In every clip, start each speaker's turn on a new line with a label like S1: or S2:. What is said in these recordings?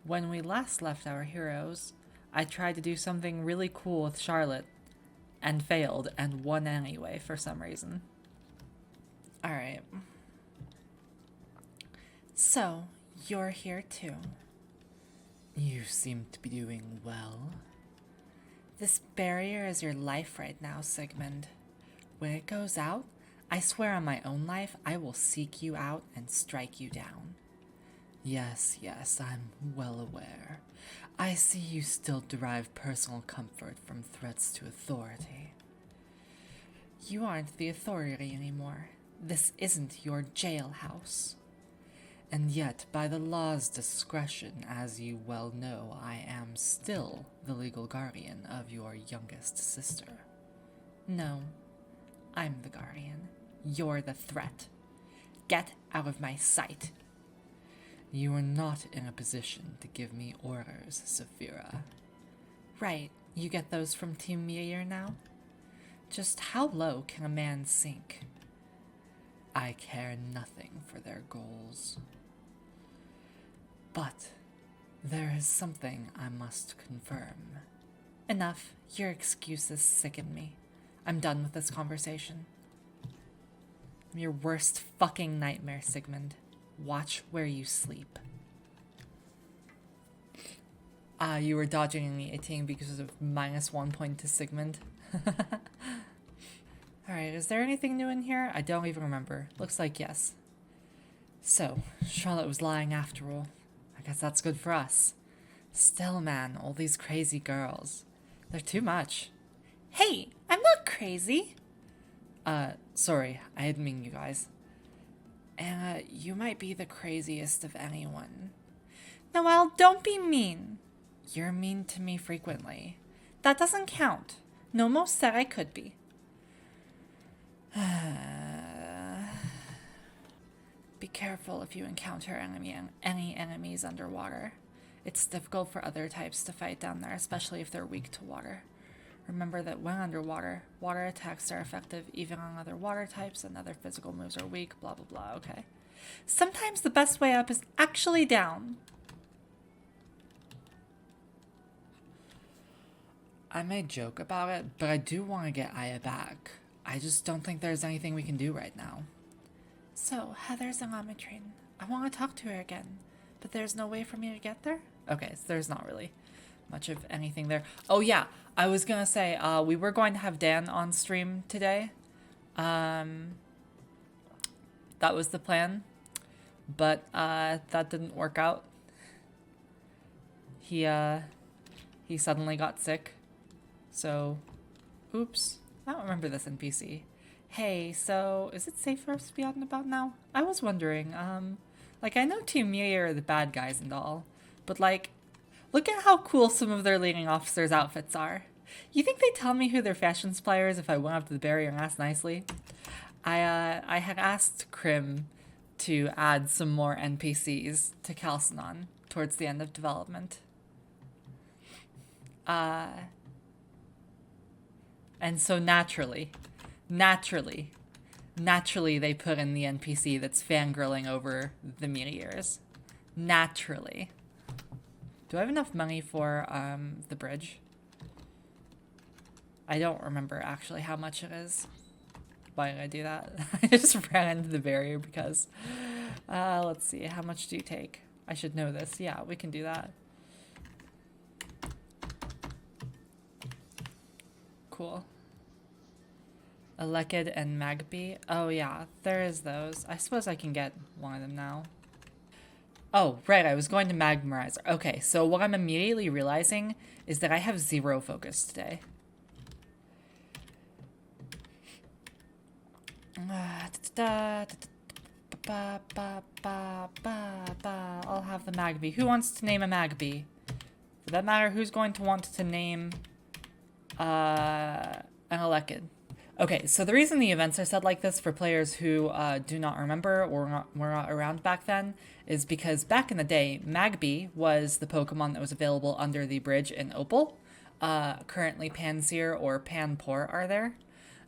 S1: When we last left our heroes, I tried to do something really cool with Charlotte, and failed, and won anyway for some reason. Alright. So, you're here too. You seem to be doing well. This barrier is your life right now, Sigmund. When it goes out, I swear on my own life, I will seek you out and strike you down. Yes, I'm well aware. I see you still derive personal comfort from threats to authority. You aren't the authority anymore. This isn't your jailhouse. And yet, by the law's discretion, as you well know, I am still the legal guardian of your youngest sister. No, I'm the guardian. You're the threat. Get out of my sight. You are not in a position to give me orders, Saphira. Right, you get those from Team Meteor now? Just how low can a man sink? I care nothing for their goals. But there is something I must confirm. Enough. Your excuses sicken me. I'm done with this conversation. I'm your worst fucking nightmare, Sigmund. Watch where you sleep. You were dodging in the 18 because of -1 point to Sigmund. Alright, is there anything new in here? I don't even remember. Looks like yes. So, Charlotte was lying after all. I guess that's good for us. Still, man, all these crazy girls. They're too much. Hey, I'm not crazy. Sorry, I didn't mean you guys. Anna, you might be the craziest of anyone. Noelle, don't be mean. You're mean to me frequently. That doesn't count. Nomo said I could be. Be careful if you encounter any enemies underwater. It's difficult for other types to fight down there, especially if they're weak to water. Remember that when underwater, water attacks are effective even on other water types and other physical moves are weak, blah blah blah, okay. Sometimes the best way up is actually down. I may joke about it, but I do want to get Aya back. I just don't think there's anything we can do right now. So, Heather's in Lamatrine. I want to talk to her again, but there's no way for me to get there? Okay, so there's not really much of anything there. Oh yeah, I was gonna say, we were going to have Dan on stream today. That was the plan, but that didn't work out. He suddenly got sick, so oops. I don't remember this NPC. Hey, so is it safe for us to be out and about now? I was wondering, like, I know Team Meteor are the bad guys and all, but like, look at how cool some of their leading officers' outfits are. You think they'd tell me who their fashion supplier is if I went up to the barrier and asked nicely? I had asked Krim to add some more NPCs to Calcinon towards the end of development. And so naturally, they put in the NPC that's fangirling over the meteors. Naturally. Do I have enough money for the bridge? I don't remember actually how much it is. Why did I do that? I just ran into the barrier because... let's see, how much do you take? I should know this. Yeah, we can do that. Cool. Alekid and Magby. Oh yeah, there is those. I suppose I can get one of them now. Oh, right, I was going to Magmarizer. Okay, so what I'm immediately realizing is that I have 0 focus today. I'll have the Magby. Who wants to name a Magby? For that matter, who's going to want to name an Alekid? Okay, so the reason the events are set like this for players who do not remember or were not around back then is because back in the day, Magby was the Pokemon that was available under the bridge in Opal. Currently Pansear or Panpour are there.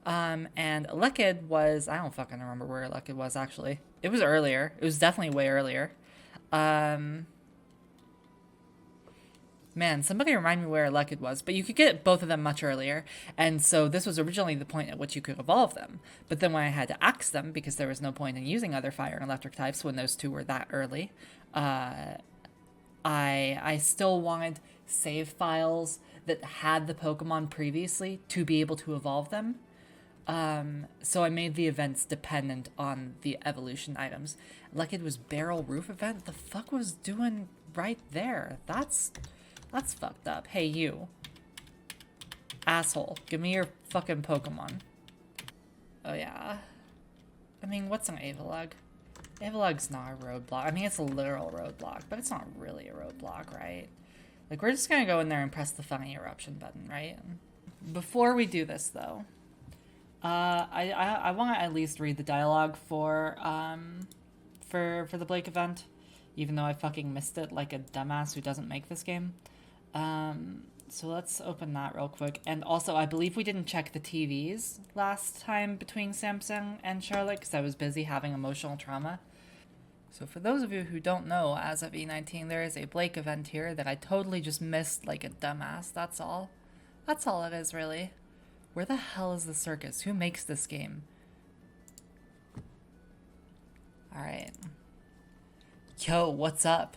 S1: And Alekid was... I don't fucking remember where Alekid was, actually. It was earlier. It was definitely way earlier. Man, somebody remind me where Lekid was, but you could get both of them much earlier, and so this was originally the point at which you could evolve them. But then when I had to axe them, because there was no point in using other fire and electric types when those two were that early, I still wanted save files that had the Pokemon previously to be able to evolve them. So I made the events dependent on the evolution items. Lekid was Barrel Roof event? The fuck was doing right there? That's fucked up. Hey, you. Asshole. Give me your fucking Pokemon. Oh, yeah. I mean, what's an Avalugg? Avalugg's not a roadblock. I mean, it's a literal roadblock, but it's not really a roadblock, right? Like, we're just gonna go in there and press the funny eruption button, right? Before we do this, though, I want to at least read the dialogue for the Blake event, even though I fucking missed it like a dumbass who doesn't make this game. So let's open that real quick. And also, I believe we didn't check the TVs last time between Samsung and Charlotte because I was busy having emotional trauma. So for those of you who don't know, as of E19, there is a Blake event here that I totally just missed like a dumbass. That's all. That's all it is, really. Where the hell is the circus? Who makes this game? Alright. Yo, what's up?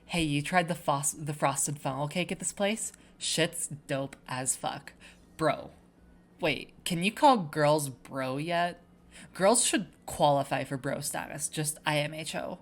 S1: Hey, you tried the frosted funnel cake at this place? Shit's dope as fuck. Bro. Wait, can you call girls bro yet? Girls should qualify for bro status, just IMHO.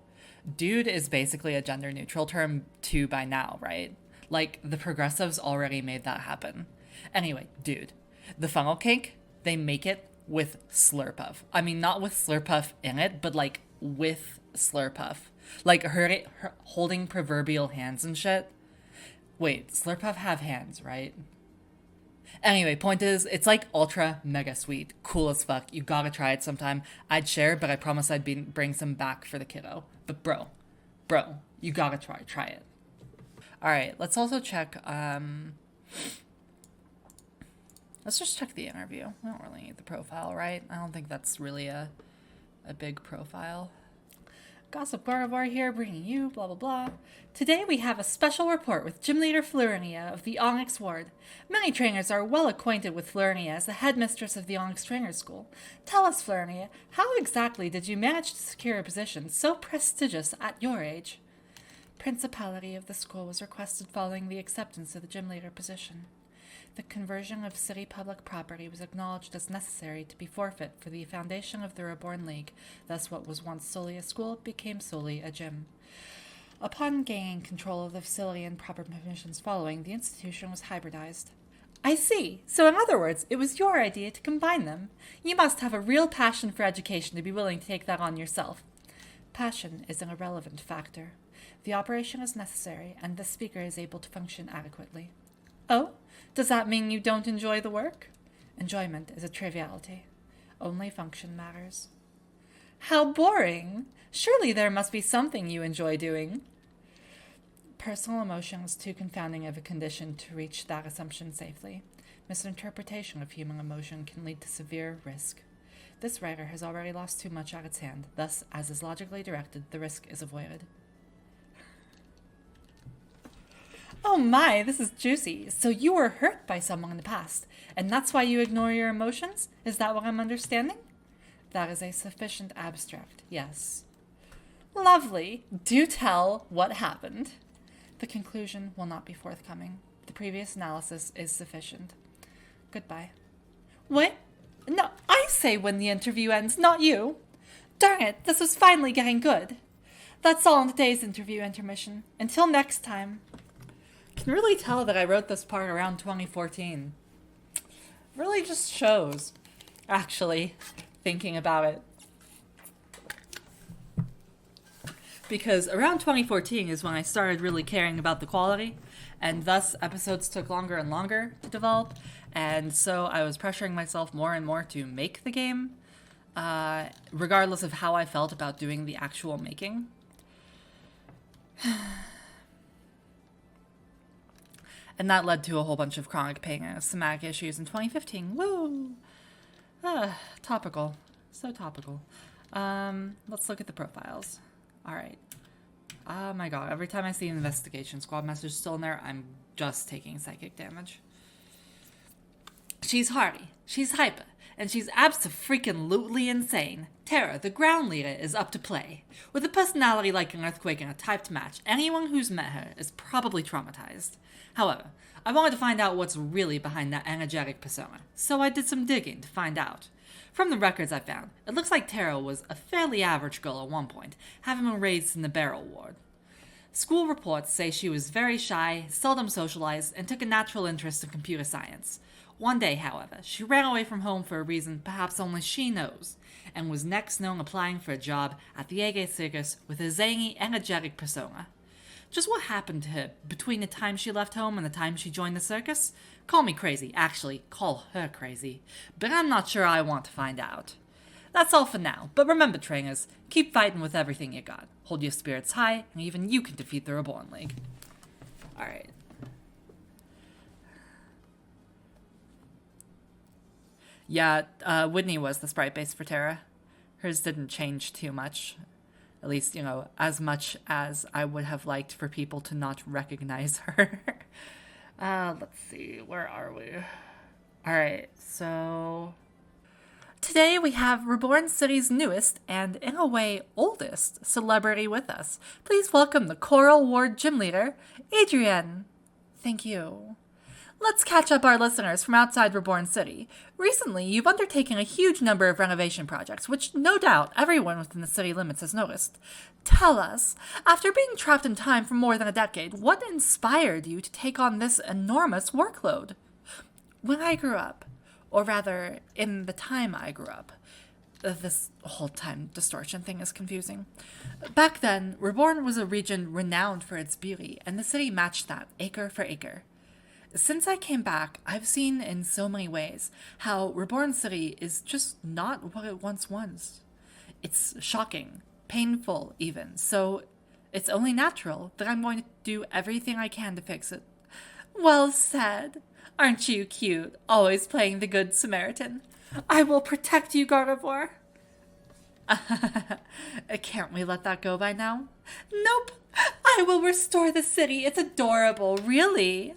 S1: Dude is basically a gender neutral term too by now, right? Like, the progressives already made that happen. Anyway, dude. The funnel cake, they make it with Slurpuff. I mean, not with Slurpuff in it, but like with Slurpuff. Like her holding proverbial hands and shit. Wait, Slurpuff have hands, right? Anyway, point is, it's like ultra mega sweet. Cool as fuck. You gotta try it sometime. I'd share, but I promise I'd bring some back for the kiddo. But bro, you gotta try it. Alright, let's also check, let's just check the interview. We don't really need the profile, right? I don't think that's really a big profile. Gossip Gardevoir here, bringing you blah blah blah. Today we have a special report with Gym Leader Florinia of the Onyx Ward. Many trainers are well acquainted with Florinia as the headmistress of the Onyx Trainer School. Tell us, Florinia, how exactly did you manage to secure a position so prestigious at your age? Principality of the school was requested following the acceptance of the gym leader position. The conversion of city public property was acknowledged as necessary to be forfeit for the foundation of the Reborn League, thus what was once solely a school became solely a gym. Upon gaining control of the facility and proper permissions following, the institution was hybridized. I see. So in other words, it was your idea to combine them. You must have a real passion for education to be willing to take that on yourself. Passion is an irrelevant factor. The operation is necessary, and the speaker is able to function adequately. Oh? Does that mean you don't enjoy the work? Enjoyment is a triviality. Only function matters. How boring! Surely there must be something you enjoy doing. Personal emotion is too confounding of a condition to reach that assumption safely. Misinterpretation of human emotion can lead to severe risk. This writer has already lost too much at its hand, thus, as is logically directed, the risk is avoided. Oh my, this is juicy. So you were hurt by someone in the past, and that's why you ignore your emotions? Is that what I'm understanding? That is a sufficient abstract, yes. Lovely. Do tell what happened. The conclusion will not be forthcoming. The previous analysis is sufficient. Goodbye. What? No, I say when the interview ends, not you. Darn it, this was finally getting good. That's all in today's interview intermission. Until next time. I can really tell that I wrote this part around 2014. Really just shows, actually, thinking about it. Because around 2014 is when I started really caring about the quality, and thus episodes took longer and longer to develop, and so I was pressuring myself more and more to make the game, regardless of how I felt about doing the actual making. And that led to a whole bunch of chronic pain and somatic issues in 2015. Woo! Topical. So topical. Let's look at the profiles. Alright. Oh my god, every time I see an investigation squad message still in there, I'm just taking psychic damage. She's hardy, she's hyper, and she's abso-freaking-lutely insane. Terra, the ground leader, is up to play. With a personality like an earthquake and a typed match, anyone who's met her is probably traumatized. However, I wanted to find out what's really behind that energetic persona, so I did some digging to find out. From the records I found, it looks like Terra was a fairly average girl at one point, having been raised in the Barrel Ward. School reports say she was very shy, seldom socialized, and took a natural interest in computer science. One day, however, she ran away from home for a reason perhaps only she knows, and was next known applying for a job at the Agate Circus with a zany, energetic persona. Just what happened to her between the time she left home and the time she joined the circus? Call me crazy, actually, call her crazy, but I'm not sure I want to find out. That's all for now, but remember, trainers, keep fighting with everything you got. Hold your spirits high, and even you can defeat the Reborn League. Alright. Yeah, Whitney was the sprite base for Terra. Hers didn't change too much. At least, as much as I would have liked for people to not recognize her. Let's see, where are we? Alright, so... Today we have Reborn City's newest, and in a way, oldest, celebrity with us. Please welcome the Coral Ward gym leader, Adrienne. Thank you. Let's catch up our listeners from outside Reborn City. Recently, you've undertaken a huge number of renovation projects, which no doubt everyone within the city limits has noticed. Tell us, after being trapped in time for more than a decade, what inspired you to take on this enormous workload? When I grew up, or rather, in the time I grew up, this whole time distortion thing is confusing. Back then, Reborn was a region renowned for its beauty, and the city matched that, acre for acre. Since I came back, I've seen in so many ways how Reborn City is just not what it once was. It's shocking, painful even, so it's only natural that I'm going to do everything I can to fix it. Well said. Aren't you cute, always playing the good Samaritan? I will protect you, Gardevoir. Can't we let that go by now? Nope. I will restore the city. It's adorable, really.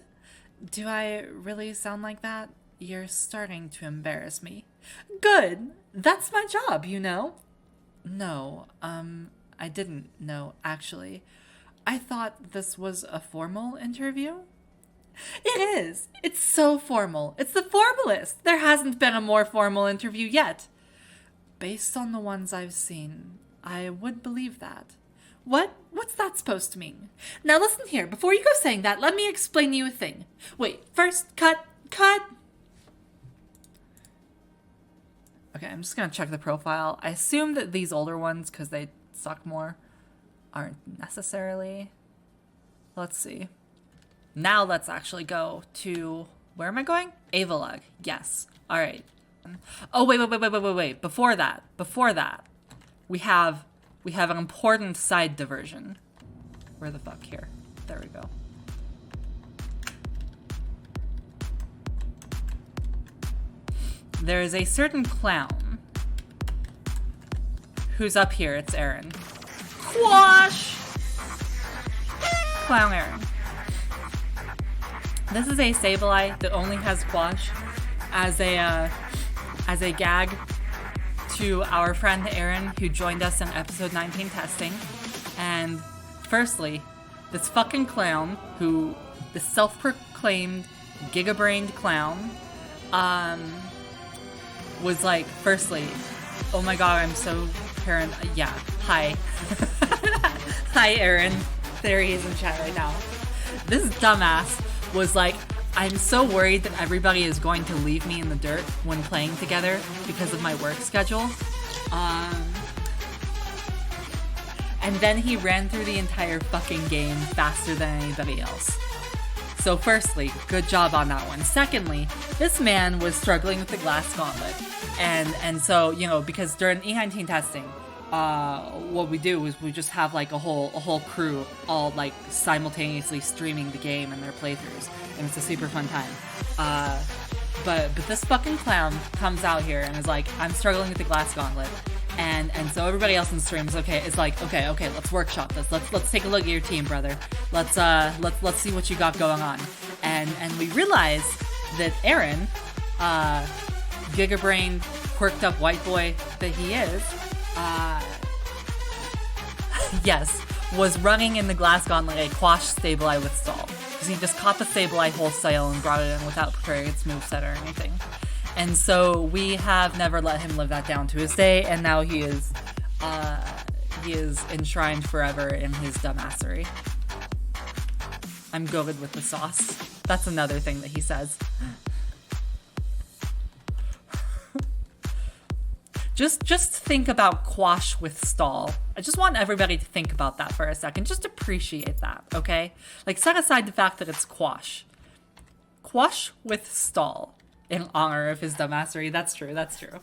S1: Do I really sound like that? You're starting to embarrass me. Good. That's my job, No, I didn't know, actually. I thought this was a formal interview. It is. It's so formal. It's the formalist. There hasn't been a more formal interview yet. Based on the ones I've seen, I would believe that. What's that supposed to mean? Now listen here, before you go saying that, let me explain you a thing. Wait, first, cut! Okay, I'm just gonna check the profile. I assume that these older ones, because they suck more, aren't necessarily. Let's see. Now let's actually go to, where am I going? Avalug, yes. Alright. Oh, wait. Before that, we have an important side diversion. Where the fuck? Here. There we go. There is a certain clown who's up here. It's Aaron. Quash! Clown Aaron. This is a Sableye that only has Quash as a gag to our friend Aaron, who joined us in episode 19 testing. And firstly, this fucking clown, the self-proclaimed giga-brained clown, was like, firstly, oh my god, I'm so yeah, hi. Hi, Aaron. There he is in chat right now. This dumbass was like, I'm so worried that everybody is going to leave me in the dirt when playing together because of my work schedule. And then he ran through the entire fucking game faster than anybody else. So firstly, good job on that one. Secondly, this man was struggling with the glass gauntlet. And so, because during E19 testing, what we do is we just have like a whole crew all like simultaneously streaming the game and their playthroughs, and it's a super fun time. But this fucking clown comes out here and is like, I'm struggling with the glass gauntlet,
S2: And so everybody else in the stream is like, okay, let's workshop this. Let's take a look at your team, brother. Let's see what you got going on. And we realize that Aaron, Gigabrain, quirked up white boy that he is, yes, was running in the Glass Gauntlet a Quash Sableye with stall. Because he just caught the Sableye wholesale and brought it in without preparing its moveset or anything. And so we have never let him live that down to his day, and now he is enshrined forever in his dumbassery. I'm goaded with the sauce. That's another thing that he says. Just think about Quash with stall. I just want everybody to think about that for a second. Just appreciate that, okay? Like, set aside the fact that it's Quash. Quash with stall. In honor of his dumbassery. That's true.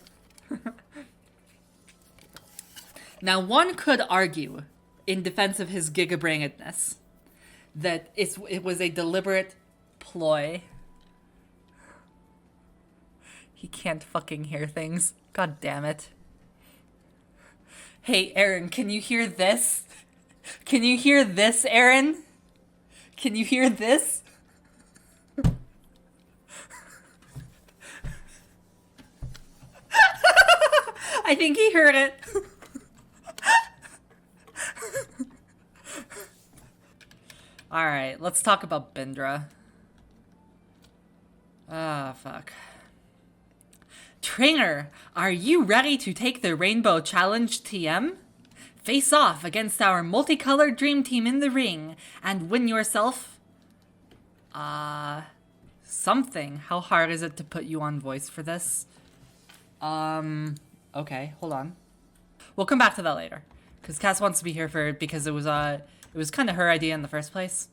S2: Now, one could argue, in defense of his gigabrainedness, that it was a deliberate ploy. He can't fucking hear things. God damn it. Hey, Aaron, can you hear this? Can you hear this, Aaron? Can you hear this? I think he heard it. Alright, let's talk about Bindra. Ah, fuck. Trainer, are you ready to take the Rainbow Challenge TM? Face off against our multicolored dream team in the ring and win yourself... something. How hard is it to put you on voice for this? Okay, hold on. We'll come back to that later. Because Cass wants to be here because it was kind of her idea in the first place.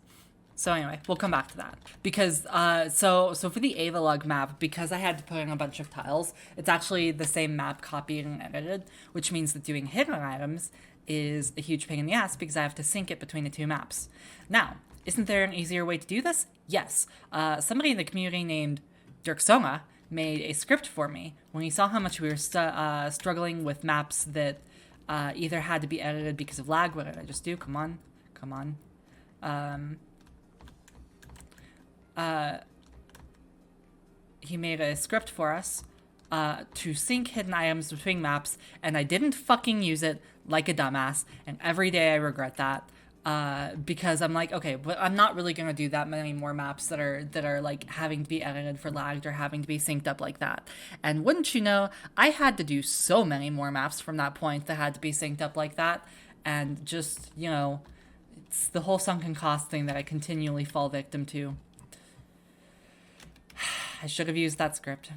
S2: So anyway, we'll come back to that. Because, so for the Avalugg map, because I had to put in a bunch of tiles, it's actually the same map copied and edited, which means that doing hidden items is a huge pain in the ass because I have to sync it between the two maps. Now, isn't there an easier way to do this? Yes. Somebody in the community named Dirk Soma made a script for me when he saw how much we were struggling with maps that either had to be edited because of lag. What did I just do? Come on. He made a script for us to sync hidden items between maps, and I didn't fucking use it like a dumbass, and every day I regret that. Because I'm like, okay, but I'm not really gonna do that many more maps that are like having to be edited for lagged or having to be synced up like that. And wouldn't you know, I had to do so many more maps from that point that had to be synced up like that, and just, you know, it's the whole sunken cost thing that I continually fall victim to. I should have used that script.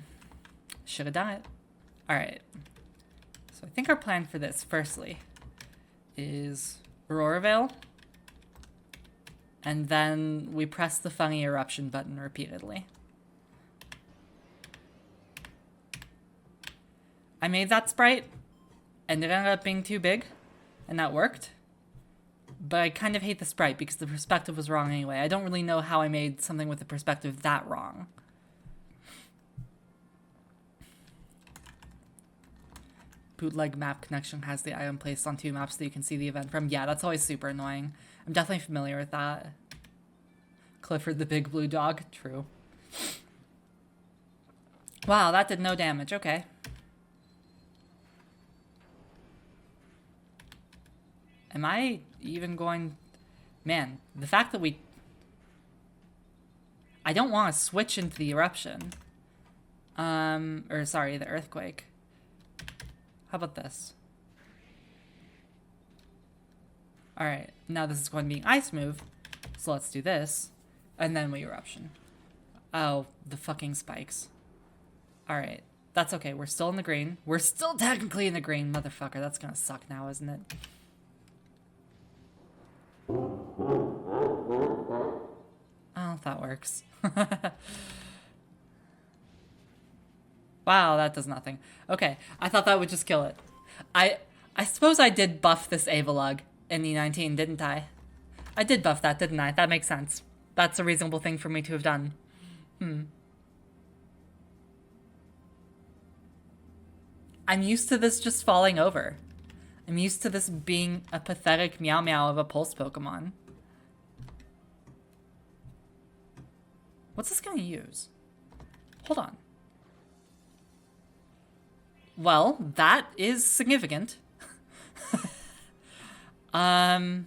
S2: Should have done it. Alright. So I think our plan for this, firstly, is Aurora Veil. And then we press the funny eruption button repeatedly. I made that sprite, and it ended up being too big, and that worked. But I kind of hate the sprite because the perspective was wrong anyway. I don't really know how I made something with the perspective that wrong. Bootleg map connection has the item placed on two maps so you can see the event from. Yeah, that's always super annoying. I'm definitely familiar with that. Clifford the big blue dog. True. Wow, that did no damage. Okay. Am I even going... Man, the fact that we... I don't want to switch into the eruption. Or sorry, the earthquake. How about this? Alright, now this is going to be an ice move. So let's do this. And then we eruption. Oh, the fucking spikes. Alright, that's okay. We're still in the green. We're still technically in the green, motherfucker. That's gonna suck now, isn't it? Oh, that works. Wow, that does nothing. Okay, I thought that would just kill it. I suppose I did buff this Avalugg in E19, didn't I? I did buff that, didn't I? That makes sense. That's a reasonable thing for me to have done. I'm used to this just falling over. I'm used to this being a pathetic meow meow of a pulse Pokemon. What's this gonna use? Hold on. Well, that is significant. I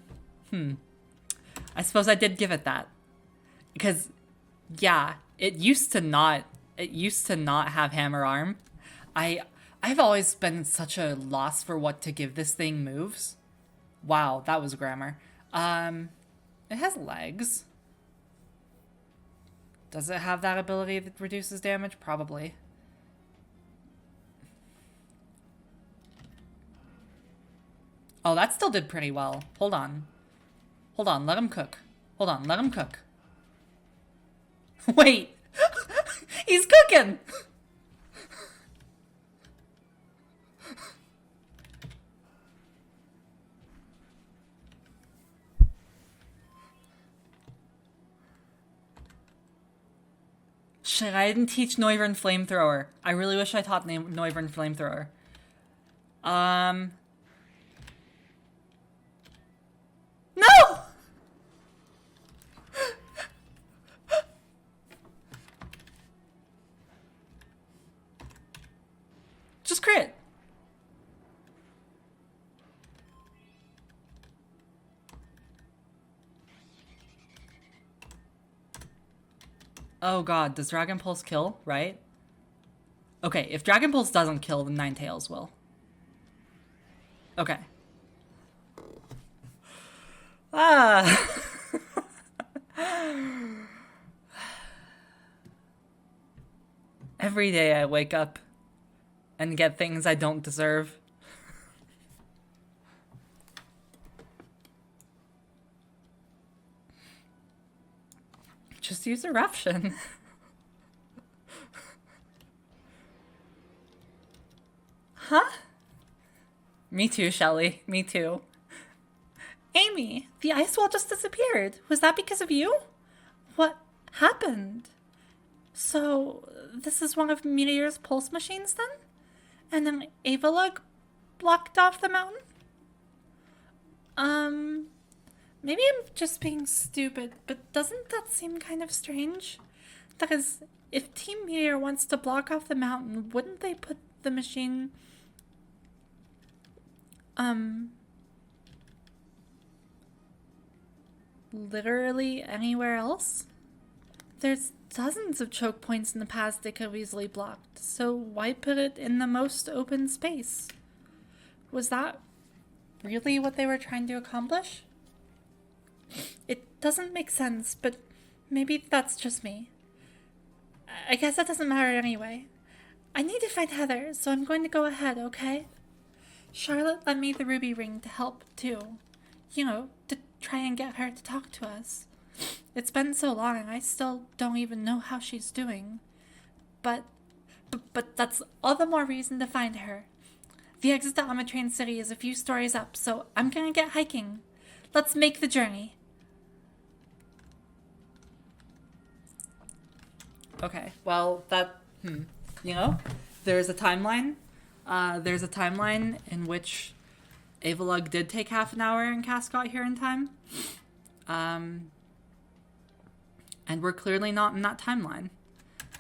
S2: suppose I did give it that. Because, yeah, it used to not have Hammer Arm. I've always been such a loss for what to give this thing moves. Wow, that was grammar. It has legs. Does it have that ability that reduces damage? Probably. Oh, that still did pretty well. Hold on. Hold on, let him cook. Hold on, let him cook. Wait! He's cooking! Shit, I didn't teach Noivern Flamethrower. I really wish I taught Noivern Flamethrower. No! Just crit. Oh god, does Dragon Pulse kill, right? Okay, if Dragon Pulse doesn't kill, then Ninetales will. Okay. Ah! Every day I wake up and get things I don't deserve. Just use Eruption. Huh? Me too, Shelly. Me too. Amy, the ice wall just disappeared. Was that because of you? What happened? So, this is one of Meteor's pulse machines then? And then Avalugg blocked off the mountain? Maybe I'm just being stupid, but doesn't that seem kind of strange? Because if Team Meteor wants to block off the mountain, wouldn't they put the machine... literally anywhere else? There's dozens of choke points in the past they could have easily blocked, so why put it in the most open space? Was that really what they were trying to accomplish? It doesn't make sense, but maybe that's just me. I guess that doesn't matter anyway. I need to find Heather, so I'm going to go ahead, okay? Charlotte lent me the ruby ring to help, too. You know, to try and get her to talk to us. It's been so long and I still don't even know how she's doing. But that's all the more reason to find her. The exit to Amatrain City is a few stories up, so I'm gonna get hiking. Let's make the journey. Okay, well, that, you know, there's a timeline. There's a timeline in which Avalugg did take half an hour and Cass got here in time. And we're clearly not in that timeline.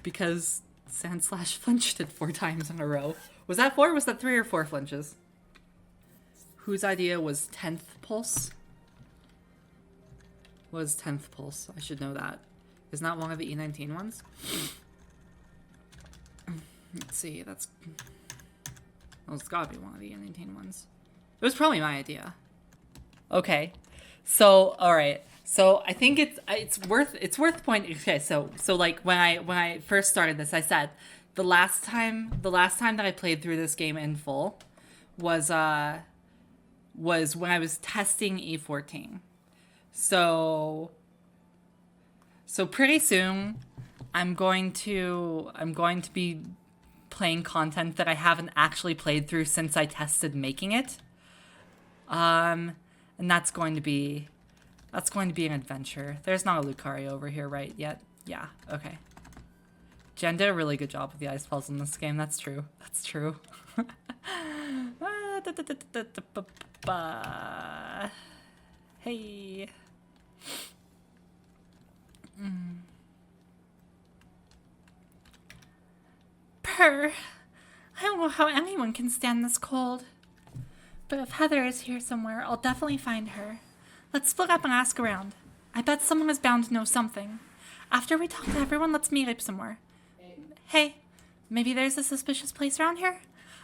S2: Because Sandslash flinched it 4 times in a row. Was that 4? Was that 3 or 4 flinches? Whose idea was 10th pulse? Was 10th pulse. I should know that. Isn't that one of the E19 ones? Let's see, that's... Well, it's gotta be one of the E19 ones. It was probably my idea. Okay. So, alright. So I think it's worth pointing. Okay, so like when I first started this, I said the last time that I played through this game in full was when I was testing E14. So pretty soon I'm going to be playing content that I haven't actually played through since I tested making it. And that's going to be an adventure. There's not a Lucario over here right yet. Yeah, okay. Jen did a really good job with the ice balls in this game. That's true. That's true. Hey. Purr. I don't know how anyone can stand this cold. But if Heather is here somewhere, I'll definitely find her. Let's split up and ask around. I bet someone is bound to know something. After we talk to everyone, let's meet up somewhere. Hey, maybe there's a suspicious place around here?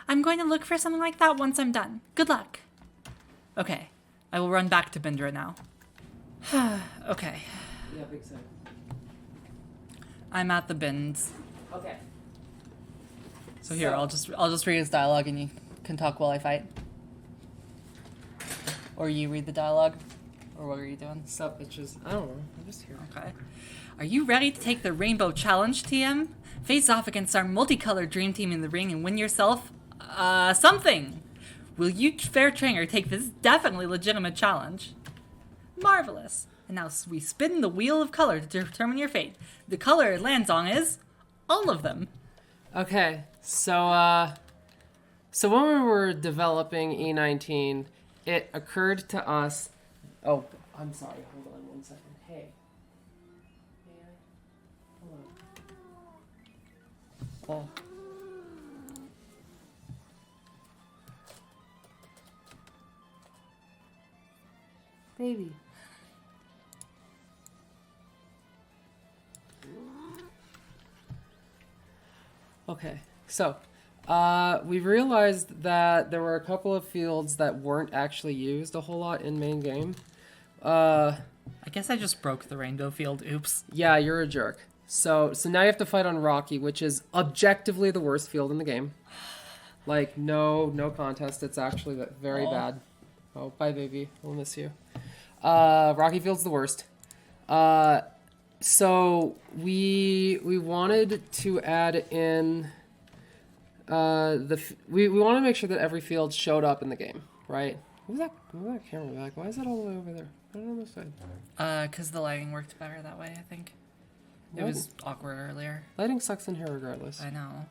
S2: I'm going to look for something like that once I'm done. Good luck. Okay, I will run back to Bindra now. Okay,
S3: Yeah, big side.
S2: I'm at the bins.
S3: Okay.
S2: So here,
S3: So-
S2: I'll just read his dialogue and you can talk while I fight. Or you read the dialogue. Or what are you doing?
S3: What's up, bitches? I don't know. I'm just here.
S2: Okay. Are you ready to take the Rainbow Challenge, TM? Face off against our multicolored dream team in the ring and win yourself, something! Will you, fair trainer, take this definitely legitimate challenge? Marvelous. And now we spin the wheel of color to determine your fate. The color it lands on is all of them.
S3: Okay, so when we were developing E19, it occurred to us. Oh, I'm sorry. Hold on 1 second. Hey. May I? Hello.
S2: Oh.
S3: Baby. Okay, so we realized that there were a couple of fields that weren't actually used a whole lot in main game.
S2: I guess I just broke the rainbow field. Oops.
S3: Yeah, you're a jerk. So now you have to fight on Rocky, which is objectively the worst field in the game. Like, no contest. It's actually very
S2: Aw.
S3: bad. Oh, bye, baby. We'll miss you. Rocky Field's the worst. So we wanted to add in we wanted to make sure that every field showed up in the game, right? Move that camera back. Why is it all the way over there? Put it on this side.
S2: Cause the lighting worked better that way, I think. It was awkward earlier.
S3: Lighting sucks in here regardless.
S2: I know.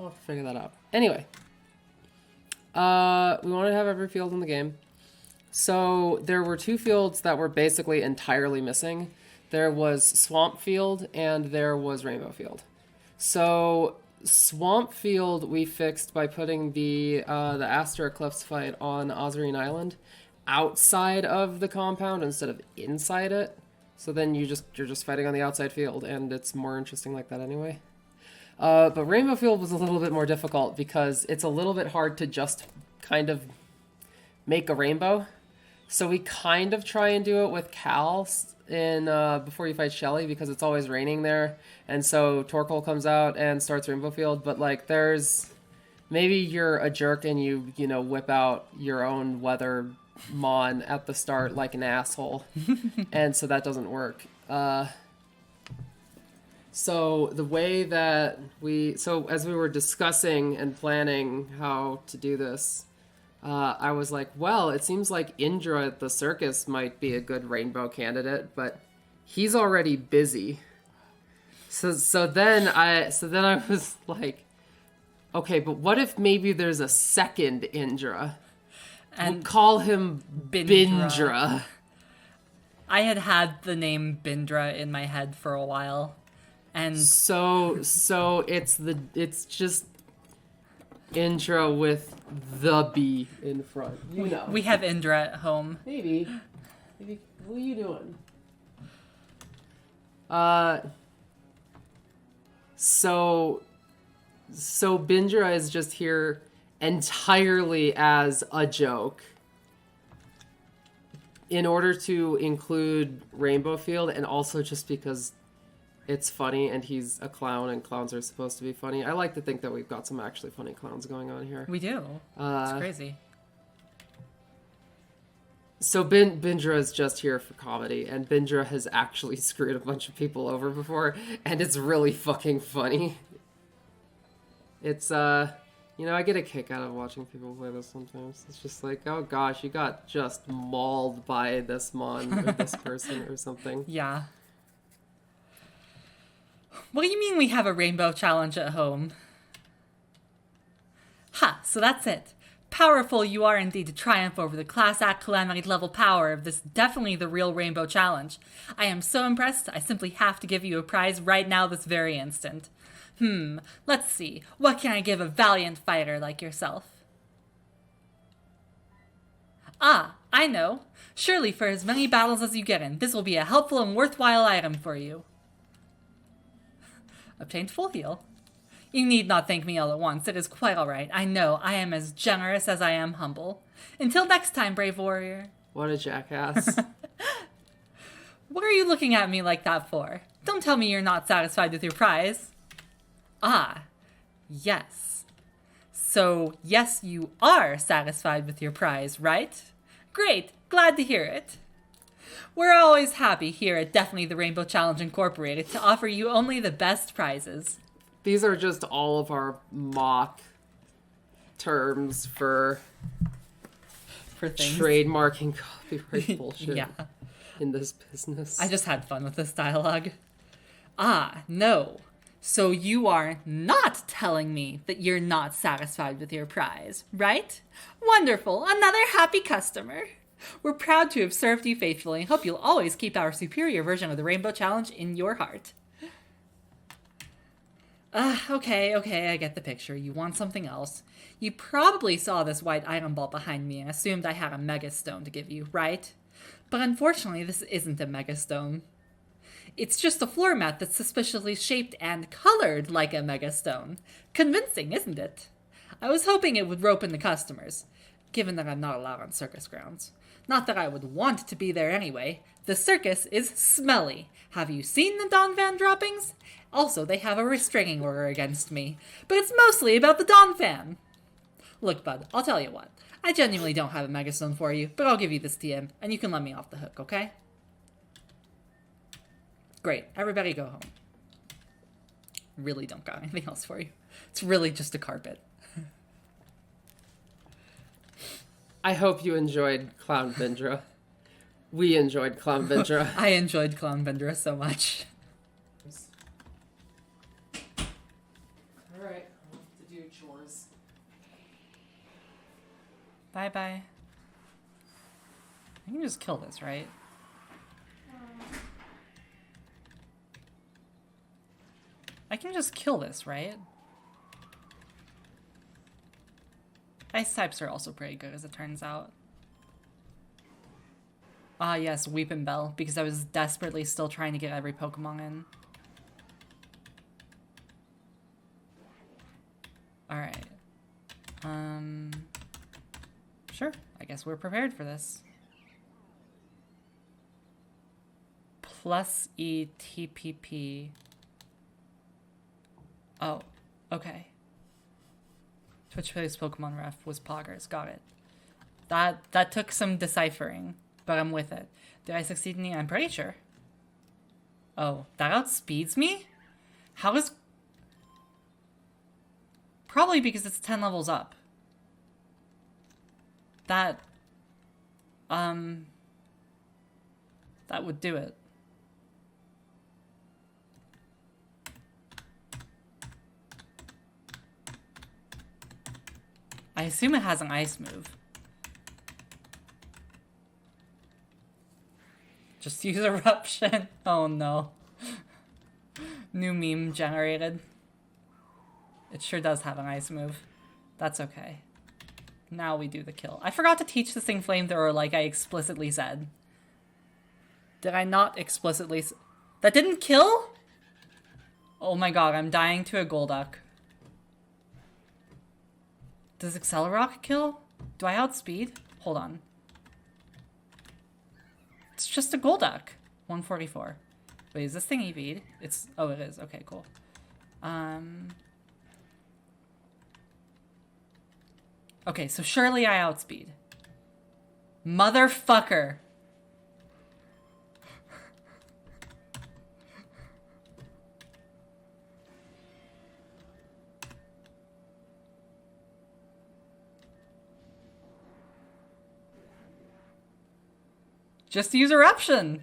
S3: I'll figure that out. Anyway, we wanted to have every field in the game. So there were two fields that were basically entirely missing. There was Swamp Field and there was Rainbow Field. So Swamp Field we fixed by putting the Aster Eclipse fight on Ozarine Island outside of the compound instead of inside it. So then you're just fighting on the outside field, and it's more interesting like that anyway. But Rainbow Field was a little bit more difficult because it's a little bit hard to just kind of make a rainbow. So we kind of try and do it with Cal in before you fight Shelly because it's always raining there. And so Torkoal comes out and starts Rainbow Field. But like there's maybe you're a jerk and you whip out your own weather mon at the start like an asshole. And so that doesn't work. So the way that as we were discussing and planning how to do this, I was like, well, it seems like Indra at the circus might be a good rainbow candidate, but he's already busy. So then I was like, okay, but what if maybe there's a second Indra?
S2: And
S3: We'll call him Bindra.
S2: I had the name Bindra in my head for a while. And
S3: So it's just Indra with the B in front. You know.
S2: we have Indra at home.
S3: Maybe. What are you doing? So Bindra is just here entirely as a joke in order to include Rainbow Field, and also just because it's funny and he's a clown and clowns are supposed to be funny. I like to think that we've got some actually funny clowns going on here.
S2: We do. It's crazy.
S3: So Bindra is just here for comedy, and Bindra has actually screwed a bunch of people over before, and it's really fucking funny. It's, I get a kick out of watching people play this sometimes. It's just like, oh gosh, you got just mauled by this mon or this person or something.
S2: Yeah. What do you mean we have a rainbow challenge at home? Ha, so that's it. Powerful you are indeed to triumph over the Class Act Calamity level power of this definitely the real rainbow challenge. I am so impressed, I simply have to give you a prize right now this very instant. Let's see. What can I give a valiant fighter like yourself? Ah, I know. Surely for as many battles as you get in, this will be a helpful and worthwhile item for you. Obtained full heal. You need not thank me all at once. It is quite all right. I know I am as generous as I am humble. Until next time, brave warrior.
S3: What a jackass.
S2: What are you looking at me like that for? Don't tell me you're not satisfied with your prize. Ah, yes. So, yes, you are satisfied with your prize, right? Great. Glad to hear it. We're always happy here at Definitely the Rainbow Challenge Incorporated to offer you only the best prizes.
S3: These are just all of our mock terms for
S2: Things.
S3: trademarking copyright bullshit
S2: Yeah.
S3: in this business.
S2: I just had fun with this dialogue. Ah, no. So you are not telling me that you're not satisfied with your prize, right? Wonderful. Another happy customer. We're proud to have served you faithfully and hope you'll always keep our superior version of the Rainbow Challenge in your heart. Okay, I get the picture. You want something else. You probably saw this white item ball behind me and assumed I had a megastone to give you, right? But unfortunately, this isn't a megastone. It's just a floor mat that's suspiciously shaped and colored like a megastone. Convincing, isn't it? I was hoping it would rope in the customers, given that I'm not allowed on circus grounds. Not that I would want to be there anyway. The circus is smelly. Have you seen the Don Fan droppings? Also, they have a restraining order against me. But it's mostly about the Don Fan. Look, bud, I'll tell you what. I genuinely don't have a megastone for you, but I'll give you this TM, and you can let me off the hook, okay? Great. Everybody go home. Really don't got anything else for you. It's really just a carpet.
S3: I hope you enjoyed Clown Vendra. We enjoyed Clown Vendra.
S2: I enjoyed Clown Vendra so much.
S3: Alright, I'll have to do chores.
S2: Bye-bye. I can just kill this, right? I can just kill this, right? Ice types are also pretty good, as it turns out. Ah, yes, Weepin' Bell, because I was desperately still trying to get every Pokemon in. Alright. Sure, I guess we're prepared for this. Plus ETPP. Oh, okay. Twitch Plays Pokemon Ref was Poggers. Got it. That took some deciphering, but I'm with it. Did I succeed in the? I'm pretty sure. Oh, that outspeeds me? How is... Probably because it's 10 levels up. That would do it. I assume it has an ice move. Just use Eruption. Oh no. New meme generated. It sure does have an ice move. That's okay. Now we do the kill. I forgot to teach this thing Flamethrower like I explicitly said. Did I not explicitly that didn't kill? Oh my god, I'm dying to a Golduck. Does Accelerock kill? Do I outspeed? Hold on. It's just a Golduck. 144. Wait, is this thing EV'd? It's... Oh, it is. Okay, cool. Okay, so surely I outspeed. Motherfucker. Just use Eruption.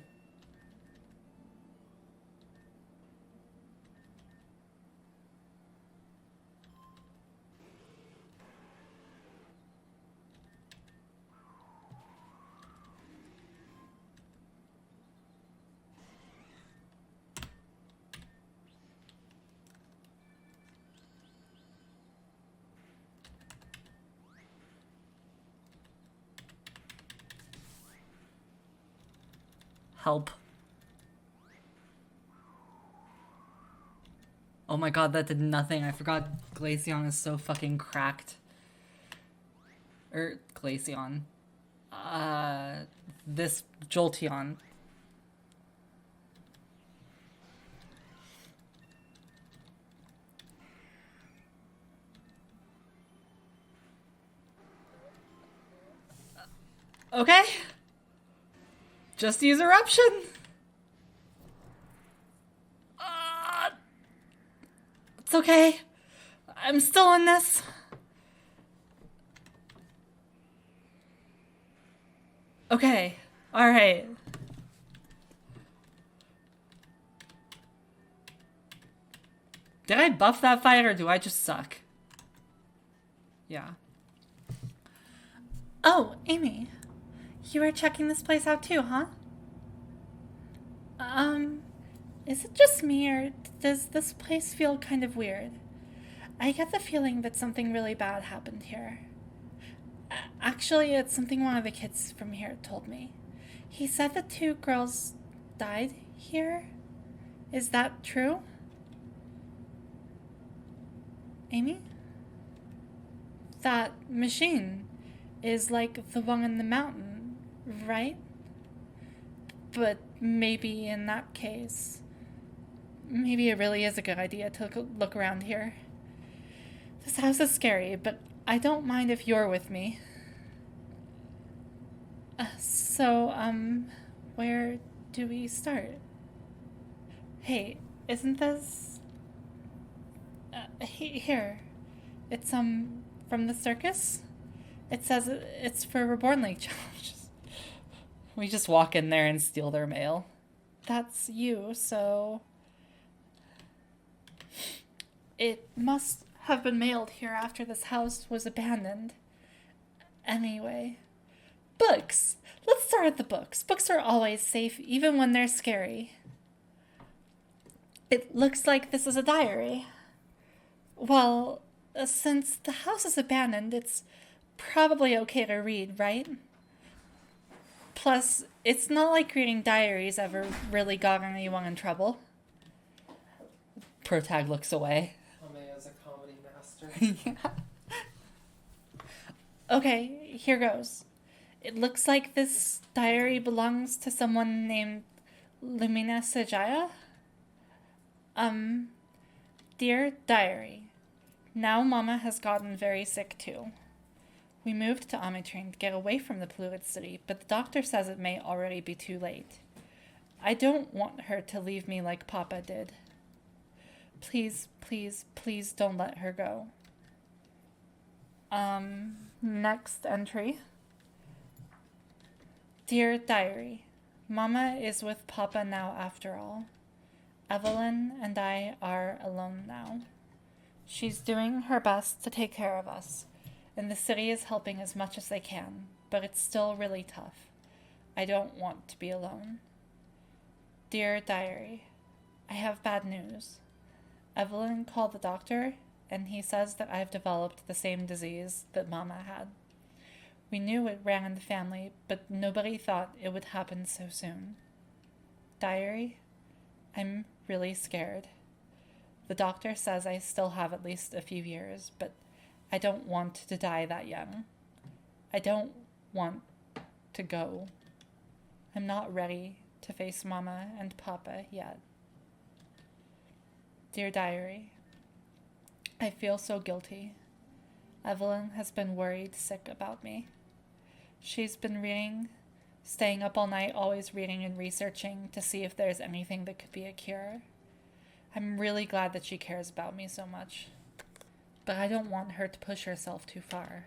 S2: Help. Oh my god, that did nothing. I forgot Glaceon is so fucking cracked. Glaceon. This Jolteon. Okay. Just use Eruption. It's okay. I'm still in this. Okay. Alright. Did I buff that fight or do I just suck? Yeah.
S1: Oh, Amy. You were checking this place out too, huh? Is it just me or does this place feel kind of weird? I get the feeling that something really bad happened here. Actually, it's something one of the kids from here told me. He said the 2 girls died here. Is that true? Amy? That machine is like the one in the mountain, right? But maybe in that case, maybe it really is a good idea to look around here. This house is scary, but I don't mind if you're with me. Where do we start? Hey, isn't this... here. It's, from the circus? It says it's for Reborn League challenges.
S2: We just walk in there and steal their mail.
S1: That's you, so... It must have been mailed here after this house was abandoned. Anyway. Books! Let's start at the books. Books are always safe, even when they're scary. It looks like this is a diary. Well, since the house is abandoned, it's probably okay to read, right? Plus, it's not like reading diaries ever really got anyone in trouble.
S2: Protag looks away.
S3: Tomei is a comedy master.
S2: Yeah.
S1: Okay, here goes. It looks like this diary belongs to someone named Lumina Sajaya. Dear Diary, now Mama has gotten very sick too. We moved to Ametrain to get away from the polluted city, but the doctor says it may already be too late. I don't want her to leave me like Papa did. Please, please, please don't let her go. Next entry. Dear Diary, Mama is with Papa now after all. Evelyn and I are alone now. She's doing her best to take care of us, and the city is helping as much as they can, but it's still really tough. I don't want to be alone. Dear Diary, I have bad news. Evelyn called the doctor, and he says that I've developed the same disease that Mama had. We knew it ran in the family, but nobody thought it would happen so soon. Diary, I'm really scared. The doctor says I still have at least a few years, but I don't want to die that young. I don't want to go. I'm not ready to face Mama and Papa yet. Dear Diary, I feel so guilty. Evelyn has been worried sick about me. She's been reading, staying up all night, always reading and researching to see if there's anything that could be a cure. I'm really glad that she cares about me so much. But I don't want her to push herself too far.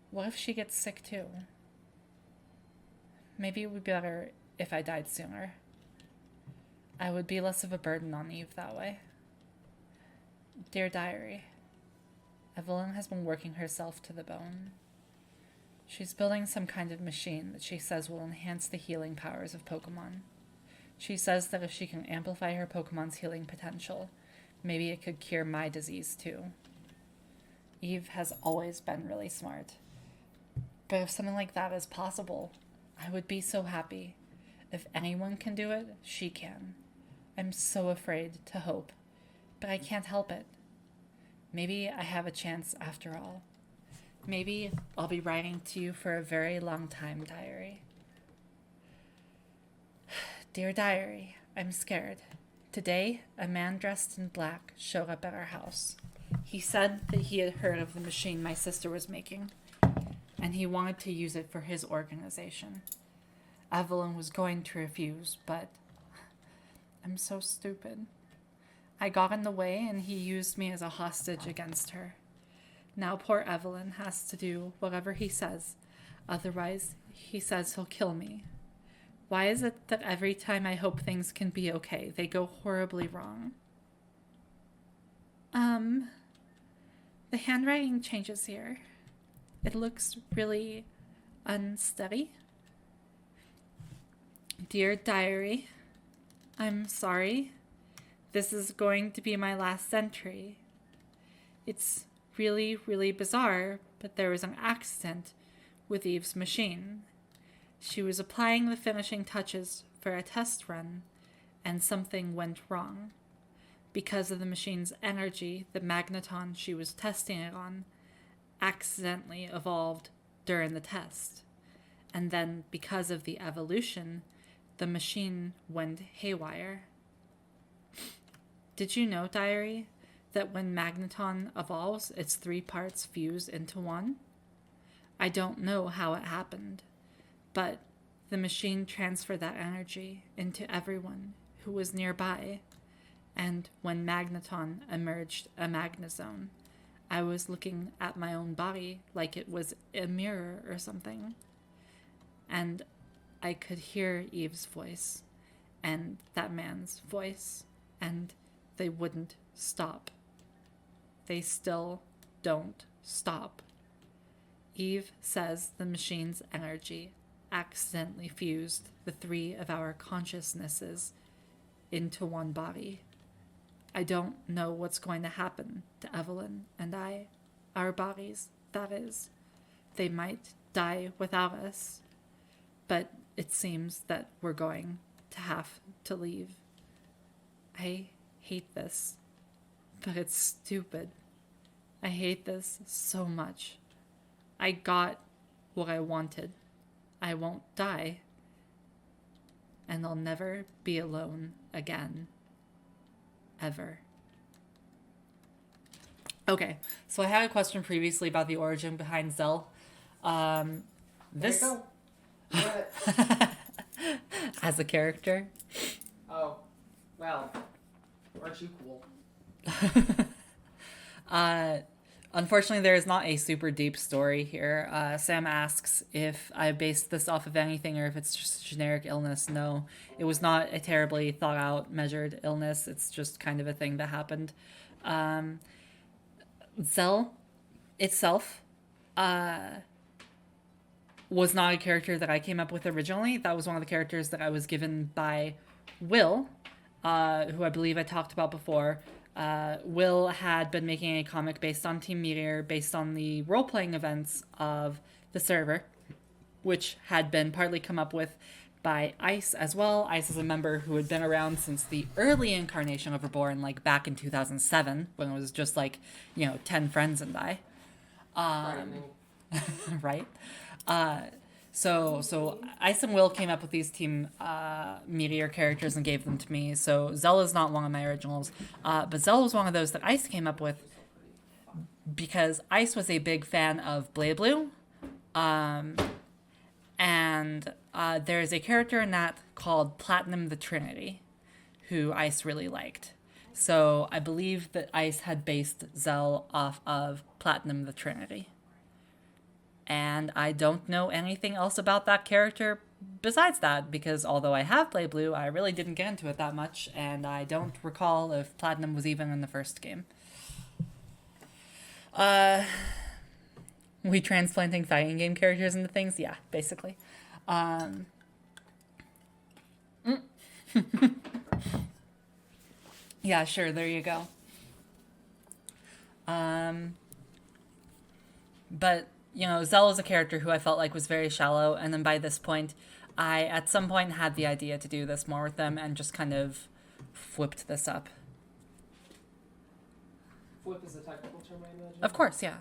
S1: What if she gets sick too? Maybe it would be better if I died sooner. I would be less of a burden on Eve that way. Dear Diary, Evelyn has been working herself to the bone. She's building some kind of machine that she says will enhance the healing powers of Pokemon. She says that if she can amplify her Pokemon's healing potential, maybe it could cure my disease too. Eve has always been really smart. But if something like that is possible, I would be so happy.
S2: If anyone can do it, she can. I'm so afraid to hope, but I can't help it. Maybe I have a chance after all. Maybe I'll be writing to you for a very long time, diary. Dear diary, I'm scared. Today, a man dressed in black showed up at our house. He said that he had heard of the machine my sister was making, and he wanted to use it for his organization. Evelyn was going to refuse, but I'm so stupid. I got in the way, and he used me as a hostage against her. Now poor Evelyn has to do whatever he says. Otherwise, he says he'll kill me. Why is it that every time I hope things can be okay, they go horribly wrong? The handwriting changes here. It looks really unsteady. Dear diary, I'm sorry. This is going to be my last entry. It's really, really bizarre, but there was an accident with Eve's machine. She was applying the finishing touches for a test run, and something went wrong. Because of the machine's energy, the magneton she was testing it on accidentally evolved during the test. And then, because of the evolution, the machine went haywire. Did you know, diary, that when magneton evolves, its 3 parts fuse into one? I don't know how it happened, but the machine transferred that energy into everyone who was nearby. And when Magneton emerged a Magnezone, I was looking at my own body like it was a mirror or something. And I could hear Eve's voice and that man's voice, and they wouldn't stop. They still don't stop. Eve says the machine's energy accidentally fused the 3 of our consciousnesses into one body. I don't know what's going to happen to Evelyn and I, our bodies, that is. They might die without us, but it seems that we're going to have to leave. I hate this, but it's stupid. I hate this so much. I got what I wanted. I won't die. And I'll never be alone again. Ever. Okay, so I had a question previously about the origin behind Zell. This
S3: There you go. What?
S2: as a character.
S3: Oh, well, aren't you cool?
S2: Unfortunately, there is not a super deep story here. Sam asks if I based this off of anything or if it's just a generic illness. No, it was not a terribly thought out, measured illness. It's just kind of a thing that happened. Zell itself was not a character that I came up with originally. That was one of the characters that I was given by Will, who I believe I talked about before. Will had been making a comic based on Team Meteor, based on the role-playing events of the server, which had been partly come up with by Ice as well. Ice is a member who had been around since the early incarnation of Reborn, like back in 2007, when it was just like, 10 friends and I. Right? So Ice and Will came up with these Team Meteor characters and gave them to me. So Zell is not one of my originals, but Zell was one of those that Ice came up with because Ice was a big fan of BlazBlue, and there is a character in that called Platinum the Trinity, who Ice really liked. So I believe that Ice had based Zell off of Platinum the Trinity. And I don't know anything else about that character besides that, because although I have played Blue, I really didn't get into it that much, and I don't recall if Platinum was even in the first game. We transplanting fighting game characters into things? Yeah, basically. Yeah, sure, there you go. But... Zell is a character who I felt like was very shallow, and then by this point, I, at some point, had the idea to do this more with them and just kind of flipped this up.
S3: Flip is a technical term, I imagine.
S2: Of course, yeah.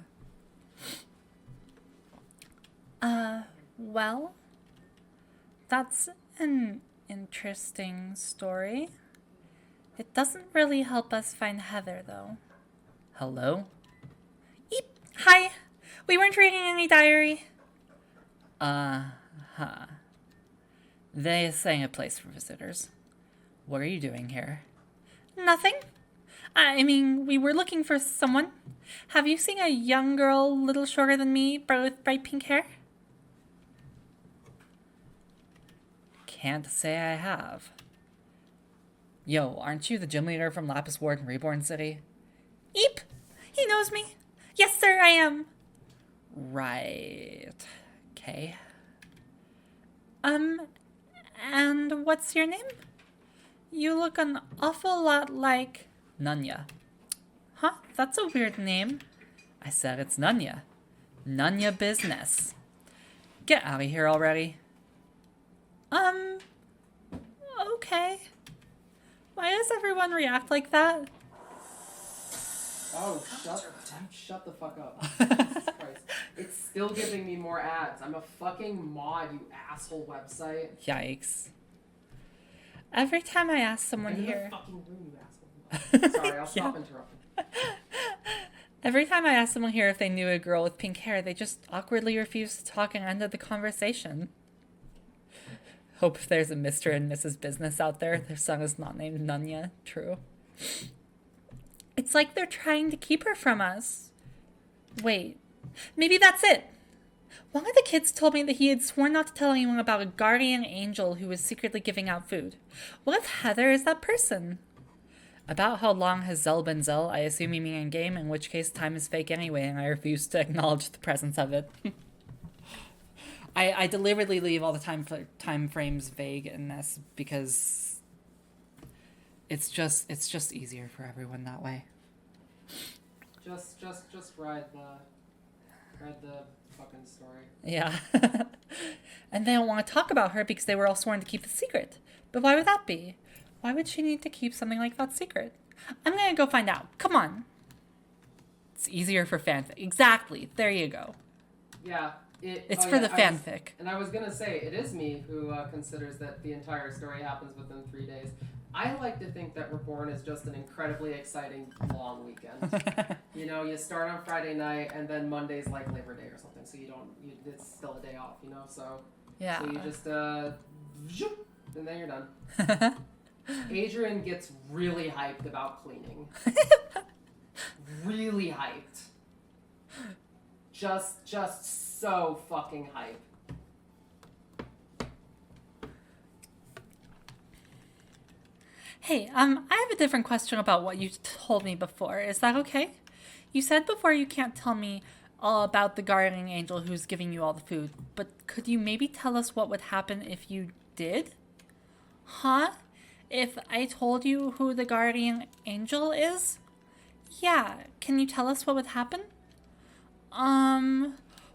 S2: Well, that's an interesting story. It doesn't really help us find Heather, though. Hello?
S1: Eep! Hi! We weren't reading any diary.
S2: Uh-huh. They sang a place for visitors. What are you doing here?
S1: Nothing. I mean, we were looking for someone. Have you seen a young girl a little shorter than me, but with bright pink hair?
S2: Can't say I have. Yo, aren't you the gym leader from Lapis Ward in Reborn City?
S1: Eep! He knows me. Yes, sir, I am.
S2: Right. Okay.
S1: And what's your name? You look an awful lot like...
S2: Nunya.
S1: Huh? That's a weird name.
S2: I said it's Nunya. Nunya business. Get out of here already.
S1: Okay. Why does everyone react like that?
S3: Oh, shut the fuck up. Jesus Christ. It's still giving me more ads. I'm a fucking mod, you asshole website.
S2: Yikes.
S1: Every time I ask
S3: Get
S1: someone
S3: in
S1: here...
S3: the fucking room, you asshole. Sorry, I'll stop interrupting.
S1: Every time I ask someone here if they knew a girl with pink hair, they just awkwardly refuse to talk and ended the conversation.
S2: Hope if there's a Mr. and Mrs. Business out there, their son is not named Nunya. True.
S1: It's like they're trying to keep her from us. Wait, maybe that's it. One of the kids told me that he had sworn not to tell anyone about a guardian angel who was secretly giving out food. What if Heather is that person?
S2: About how long has Zell been Zell? I assume you mean in game, in which case time is fake anyway, and I refuse to acknowledge the presence of it. I deliberately leave all the time frames vague in this because it's just easier for everyone that way.
S3: Just ride the fucking story.
S2: Yeah.
S1: And they don't want to talk about her because they were all sworn to keep the secret. But why would that be? Why would she need to keep something like that secret? I'm gonna go find out. Come on.
S2: It's easier for fanfic. Exactly. There you go.
S3: Yeah.
S2: It's for the fanfic.
S3: And I was gonna say, it is me who considers that the entire story happens within 3 days. I like to think that Reborn is just an incredibly exciting long weekend. You know, you start on Friday night and then Monday's like Labor Day or something, so it's still a day off, you know, so...
S2: Yeah.
S3: So you just, zoop, and then you're done. Adrian gets really hyped about cleaning. Really hyped. Just so fucking hype.
S1: Hey, I have a different question about what you told me before. Is that okay? You said before you can't tell me all about the guardian angel who's giving you all the food, but could you maybe tell us what would happen if you did? Huh? If I told you who the guardian angel is? Yeah, can you tell us what would happen?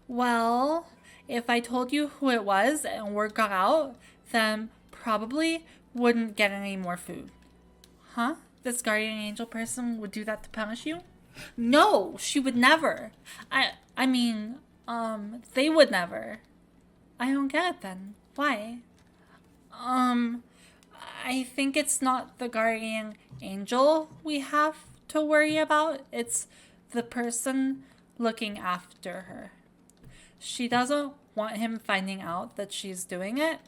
S1: Well, if I told you who it was and word got out, then probably wouldn't get any more food. Huh? This guardian angel person would do that to punish you? No, she would never. I mean, they would never. I don't get it then. Why? I think it's not the guardian angel we have to worry about. It's the person looking after her. She doesn't want him finding out that she's doing it.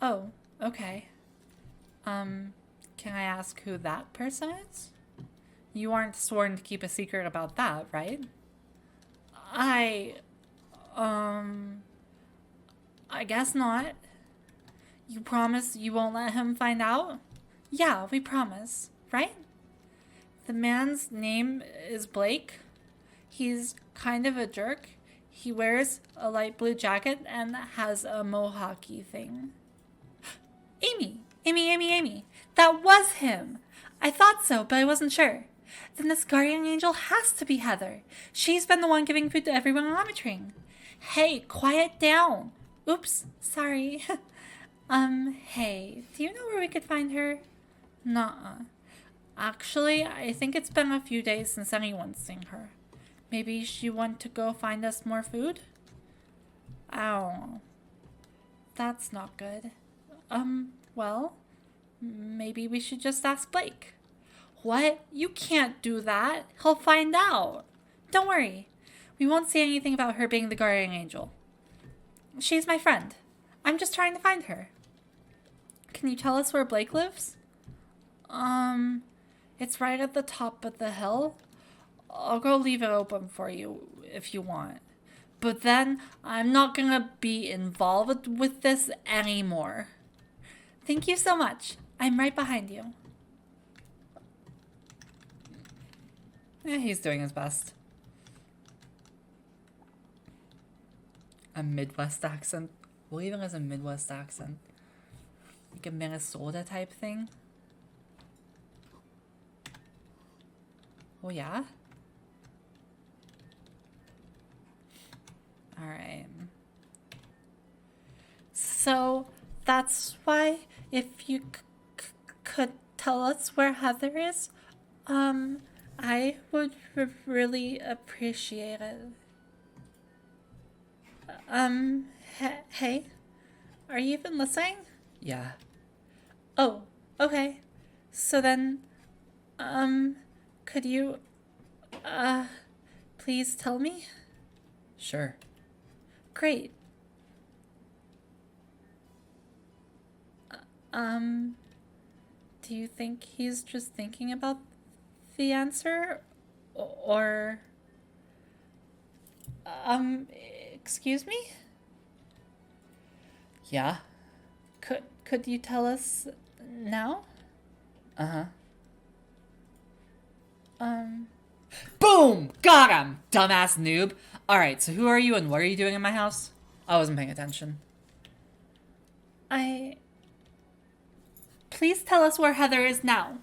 S1: Oh, okay. Can I ask who that person is? You aren't sworn to keep a secret about that, right? I guess not. You promise you won't let him find out? Yeah, we promise, right? The man's name is Blake. He's kind of a jerk. He wears a light blue jacket and has a mohawky thing. Amy! That was him! I thought so, but I wasn't sure. Then this guardian angel has to be Heather. She's been the one giving food to everyone monitoring. Hey, quiet down.
S2: Oops, sorry. Hey, do you know where we could find her? Nuh-uh. Actually, I think it's been a few days since anyone's seen her. Maybe she went to go find us more food? I don't know. That's not good. Well, maybe we should just ask Blake. What? You can't do that. He'll find out. Don't worry. We won't say anything about her being the guardian angel. She's my friend. I'm just trying to find her. Can you tell us where Blake lives? It's right at the top of the hill. I'll go leave it open for you if you want. But then I'm not gonna be involved with this anymore. Thank you so much. I'm right behind you. Yeah, he's doing his best. A Midwest accent. What even is a Midwest accent? Like a Minnesota type thing? Oh, yeah? Alright. So, that's why, if you could tell us where Heather is, I would really appreciate it. Hey? Are you even listening? Yeah. Oh, okay. So then, could you, please tell me? Sure. Great. Do you think he's just thinking about the answer? Or, excuse me? Yeah? Could you tell us now? Uh-huh. Boom! Got him! Dumbass noob. Alright, so who are you and what are you doing in my house? I wasn't paying attention. Please tell us where Heather is now.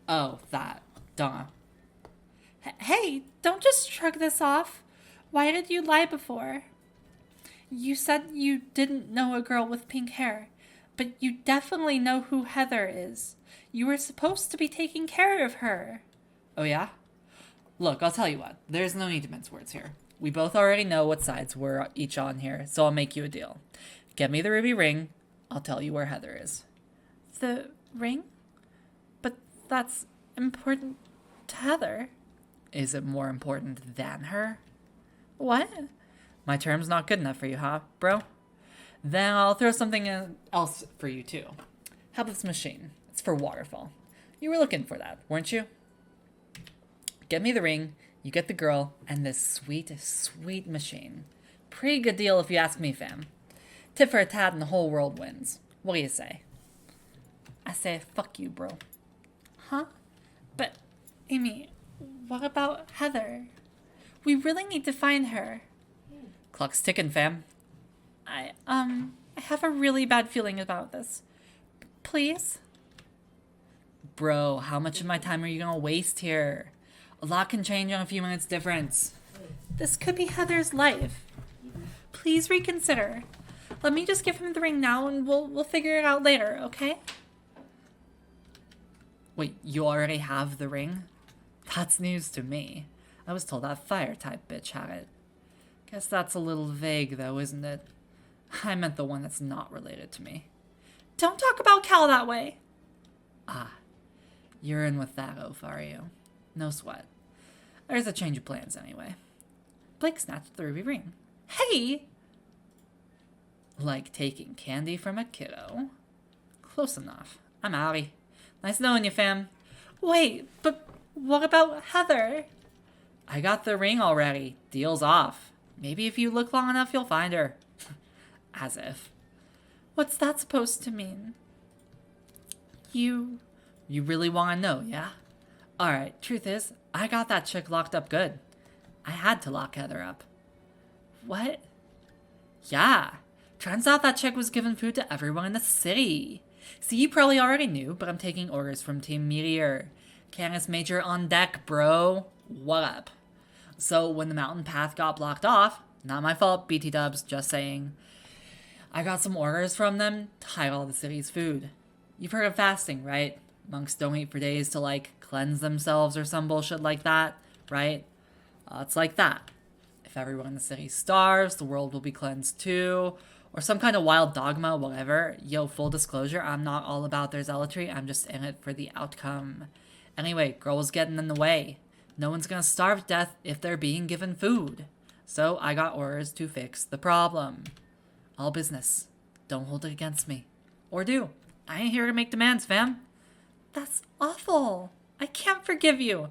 S2: Oh, that. Duh. Hey, don't just shrug this off. Why did you lie before? You said you didn't know a girl with pink hair, but you definitely know who Heather is. You were supposed to be taking care of her. Oh, yeah? Look, I'll tell you what. There's no need to mince words here. We both already know what sides we're each on here, so I'll make you a deal. Get me the ruby ring. I'll tell you where Heather is. The ring? But that's important to Heather. Is it more important than her? What? My term's not good enough for you, huh, bro? Then I'll throw something else for you, too. How about this machine? It's for waterfall. You were looking for that, weren't you? Get me the ring, you get the girl, and this sweet, sweet machine. Pretty good deal if you ask me, fam. Tip for a tat and the whole world wins. What do you say? I say, fuck you, bro. Huh? But, Amy, what about Heather? We really need to find her. Clock's ticking, fam. I have a really bad feeling about this. Please? Bro, how much of my time are you gonna waste here? A lot can change on a few minutes difference. This could be Heather's life. Please reconsider. Let me just give him the ring now and we'll figure it out later, okay? Wait, you already have the ring? That's news to me. I was told that fire type bitch had it. Guess that's a little vague though, isn't it? I meant the one that's not related to me. Don't talk about Cal that way. Ah, you're in with that oaf, are you? No sweat. There's a change of plans anyway. Blake snatched the ruby ring. Hey! Like taking candy from a kiddo. Close enough. I'm outie. Nice knowing you, fam. Wait, but what about Heather? I got the ring already. Deal's off. Maybe if you look long enough, you'll find her. As if. What's that supposed to mean? You really want to know, yeah? Alright, truth is, I got that chick locked up good. I had to lock Heather up. What? Yeah. Turns out that chick was giving food to everyone in the city. See, you probably already knew, but I'm taking orders from Team Meteor. Canis Major on deck, bro. What up? So, when the mountain path got blocked off, not my fault, BT dubs, just saying. I got some orders from them to hide all the city's food. You've heard of fasting, right? Monks don't eat for days to, like, cleanse themselves or some bullshit like that, right? It's like that. If everyone in the city starves, the world will be cleansed too. Or some kind of wild dogma, whatever. Yo, full disclosure, I'm not all about their zealotry, I'm just in it for the outcome. Anyway, girl was getting in the way. No one's gonna starve to death if they're being given food. So I got orders to fix the problem. All business. Don't hold it against me. Or do. I ain't here to make demands, fam. That's awful. I can't forgive you.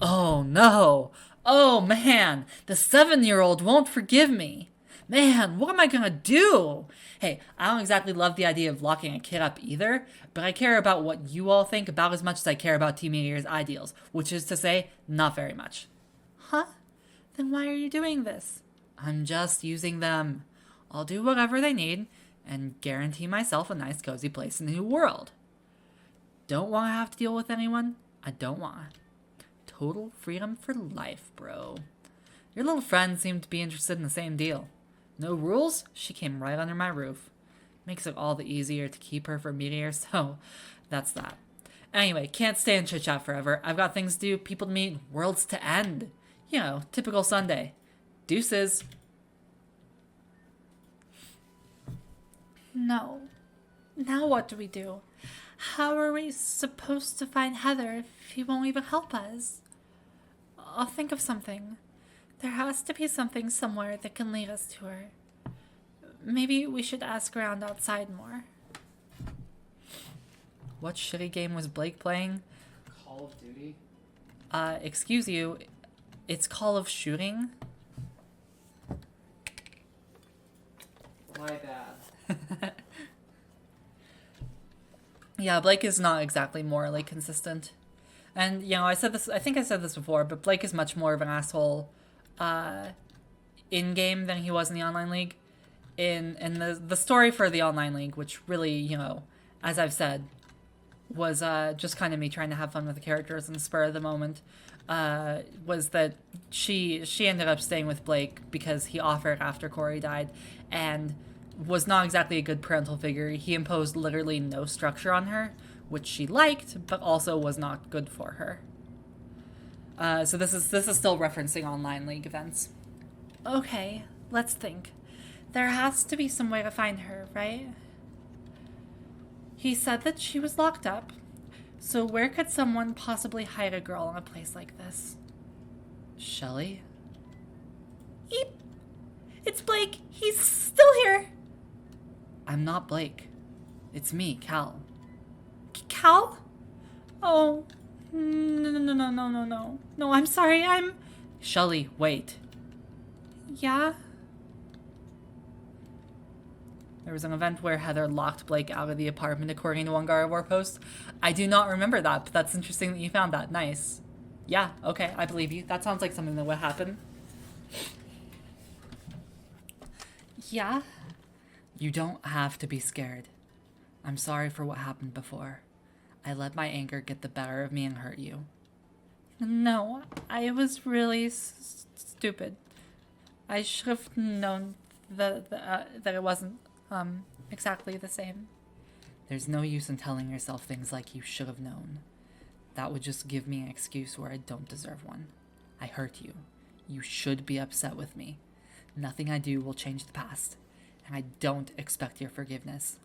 S2: Oh no. Oh man. The 7-year-old won't forgive me. Man, what am I gonna do? Hey, I don't exactly love the idea of locking a kid up either, but I care about what you all think about as much as I care about Team Meteor's ideals, which is to say, not very much. Huh? Then why are you doing this? I'm just using them. I'll do whatever they need and guarantee myself a nice cozy place in the new world. Don't want to have to deal with anyone? I don't want. Total freedom for life, bro. Your little friend seemed to be interested in the same deal. No rules? She came right under my roof. Makes it all the easier to keep her from Meteor, so that's that. Anyway, can't stay in chit-chat forever. I've got things to do, people to meet, worlds to end. You know, typical Sunday. Deuces.
S4: No. Now what do we do? How are we supposed to find Heather if he won't even help us? I'll think of something. There has to be something somewhere that can lead us to her. Maybe we should ask around outside more.
S2: What shitty game was Blake playing?
S3: Call of Duty?
S2: Excuse you. It's Call of Shooting?
S3: My bad.
S2: Yeah, Blake is not exactly morally consistent. And, you know, I think I said this before, but Blake is much more of an asshole in-game than he was in the online league. In the story for the online league, which really, you know, as I've said, was just kind of me trying to have fun with the characters in the spur of the moment, was that she ended up staying with Blake because he offered after Corey died, and was not exactly a good parental figure. He imposed literally no structure on her, which she liked, but also was not good for her. So this is still referencing online league events.
S4: Okay, let's think. There has to be some way to find her, right? He said that she was locked up, so where could someone possibly hide a girl in a place like this?
S2: Shelly?
S4: Eep! It's Blake! He's still here!
S2: I'm not Blake. It's me, Cal.
S4: Cal? Oh, no. No, I'm sorry,
S2: Shelly, wait.
S4: Yeah?
S2: There was an event where Heather locked Blake out of the apartment according to Wangara Warpost. I do not remember that, but that's interesting that you found that. Nice. Yeah, okay, I believe you. That sounds like something that would happen.
S4: Yeah?
S2: You don't have to be scared. I'm sorry for what happened before. I let my anger get the better of me and hurt you.
S4: No, I was really stupid. I should have known that it wasn't exactly the same.
S2: There's no use in telling yourself things like you should have known. That would just give me an excuse where I don't deserve one. I hurt you. You should be upset with me. Nothing I do will change the past, and I don't expect your forgiveness.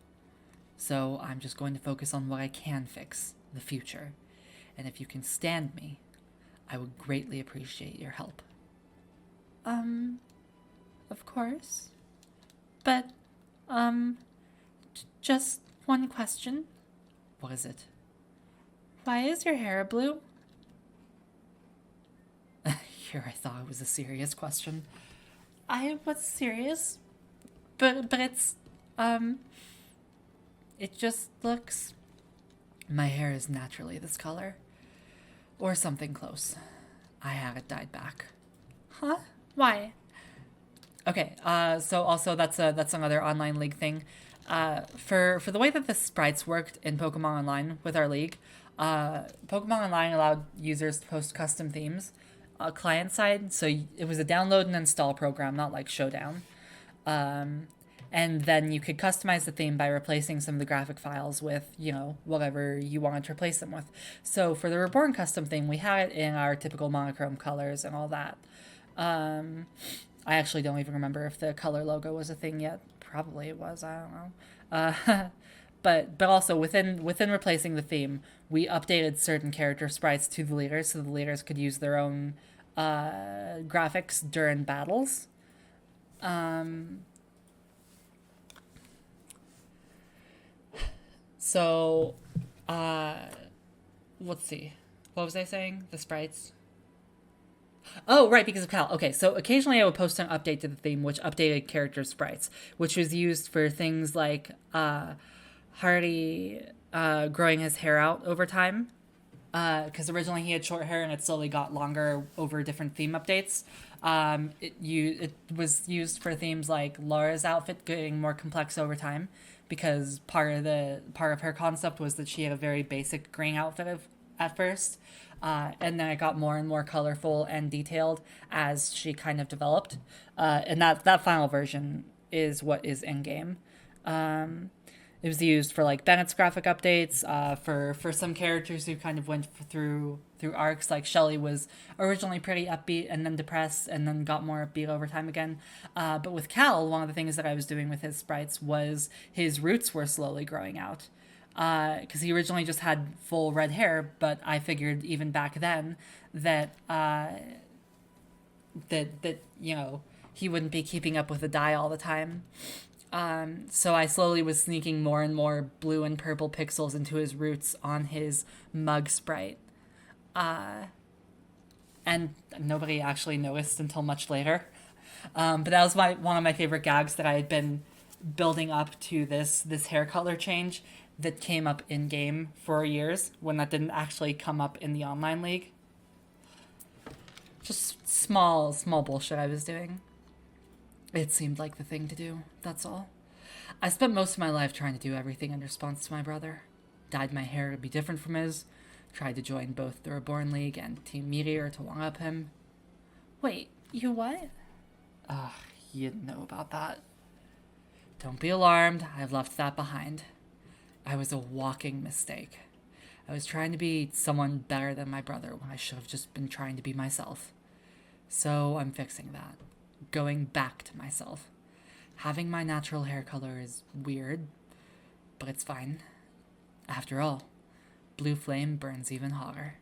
S2: So I'm just going to focus on what I can fix, the future. And if you can stand me, I would greatly appreciate your help.
S4: Of course. But, just one question.
S2: What is it?
S4: Why is your hair blue?
S2: Here I thought it was a serious question.
S4: I was serious, but it's, it just looks...
S2: My hair is naturally this color. Or something close. I had it dyed back.
S4: Huh? Why?
S2: Okay, so also that's another online league thing. For the way that the sprites worked in Pokemon Online with our league, Pokemon Online allowed users to post custom themes, client side. So it was a download and install program, not like Showdown. And and then you could customize the theme by replacing some of the graphic files with, whatever you wanted to replace them with. So for the Reborn custom theme, we had it in our typical monochrome colors and all that. I actually don't even remember if the color logo was a thing yet. Probably it was, I don't know. But also within replacing the theme, we updated certain character sprites to the leaders so the leaders could use their own graphics during battles. So, let's see. What was I saying? The sprites? Oh, right, because of Cal. Okay, so occasionally I would post an update to the theme, which updated character sprites, which was used for things like Hardy growing his hair out over time. Because originally he had short hair and it slowly got longer over different theme updates. It was used for themes like Laura's outfit getting more complex over time, because part of her concept was that she had a very basic graying outfit at first. And then it got more and more colorful and detailed as she kind of developed. And that final version is what is in game. It was used for like Bennett's graphic updates, for some characters who kind of went through arcs. Like Shelley was originally pretty upbeat and then depressed and then got more upbeat over time again. But with Cal, one of the things that I was doing with his sprites was his roots were slowly growing out. Because he originally just had full red hair, but I figured even back then that he wouldn't be keeping up with the dye all the time. So I slowly was sneaking more and more blue and purple pixels into his roots on his mug sprite. And nobody actually noticed until much later. But that was one of my favorite gags that I had been building up to this hair color change that came up in game for years when that didn't actually come up in the online league. Just small bullshit I was doing. It seemed like the thing to do, that's all. I spent most of my life trying to do everything in response to my brother. Dyed my hair to be different from his, tried to join both the Reborn League and Team Meteor to one-up him.
S4: Wait, you what?
S2: You didn't know about that. Don't be alarmed, I've left that behind. I was a walking mistake. I was trying to be someone better than my brother when I should have just been trying to be myself. So I'm fixing that. Going back to myself. Having my natural hair color is weird, but it's fine. After all, blue flame burns even hotter.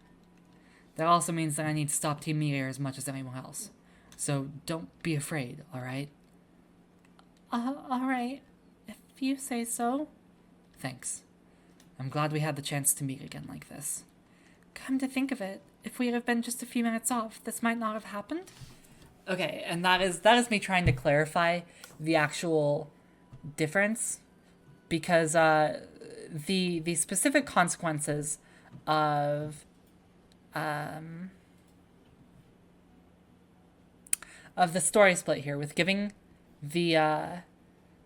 S2: That also means that I need to stop Team Meteor as much as anyone else. So don't be afraid, alright?
S4: Alright. If you say so.
S2: Thanks. I'm glad we had the chance to meet again like this.
S4: Come to think of it, if we'd have been just a few minutes off, this might not have happened?
S2: Okay, and that is me trying to clarify the actual difference, because the specific consequences of the story split here with giving the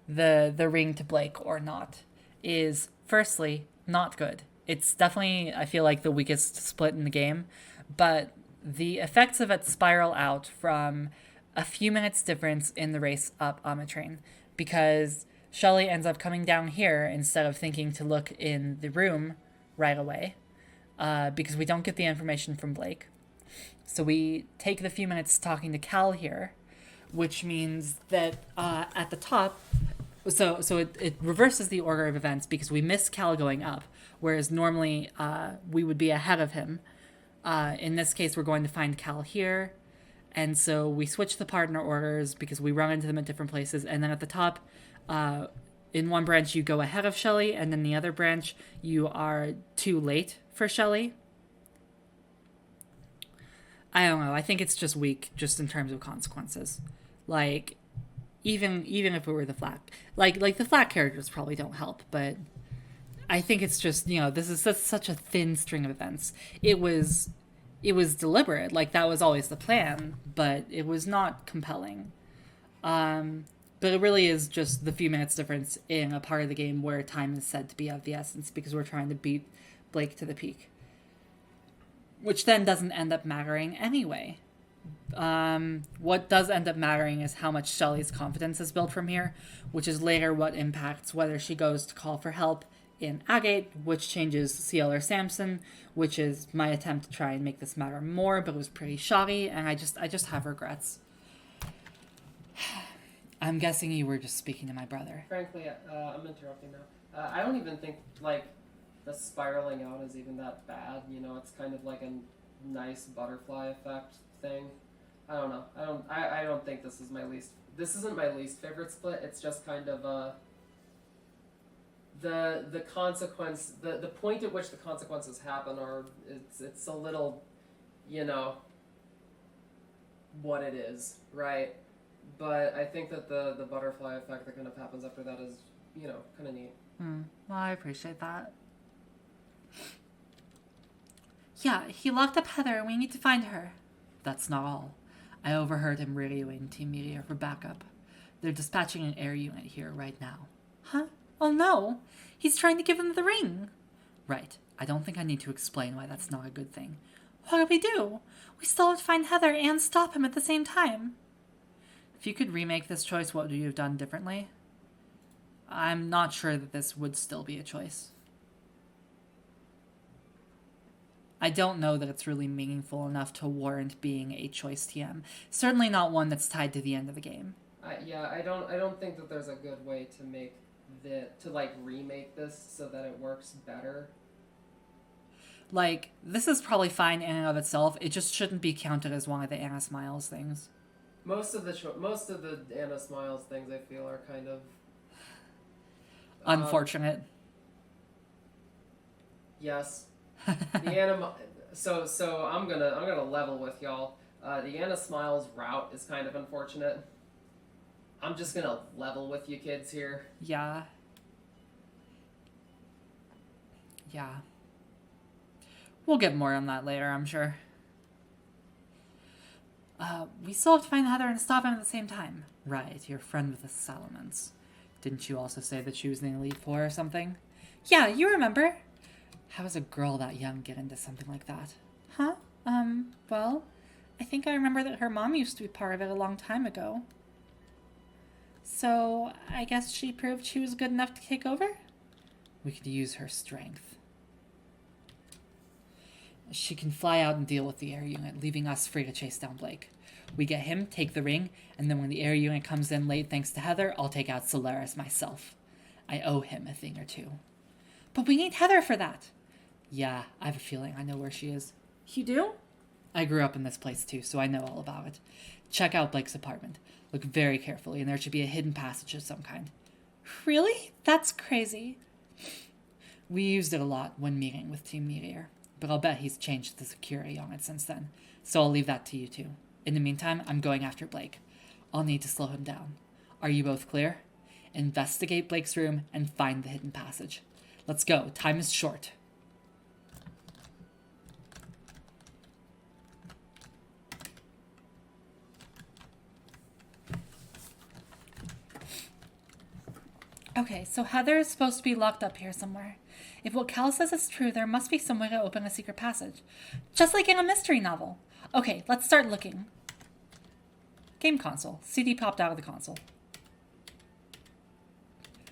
S2: ring to Blake or not is, firstly, not good. It's definitely, I feel like, the weakest split in the game, but the effects of it spiral out from a few minutes difference in the race up Amatrain, because Shelley ends up coming down here instead of thinking to look in the room right away, because we don't get the information from Blake. So we take the few minutes talking to Cal here, which means that at the top, so it reverses the order of events because we miss Cal going up, whereas normally we would be ahead of him. In this case, we're going to find Cal here, and so we switch the partner orders because we run into them at different places, and then at the top, in one branch you go ahead of Shelley, and then the other branch you are too late for Shelley. I don't know, I think it's just weak, just in terms of consequences. Like, even if it were the flat, like the flat characters probably don't help, but I think it's just, this is such a thin string of events. It was deliberate, like that was always the plan, but it was not compelling. But it really is just the few minutes difference in a part of the game where time is said to be of the essence because we're trying to beat Blake to the peak. Which then doesn't end up mattering anyway. what does end up mattering is how much Shelly's confidence is built from here, which is later what impacts whether she goes to call for help in Agate, which changes CL or Samson, which is my attempt to try and make this matter more, but it was pretty shoddy, and I just have regrets. I'm guessing you were just speaking to my brother.
S3: Frankly, I'm interrupting now. I don't even think, like, the spiraling out is even that bad. You know, it's kind of like a nice butterfly effect thing. I don't know. I don't think this is this isn't my least favorite split. It's just kind of, the consequence, the point at which the consequences happen it's a little, you know, what it is, right? But I think that the butterfly effect that kind of happens after that is, you know, kind of neat.
S2: Well, I appreciate that.
S4: Yeah, he locked up Heather and we need to find her.
S2: That's not all. I overheard him radioing Team Meteor for backup. They're dispatching an air unit here right now.
S4: Huh? Oh no. He's trying to give them the ring.
S2: Right. I don't think I need to explain why that's not a good thing.
S4: What do we do? We still have to find Heather and stop him at the same time.
S2: If you could remake this choice, what would you have done differently? I'm not sure that this would still be a choice. I don't know that it's really meaningful enough to warrant being a choice TM. Certainly not one that's tied to the end of the game.
S3: I don't think that there's a good way to make remake this so that it works better.
S2: Like, this is probably fine in and of itself. It just shouldn't be counted as one of the Anna Smiles things.
S3: Most of the Anna Smiles things I feel are kind of
S2: unfortunate.
S3: Yes. The Anna so I'm gonna level with y'all. The Anna Smiles route is kind of unfortunate. I'm just gonna level with you kids here.
S2: Yeah. Yeah. We'll get more on that later, I'm sure.
S4: We still have to find Heather and stop him at the same time.
S2: Right, your friend with the Salamence. Didn't you also say that she was in the Elite Four or something?
S4: Yeah, you remember.
S2: How does a girl that young get into something like that?
S4: Huh? Well, I think I remember that her mom used to be part of it a long time ago. So, I guess she proved she was good enough to take over?
S2: We could use her strength. She can fly out and deal with the air unit, leaving us free to chase down Blake. We get him, take the ring, and then when the air unit comes in late thanks to Heather, I'll take out Solaris myself. I owe him a thing or two.
S4: But we need Heather for that.
S2: Yeah, I have a feeling I know where she is.
S4: You do?
S2: I grew up in this place too, so I know all about it. Check out Blake's apartment. Look very carefully, and there should be a hidden passage of some kind.
S4: Really? That's crazy.
S2: We used it a lot when meeting with Team Meteor, but I'll bet he's changed the security on it since then, so I'll leave that to you two. In the meantime, I'm going after Blake. I'll need to slow him down. Are you both clear? Investigate Blake's room and find the hidden passage. Let's go. Time is short.
S4: Okay, so Heather is supposed to be locked up here somewhere. If what Cal says is true, there must be some way to open a secret passage. Just like in a mystery novel. Okay, let's start looking.
S2: Game console. CD popped out of the console.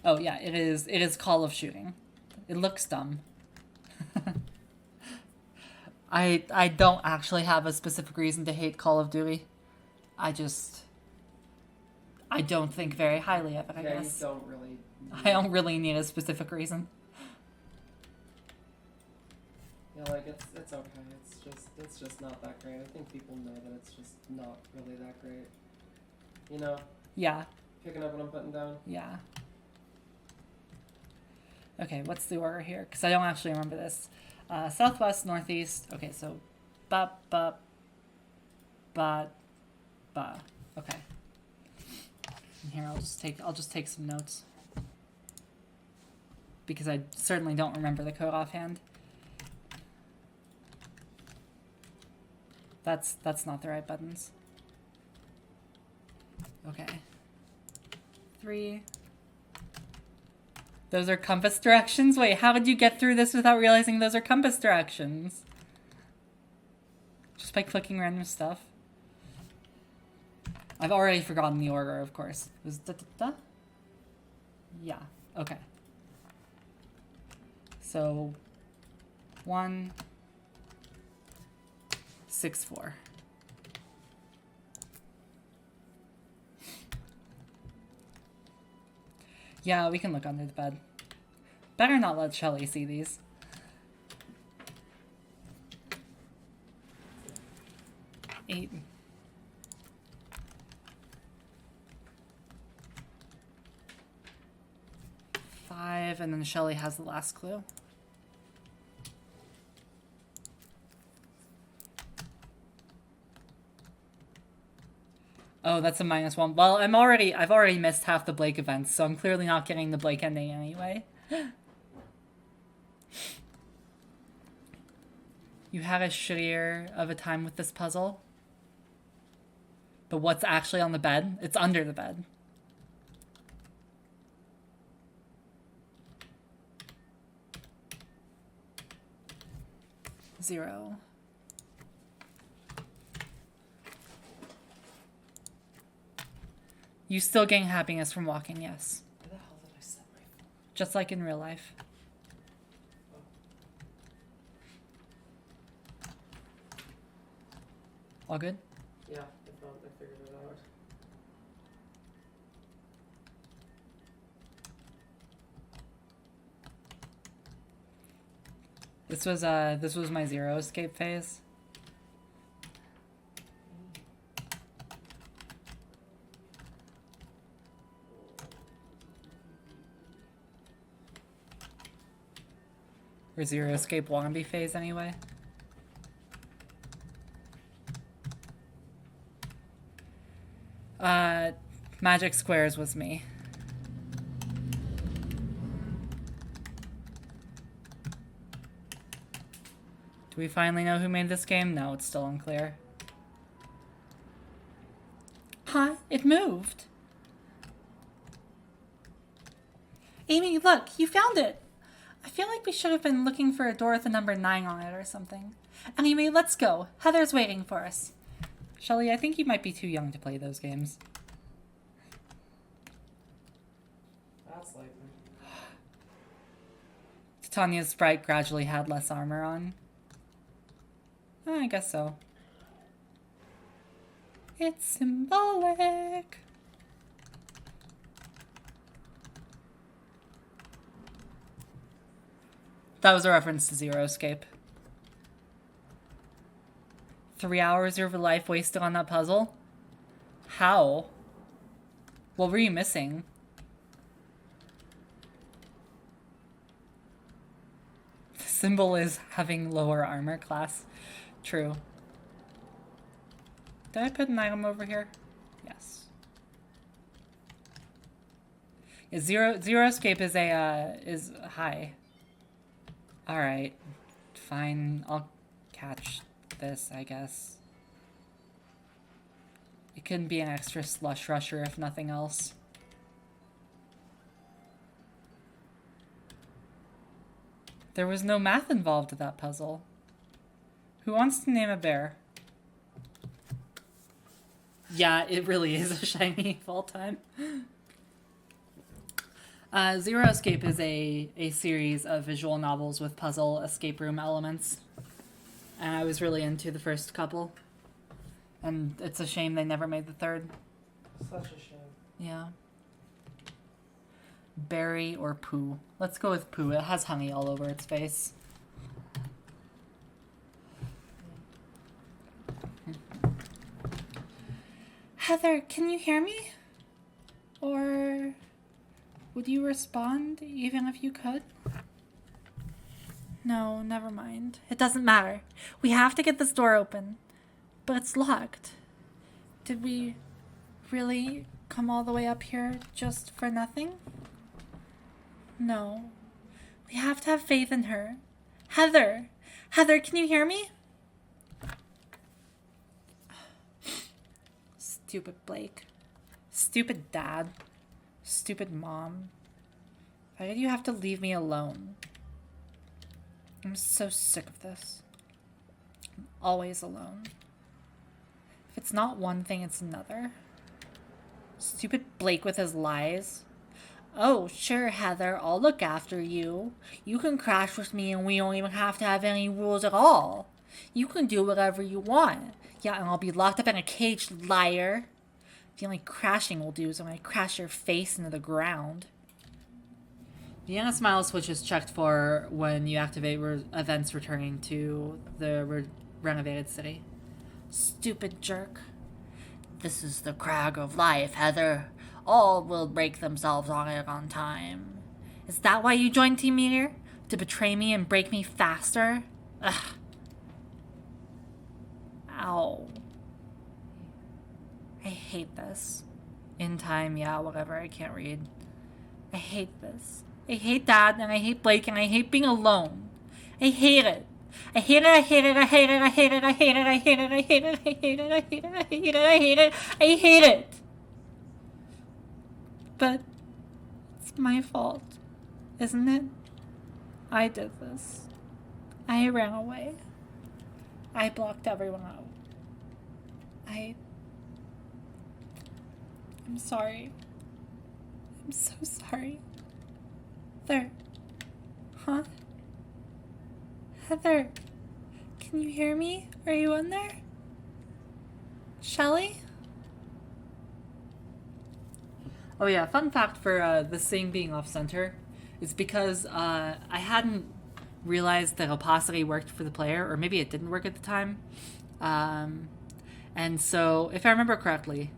S2: Oh yeah, it is Call of Shooting. It looks dumb. I don't actually have a specific reason to hate Call of Duty. I don't think very highly of it, I guess.
S3: You don't really...
S2: I don't really need a specific reason.
S3: Yeah, like, it's okay. It's just not that great. I think people know that it's just not really that great. You know?
S2: Yeah.
S3: Picking up what I'm putting down?
S2: Yeah. Okay, what's the order here? Because I don't actually remember this. Southwest, northeast. Okay, so ba. Okay. And here I'll just take some notes. Because I certainly don't remember the code offhand. That's not the right buttons. Okay. 3. Those are compass directions? Wait, how did you get through this without realizing those are compass directions? Just by clicking random stuff? I've already forgotten the order, of course. It was da-da-da? Yeah, okay. So, 1, 6, 4. Yeah, we can look under the bed. Better not let Shelly see these. Eight. Five, and then Shelly has the last clue. Oh, that's a -1. Well, I've already missed half the Blake events, so I'm clearly not getting the Blake ending anyway. You had a shittier of a time with this puzzle. But what's actually on the bed? It's under the bed. Zero. You still gain happiness from walking, yes.
S3: Where the hell did I set my phone?
S2: Just like in real life. All good?
S3: Yeah, I figured it out.
S2: This was my zero escape phase. Or zero escape wannabe phase anyway. Magic Squares was me. Do we finally know who made this game? No, it's still unclear.
S4: Huh? It moved. Amy, look, you found it. I feel like we should have been looking for a door with a number 9 on it or something. Anyway, let's go. Heather's waiting for us.
S2: Shelly, I think you might be too young to play those games.
S3: That's likely.
S2: Titania's sprite gradually had less armor on. I guess so. It's symbolic. That was a reference to Zero Escape. 3 hours of your life wasted on that puzzle? How? What were you missing? The symbol is having lower armor class. True. Did I put an item over here? Yes. Yeah, Zero Escape is is high. Alright. Fine. I'll catch this, I guess. It can be an extra slush rusher if nothing else. There was no math involved with that puzzle. Who wants to name a bear? Yeah, it really is a shiny fall time. Zero Escape is a series of visual novels with puzzle escape room elements. And I was really into the first couple. And it's a shame they never made the third.
S3: Such a shame.
S2: Yeah. Berry or poo? Let's go with poo. It has honey all over its face.
S4: Heather, can you hear me? Or would you respond even if you could? No, never mind. It doesn't matter. We have to get this door open. But it's locked. Did we really come all the way up here just for nothing? No. We have to have faith in her. Heather! Heather, can you hear me? Stupid Blake. Stupid dad. Stupid mom. Why did you have to leave me alone? I'm so sick of this. I'm always alone. If it's not one thing, it's another. Stupid Blake with his lies. Oh, sure, Heather, I'll look after you. You can crash with me and we don't even have to have any rules at all. You can do whatever you want. Yeah, and I'll be locked up in a cage, liar. The only crashing we'll do is when I crash your face into the ground.
S2: Vienna Smile switch is checked for when you activate events returning to the renovated city.
S4: Stupid jerk. This is the crag of life, Heather. All will break themselves on it on time. Is that why you joined Team Meteor? To betray me and break me faster? Ugh. Ow. I hate this.
S2: In time, yeah, whatever, I can't read.
S4: I hate this. I hate Dad, and I hate Blake, and I hate being alone. I hate it. I hate it, I hate it, I hate it, I hate it, I hate it, I hate it, I hate it, I hate it, I hate it, I hate it, I hate it, I hate it. But it's my fault, isn't it? I did this. I ran away. I blocked everyone out. I'm sorry. I'm so sorry. Heather. Huh? Heather. Can you hear me? Are you in there? Shelly?
S2: Oh yeah, fun fact for this thing being off-center is because I hadn't realized that opacity worked for the player, or maybe it didn't work at the time. And so, if I remember correctly,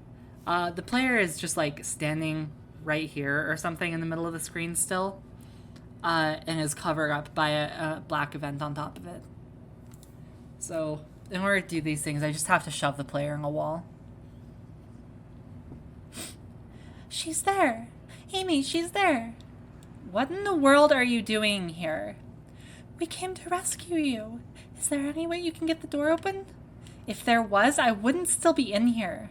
S2: the player is just like standing right here or something in the middle of the screen still, and is covered up by a black event on top of it. So, in order to do these things, I just have to shove the player in a wall.
S4: She's there. Amy, she's there. What in the world are you doing here? We came to rescue you. Is there any way you can get the door open? If there was, I wouldn't still be in here.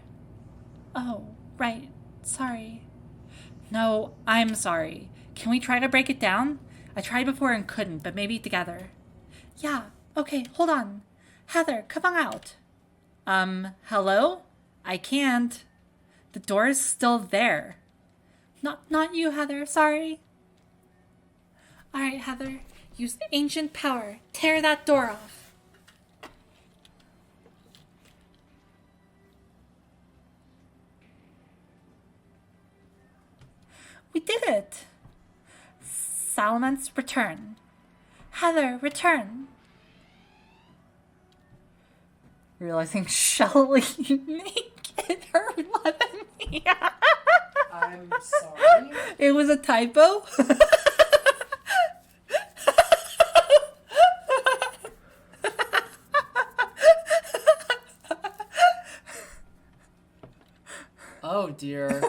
S4: Oh, right. Sorry. No, I'm sorry. Can we try to break it down? I tried before and couldn't, but maybe together. Yeah, okay, hold on. Heather, come on out. Hello? I can't. The door is still there. Not you, Heather, sorry. Alright, Heather, use ancient power. Tear that door off. We did it! Salamence, return. Heather, return.
S2: Realizing Shelly naked her weapon.
S3: I'm sorry.
S2: It was a typo.
S3: Oh dear.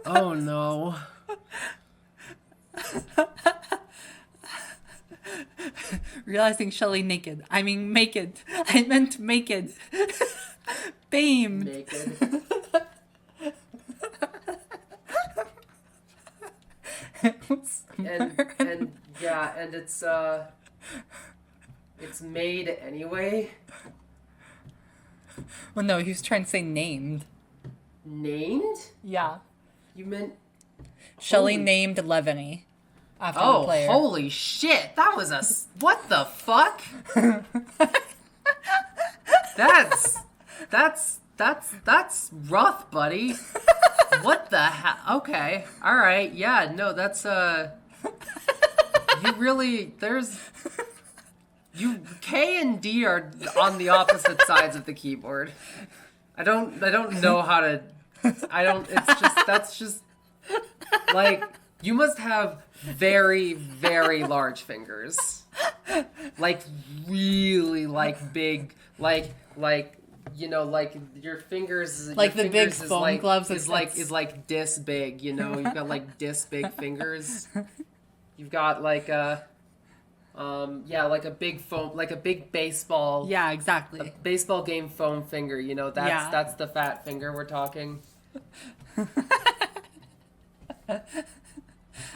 S3: Oh no.
S2: Realizing Shelly naked. I mean, naked. I meant naked. Bame.
S3: Naked. and yeah, and it's made anyway.
S2: Well, no, he was trying to say named.
S3: Named?
S2: Yeah.
S3: You meant
S2: Shelly
S3: Holy-
S2: named Levany after the
S3: Oh,
S2: player.
S3: holy shit. That was what the fuck? That's rough, buddy. What the hell? Okay. All right. Yeah, no, that's you really K and D are on the opposite sides of the keyboard. I don't know how to that's just like you must have very, very large fingers. Like really like big like you know, like your fingers
S2: Like
S3: your
S2: the big
S3: fingers is
S2: foam
S3: like,
S2: gloves
S3: is like this big, you know. You've got like this big fingers. You've got like like a big foam, like a big baseball
S2: Yeah, exactly.
S3: baseball game foam finger, you know. That's the fat finger we're talking.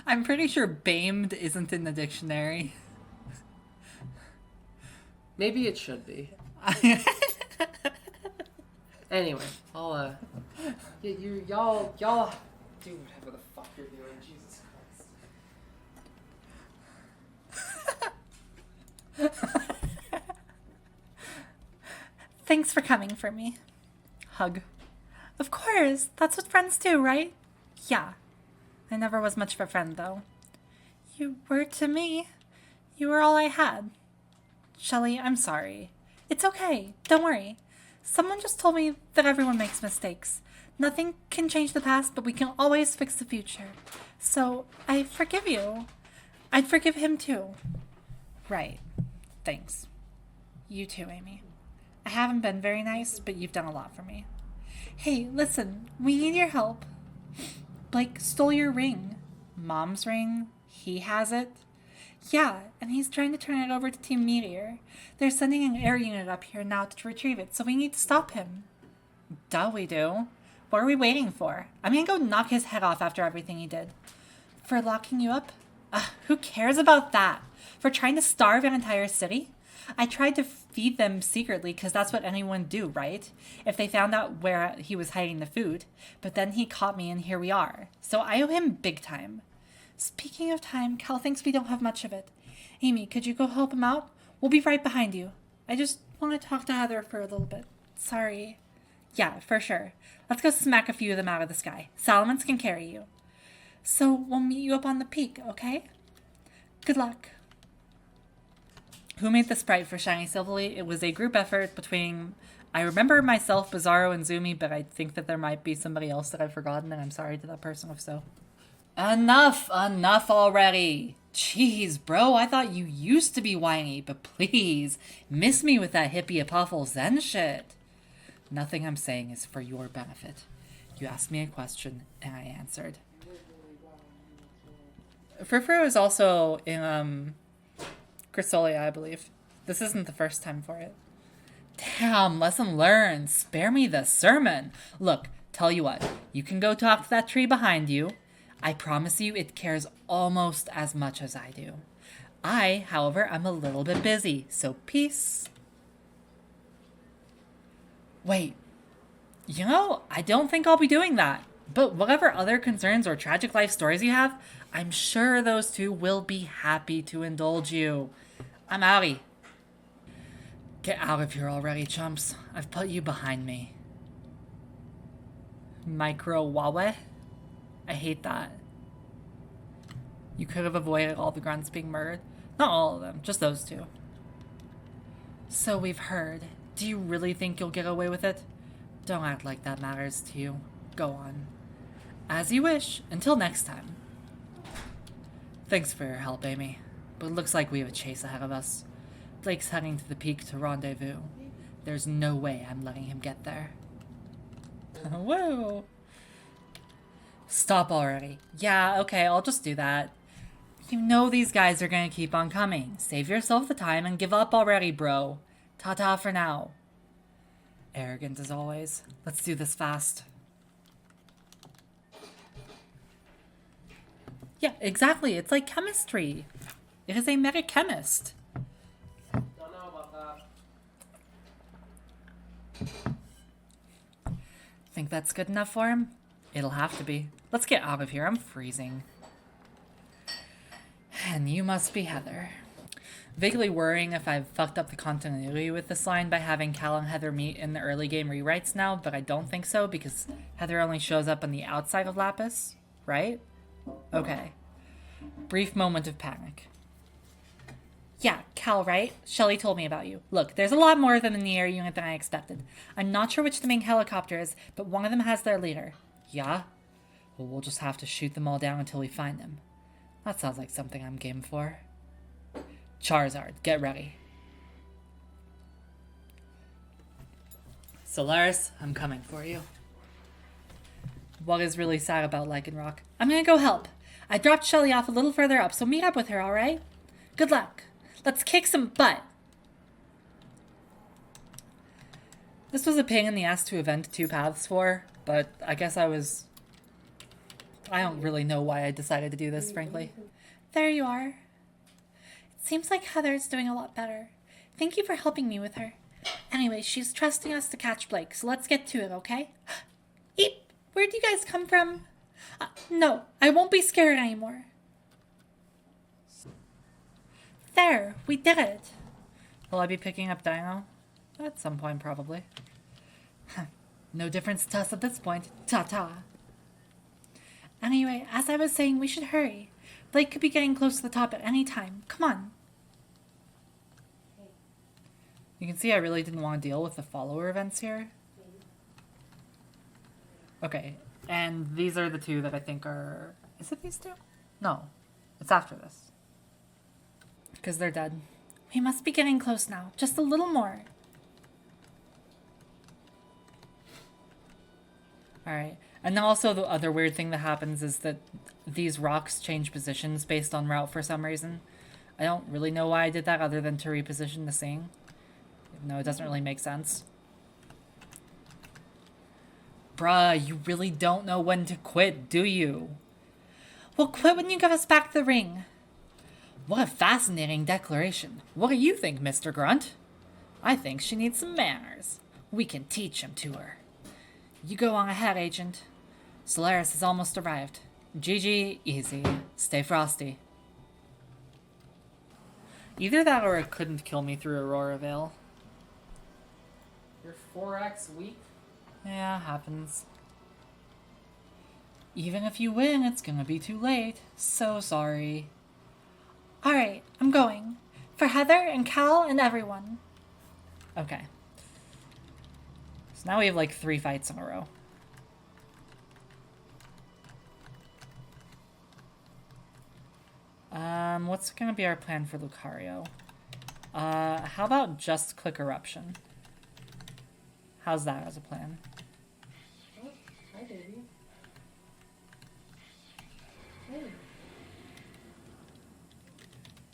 S2: I'm pretty sure BAMED isn't in the dictionary.
S3: Maybe it should be. Anyway, I'll y'all do whatever the fuck you're doing. Jesus Christ.
S4: Thanks for coming for me.
S2: Hug.
S4: Of course, that's what friends do, right? Yeah. I never was much of a friend, though. You were to me. You were all I had. Shelly, I'm sorry. It's okay. Don't worry. Someone just told me that everyone makes mistakes. Nothing can change the past, but we can always fix the future. So, I forgive you. I'd forgive him too.
S2: Right. Thanks.
S4: You too, Amy. I haven't been very nice, but you've done a lot for me. Hey, listen, we need your help. Blake stole your ring.
S2: Mom's ring? He has it?
S4: Yeah, and he's trying to turn it over to Team Meteor. They're sending an air unit up here now to retrieve it, so we need to stop him.
S2: Duh, we do. What are we waiting for? I'm gonna go knock his head off after everything he did.
S4: For locking you up?
S2: Who cares about that? For trying to starve an entire city? I tried to feed them secretly because that's what anyone would do, right? If they found out where he was hiding the food. But then he caught me and here we are. So I owe him big time.
S4: Speaking of time, Cal thinks we don't have much of it. Amy, could you go help him out? We'll be right behind you. I just want to talk to Heather for a little bit. Sorry.
S2: Yeah, for sure. Let's go smack a few of them out of the sky. Salamence can carry you.
S4: So we'll meet you up on the peak, okay? Good luck.
S2: Who made the sprite for Shiny Silverly? It was a group effort between... I remember myself, Bizarro, and Zumi, but I think that there might be somebody else that I've forgotten, and I'm sorry to that person if so. Enough already. Jeez, bro, I thought you used to be whiny, but please, miss me with that hippie apophel Zen shit. Nothing I'm saying is for your benefit. You asked me a question, and I answered. Frou is also in, Crystalia, I believe. This isn't the first time for it. Damn, lesson learned. Spare me the sermon. Look, tell you what, you can go talk to that tree behind you. I promise you it cares almost as much as I do. I, however, am a little bit busy, so peace. Wait, you know, I don't think I'll be doing that. But whatever other concerns or tragic life stories you have, I'm sure those two will be happy to indulge you. I'm outie. Get out of here already, chumps. I've put you behind me. Micro Wawe? I hate that. You could have avoided all the grunts being murdered. Not all of them, just those two. So we've heard. Do you really think you'll get away with it? Don't act like that matters to you. Go on. As you wish. Until next time. Thanks for your help, Amy. But it looks like we have a chase ahead of us. Blake's heading to the peak to rendezvous. There's no way I'm letting him get there. Whoa! Stop already. Yeah, okay, I'll just do that. You know these guys are gonna keep on coming. Save yourself the time and give up already, bro. Ta-ta for now. Arrogant as always. Let's do this fast. Yeah, exactly. It's like chemistry. It is a meta chemist.
S3: Don't know about that.
S2: Think that's good enough for him? It'll have to be. Let's get out of here. I'm freezing. And you must be Heather. Vaguely worrying if I've fucked up the continuity with this line by having Cal and Heather meet in the early game rewrites now, but I don't think so because Heather only shows up on the outside of Lapis, right? Okay. Brief moment of panic. Yeah, Cal, right? Shelly told me about you. Look, there's a lot more than in the air unit than I expected. I'm not sure which the main helicopter is, but one of them has their leader. Yeah? Well, we'll just have to shoot them all down until we find them. That sounds like something I'm game for. Charizard, get ready. Solaris, I'm coming for you. What is really sad about Lycanroc? I'm gonna go help. I dropped Shelly off a little further up, so meet up with her, alright? Good luck. Let's kick some butt. This was a pain in the ass to event two paths for, but I guess I was I don't really know why I decided to do this, frankly.
S4: There you are. It seems like Heather is doing a lot better. Thank you for helping me with her. Anyway, she's trusting us to catch Blake, so let's get to it, okay? Eep! Where'd you guys come from? No, I won't be scared anymore. There, we did it.
S2: Will I be picking up Dino? At some point, probably. No difference to us at this point. Ta-ta.
S4: Anyway, as I was saying, we should hurry. Blake could be getting close to the top at any time. Come on.
S2: You can see I really didn't want to deal with the follower events here. Okay, and these are the two that I think are... Is it these two? No, it's after this. Because they're dead.
S4: We must be getting close now. Just a little more.
S2: Alright, and then also the other weird thing that happens is that these rocks change positions based on route for some reason. I don't really know why I did that other than to reposition the scene. No, it doesn't really make sense. Bruh, you really don't know when to quit, do you?
S4: Well, quit when you give us back the ring.
S2: What a fascinating declaration. What do you think, Mr. Grunt? I think she needs some manners. We can teach them to her. You go on ahead, Agent. Solaris has almost arrived. GG, easy. Stay frosty. Either that or it couldn't kill me through Aurora Veil.
S3: You're 4x weak?
S2: Yeah, happens. Even if you win, it's gonna be too late. So sorry.
S4: Alright, I'm going. For Heather and Cal and everyone.
S2: Okay. So now we have like 3 fights in a row. What's gonna be our plan for Lucario? How about just click Eruption? How's that as a plan?
S3: Oh, hi, baby.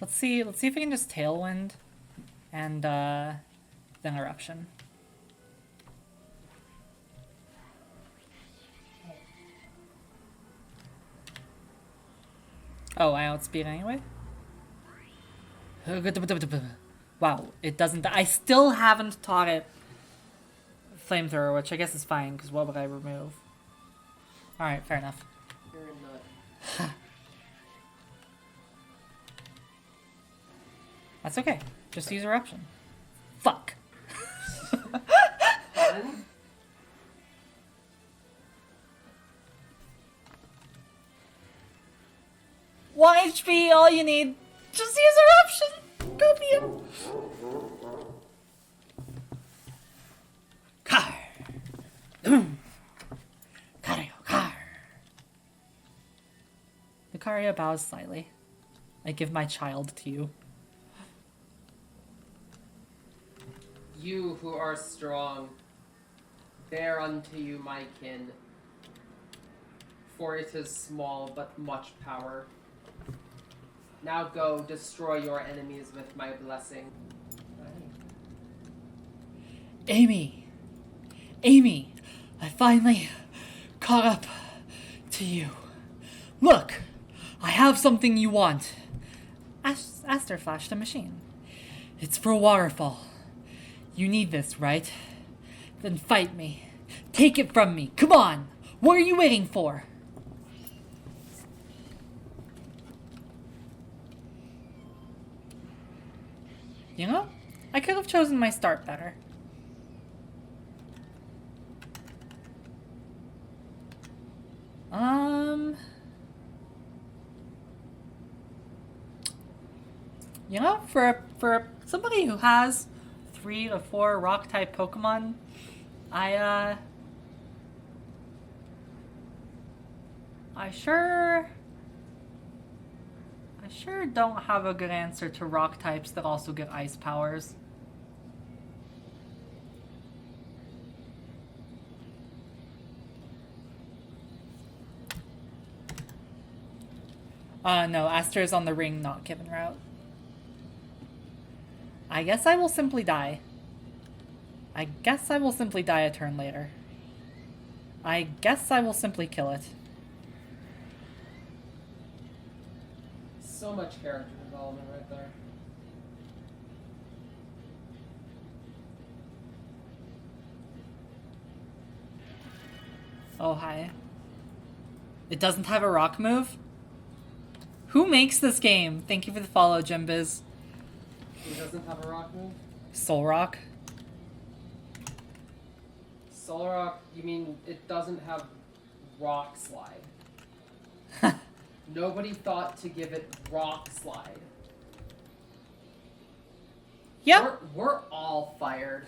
S2: Let's see if we can just Tailwind and then Eruption. Oh, I outspeed anyway? Wow, it doesn't... I still haven't taught it Flamethrower, which I guess is fine, because what would I remove? Alright, fair enough.
S3: You're a nut.
S2: That's okay. Just use Eruption. Fuck.
S3: Fun?
S2: 1 HP, all you need. Just use Eruption. Go be him. Car. Cario, car. Lucario bows slightly. I give my child to you.
S3: You who are strong, bear unto you my kin. For it is small but much power. Now go, destroy your enemies with my blessing.
S2: Amy! Amy! I finally caught up to you. Look! I have something you want. Aster flashed a machine. It's for a waterfall. You need this, right? Then fight me. Take it from me. Come on! What are you waiting for? You know, I could have chosen my start better. You know, for somebody who has 3 to 4 rock type Pokemon, I sure don't have a good answer to rock types that also get ice powers. No, Aster is on the ring, not given route. I guess I will simply die. I guess I will simply die a turn later. I guess I will simply kill it.
S3: So much character development right there.
S2: Oh, hi. It doesn't have a rock move? Who makes this game? Thank you for the follow, Jimbiz.
S3: He doesn't have a rock move?
S2: Soul Rock?
S3: Solrock, you mean it doesn't have rock slide? Nobody thought to give it rock slide.
S2: Yep.
S3: We're all fired.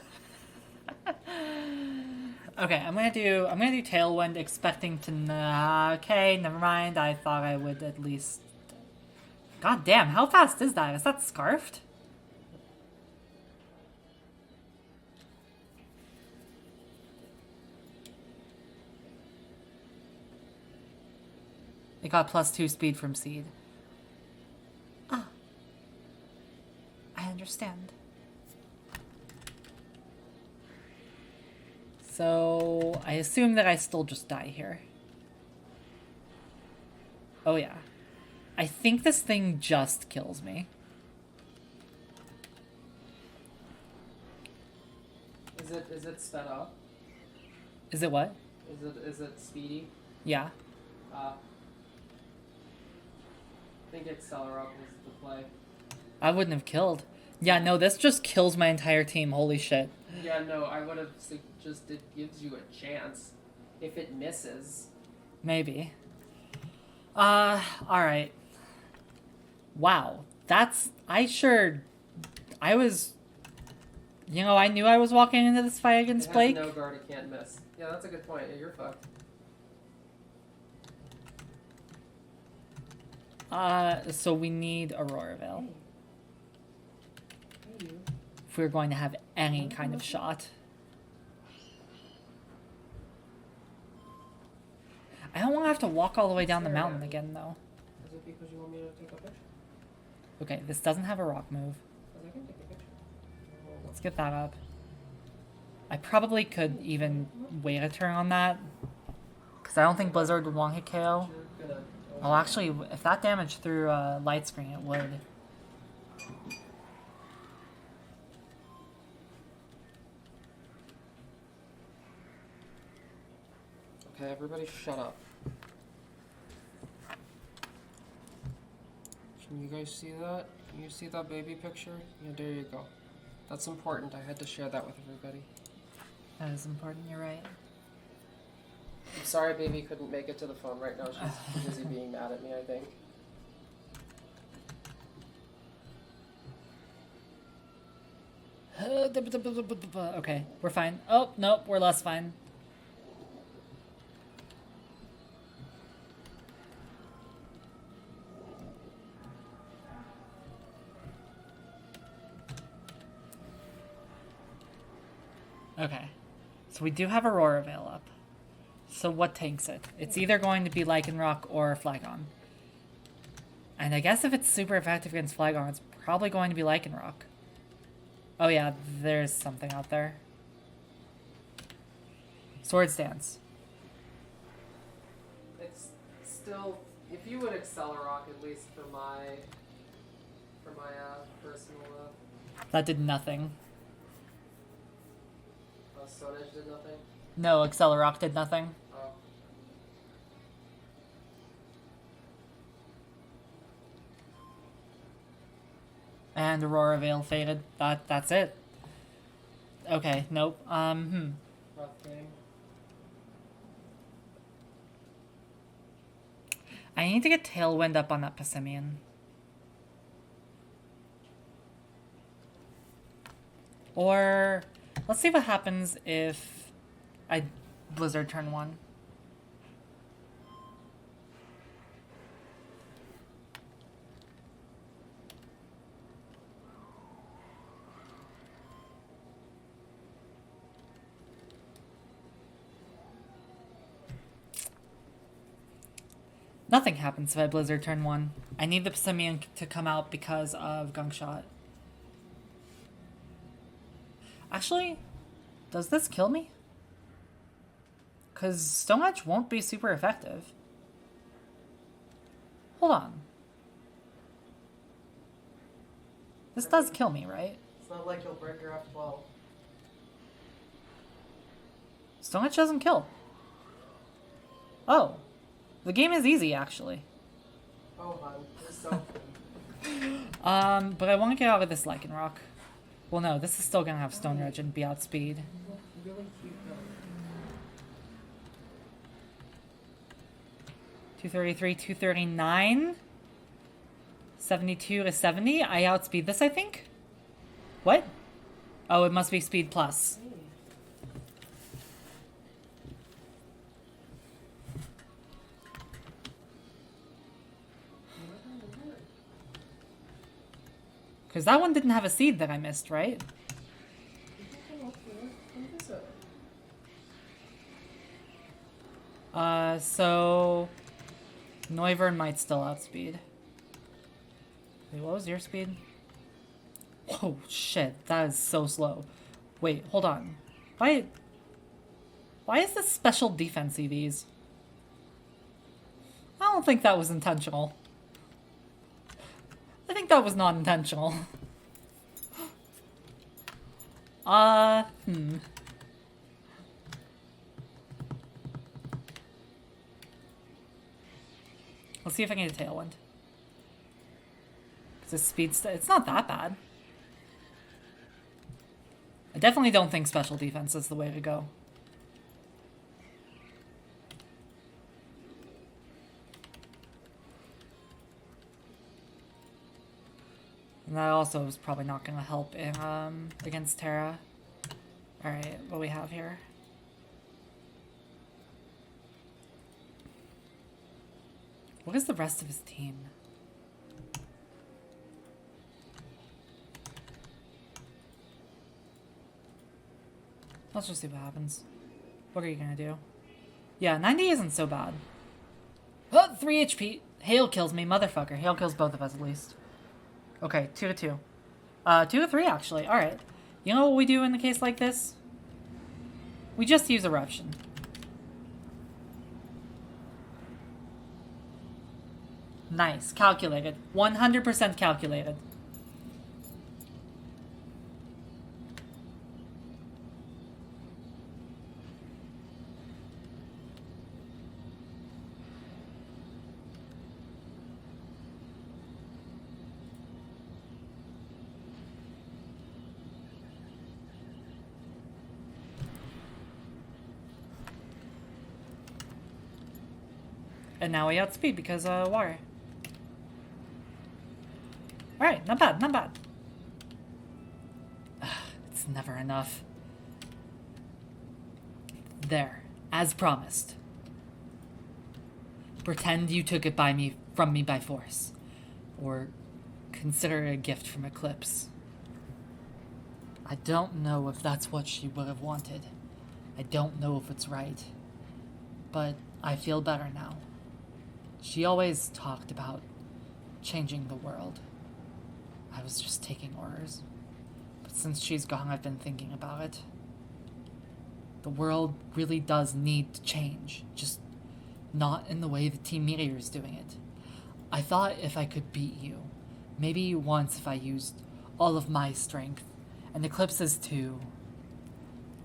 S2: Okay, I'm gonna do Tailwind, expecting to. Okay, never mind. I thought I would at least. God damn! How fast is that? Is that scarfed? It got +2 speed from Seed.
S4: Ah. I understand.
S2: So I assume that I still just die here. Oh yeah. I think this thing just kills me.
S3: Is it sped up?
S2: Is it what?
S3: Is it speedy?
S2: Yeah.
S3: I think Accelerop was the play.
S2: I wouldn't have killed. Yeah, no, this just kills my entire team. Holy shit.
S3: Yeah, no, I would have just it gives you a chance. If it misses.
S2: Maybe. Alright. Wow. I was... You know, I knew I was walking into this fight against
S3: It has
S2: Blake.
S3: no guard, it can't miss. Yeah, that's a good point. Yeah, you're fucked.
S2: So we need Aurora Veil.
S3: Hey, you.
S2: If we're going to have any kind of shot. I don't want to have to walk all the way down the mountain again, though.
S3: Is it because you want me to take a picture?
S2: Okay, this doesn't have a rock move.
S3: Because I can take a picture.
S2: Let's get that up. I probably could even wait a turn on that. Because I don't think Blizzard would want hit KO.
S3: You're gonna...
S2: Oh, actually, if that damage through light screen, it would.
S3: Okay, everybody shut up. Can you guys see that? Can you see that baby picture? Yeah, there you go. That's important. I had to share that with everybody.
S2: That is important, you're right.
S3: I'm sorry baby couldn't make it to the phone right now. She's busy being mad at me, I think.
S2: Okay, we're fine. Oh, nope, we're less fine. Okay, so we do have Aurora Veil up. So what tanks it? It's either going to be Lycanroc or Flygon. And I guess if it's super effective against Flygon, it's probably going to be Lycanroc. Oh yeah, there's something out there. Swords Dance.
S3: It's still, if you would Accelerok at least for my personal
S2: That did nothing.
S3: Stone Edge did nothing.
S2: No, Accelerock did nothing.
S3: Oh.
S2: And Aurora Veil faded. That's it. Okay, nope.
S3: Rough game.
S2: I need to get Tailwind up on that Passimian. Or let's see what happens if I Blizzard turn 1. Nothing happens if I Blizzard turn 1. I need the Passimian to come out because of Gunk Shot. Actually, does this kill me? Because Stone Edge won't be super effective. Hold on. This does kill me, right?
S3: It's not like he'll break her after 12.
S2: Stone Edge doesn't kill. Oh. The game is easy, actually.
S3: Oh, hon. It's so
S2: But I want to get out of this Lycanroc. Well, no, this is still gonna have Stone Edge and be outspeed.
S3: really cute.
S2: 233, 239. 72 to 70. I outspeed this, I think. What? Oh, it must be speed plus. Because that one didn't have a seed that I missed, right? So Noivern might still outspeed. Wait, what was your speed? Oh shit, that is so slow. Wait, hold on. Why is this special defense EVs? I don't think that was intentional. I think that was not intentional. Let's see if I can get a Tailwind. Because the speed's... it's not that bad. I definitely don't think special defense is the way to go. And that also is probably not going to help in, against Terra. Alright, what do we have here? What is the rest of his team? Let's just see what happens. What are you gonna do? Yeah, 90 isn't so bad. Oh, 3 HP. Hail kills me, motherfucker. Hail kills both of us at least. Okay, 2 to 2. 2 to 3 actually. Alright. You know what we do in a case like this? We just use Eruption. Nice. Calculated. 100% calculated. And now we outspeed because water. Alright, not bad, not bad. Ugh, it's never enough. There, as promised. Pretend you took it from me by force. Or consider it a gift from Eclipse. I don't know if that's what she would have wanted. I don't know if it's right. But I feel better now. She always talked about changing the world. I was just taking orders. But since she's gone, I've been thinking about it. The world really does need to change. Just not in the way that Team Meteor is doing it. I thought if I could beat you, maybe once if I used all of my strength, and Eclipse's too,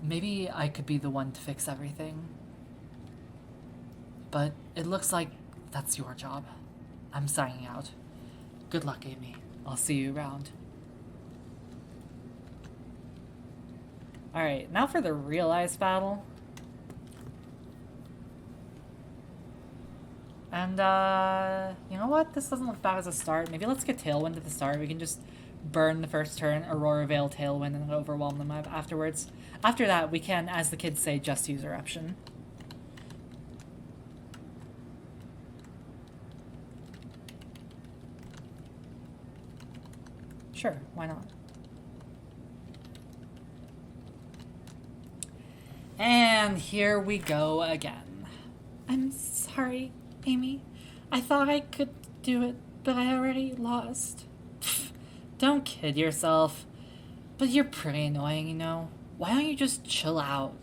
S2: maybe I could be the one to fix everything. But it looks like that's your job. I'm signing out. Good luck, Amy. I'll see you around. Alright, now for the real ice battle. And, you know what? This doesn't look bad as a start. Maybe let's get Tailwind at the start. We can just burn the first turn, Aurora Veil, Tailwind, and overwhelm them afterwards. After that, we can, as the kids say, just use Eruption. Sure, why not? And here we go again.
S4: I'm sorry, Amy. I thought I could do it, but I already lost.
S2: Don't kid yourself. But you're pretty annoying, you know? Why don't you just chill out?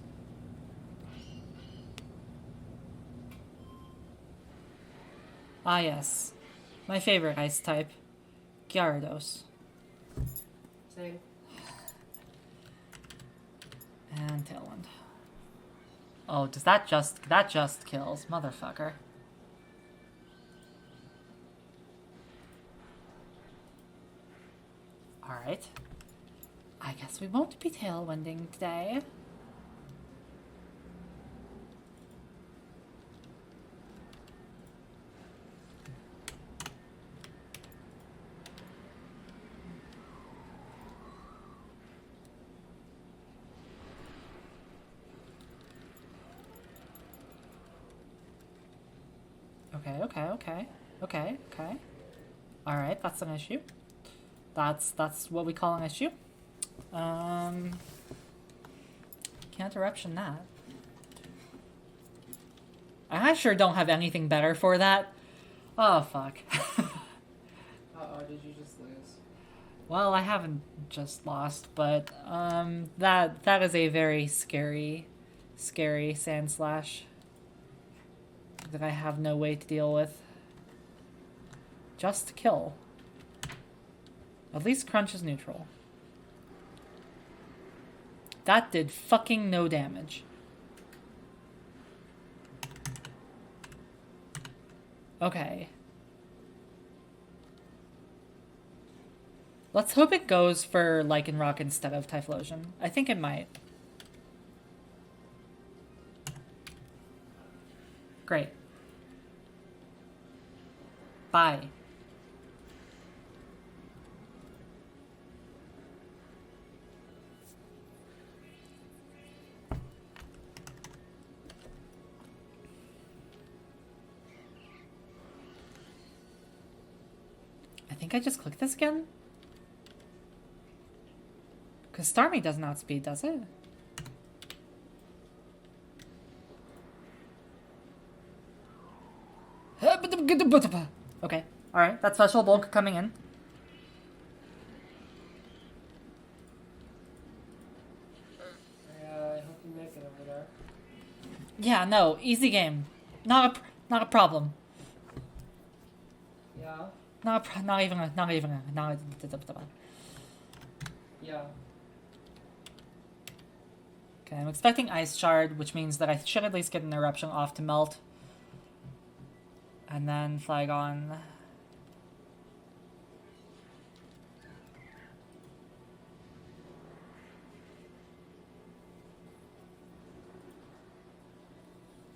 S2: Ah yes, my favorite ice type, Gyarados.
S3: anything.
S2: And Tailwind. Oh, does that just kills, motherfucker. Alright. I guess we won't be tailwinding today. Okay. Alright, that's an issue. That's what we call an issue. Can't eruption that. I sure don't have anything better for that. Oh, fuck.
S3: Uh-oh, did you just lose?
S2: Well, I haven't just lost, but, that is a very scary sand slash that I have no way to deal with. Just kill. At least Crunch is neutral. That did fucking no damage. Okay. Let's hope it goes for Lycanroc instead of Typhlosion. I think it might. Great. Bye. I think I just clicked this again. Because Starmie doesn't outspeed, does it? Okay, alright, that special bulk coming in.
S3: Yeah, I hope you make it over there.
S2: Yeah, no, easy game. Not a problem.
S3: Yeah?
S2: Not even
S3: Yeah.
S2: Okay, I'm expecting Ice Shard, which means that I should at least get an Eruption off to melt. And then Flygon.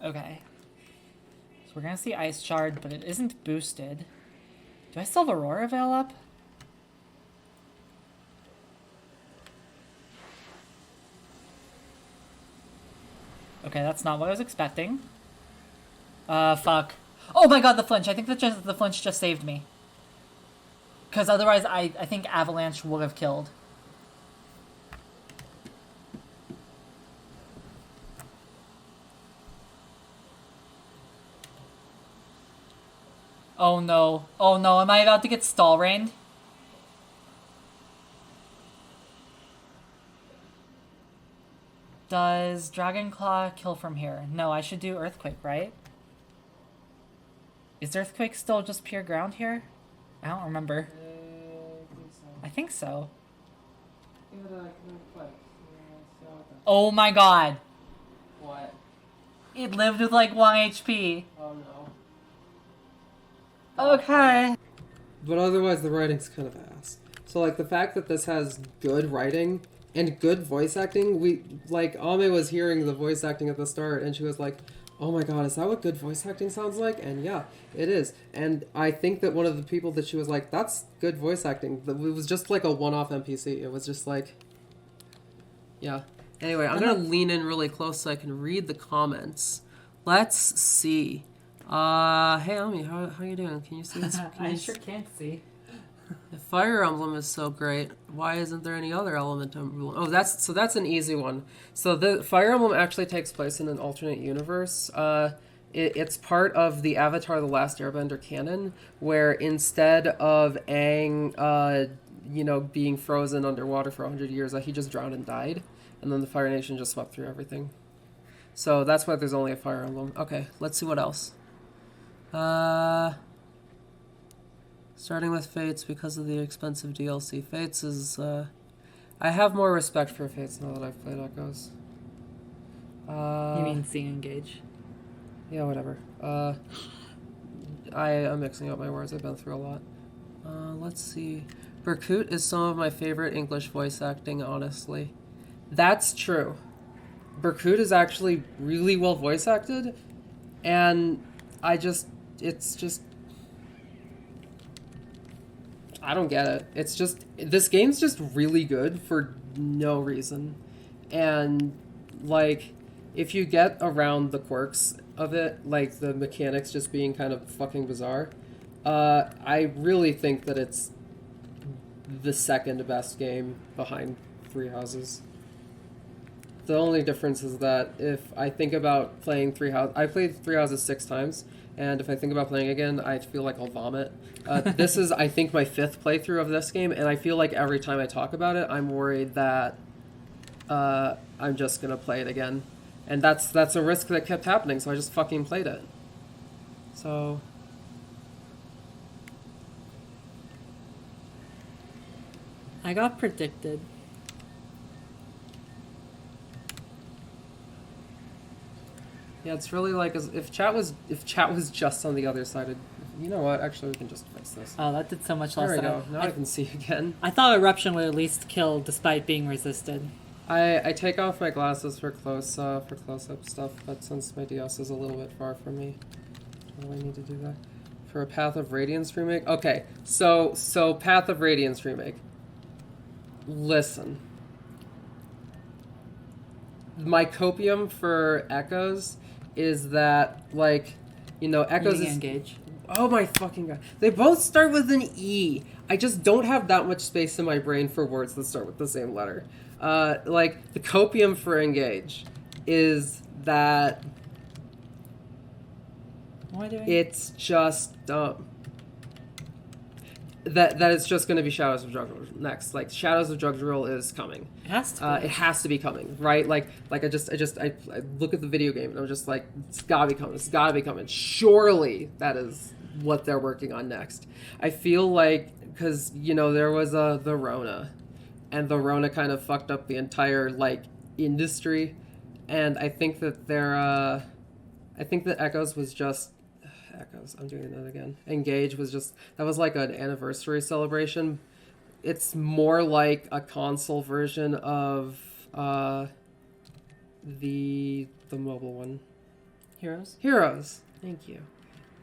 S2: Okay. So we're gonna see Ice Shard, but it isn't boosted. Do I still have Aurora Veil up? Okay, that's not what I was expecting. Fuck. Oh my god, the flinch. I think that the flinch just saved me. Because otherwise, I think Avalanche would have killed. Oh no. Oh no, am I about to get stall rained? Does Dragon Claw kill from here? No, I should do Earthquake, right? Is Earthquake still just pure ground here? I don't remember. I think so. Oh my god.
S3: What?
S2: It lived with like 1 HP.
S3: Oh no.
S2: Okay.
S3: But otherwise, the writing's kind of ass. So, like, the fact that this has good writing and good voice acting, Ame was hearing the voice acting at the start, and she was like, oh my god, is that what good voice acting sounds like? And yeah, it is. And I think that one of the people that she was like, that's good voice acting, it was just like a one-off NPC. It was just like, yeah. Anyway, I'm gonna lean in really close so I can read the comments. Let's see. Hey Ami, how you doing? Can you see this?
S2: I sure can't see.
S3: The Fire Emblem is so great. Why isn't there any other element emblem? Oh, that's an easy one. So the Fire Emblem actually takes place in an alternate universe. It's part of the Avatar: The Last Airbender canon, where instead of Aang, being frozen underwater for 100 years, he just drowned and died, and then the Fire Nation just swept through everything. So that's why there's only a Fire Emblem. Okay, let's see what else. Starting with Fates because of the expensive DLC. Fates is I have more respect for Fates now that I've played Echoes.
S2: You mean seeing Engage?
S3: Yeah, whatever. I am mixing up my words. I've been through a lot. Let's see. Berkut is some of my favorite English voice acting, honestly. That's true. Berkut is actually really well voice acted, and it's just, I don't get it. It's just, this game's just really good for no reason. And, like, if you get around the quirks of it, like the mechanics just being kind of fucking bizarre, I really think that it's the second best game behind Three Houses. The only difference is that if I think about playing Three Houses, I played Three Houses 6 times, and if I think about playing again, I feel like I'll vomit. This is, I think, my 5th playthrough of this game, and I feel like every time I talk about it, I'm worried that I'm just gonna play it again. And that's a risk that kept happening, so I just fucking played it. So...
S2: I got predicted.
S3: Yeah, it's really like if chat was just on the other side. You know what? Actually, we can just fix this.
S2: Oh, that did so much less
S3: There we
S2: than
S3: go. Now I can see again.
S2: I thought Eruption would at least kill despite being resisted.
S3: I take off my glasses for close-up stuff, but since my DS is a little bit far from me, do I need to do that? For a Path of Radiance remake? Okay, so Path of Radiance remake. Listen. My copium for Echoes is that, like, you know, Echoes is...
S2: Engage.
S3: Oh my fucking god. They both start with an E. I just don't have that much space in my brain for words that start with the same letter. Like, the copium for Engage is that
S2: What am I doing?
S3: it's just, that it's just going to be Shadows of Juggernaut next. Like, Shadows of Juggernaut is coming.
S2: It has to be.
S3: It has to be coming, right? Like I look at the video game and I'm just like, it's gotta be coming. It's gotta be coming. Surely that is what they're working on next. I feel like, because, you know, there was the Rona, and the Rona kind of fucked up the entire, like, industry, and I think that Echoes was just, Echoes, I'm doing that again. Engage was just, that was like an anniversary celebration. It's more like a console version of the mobile one. Heroes. Thank you.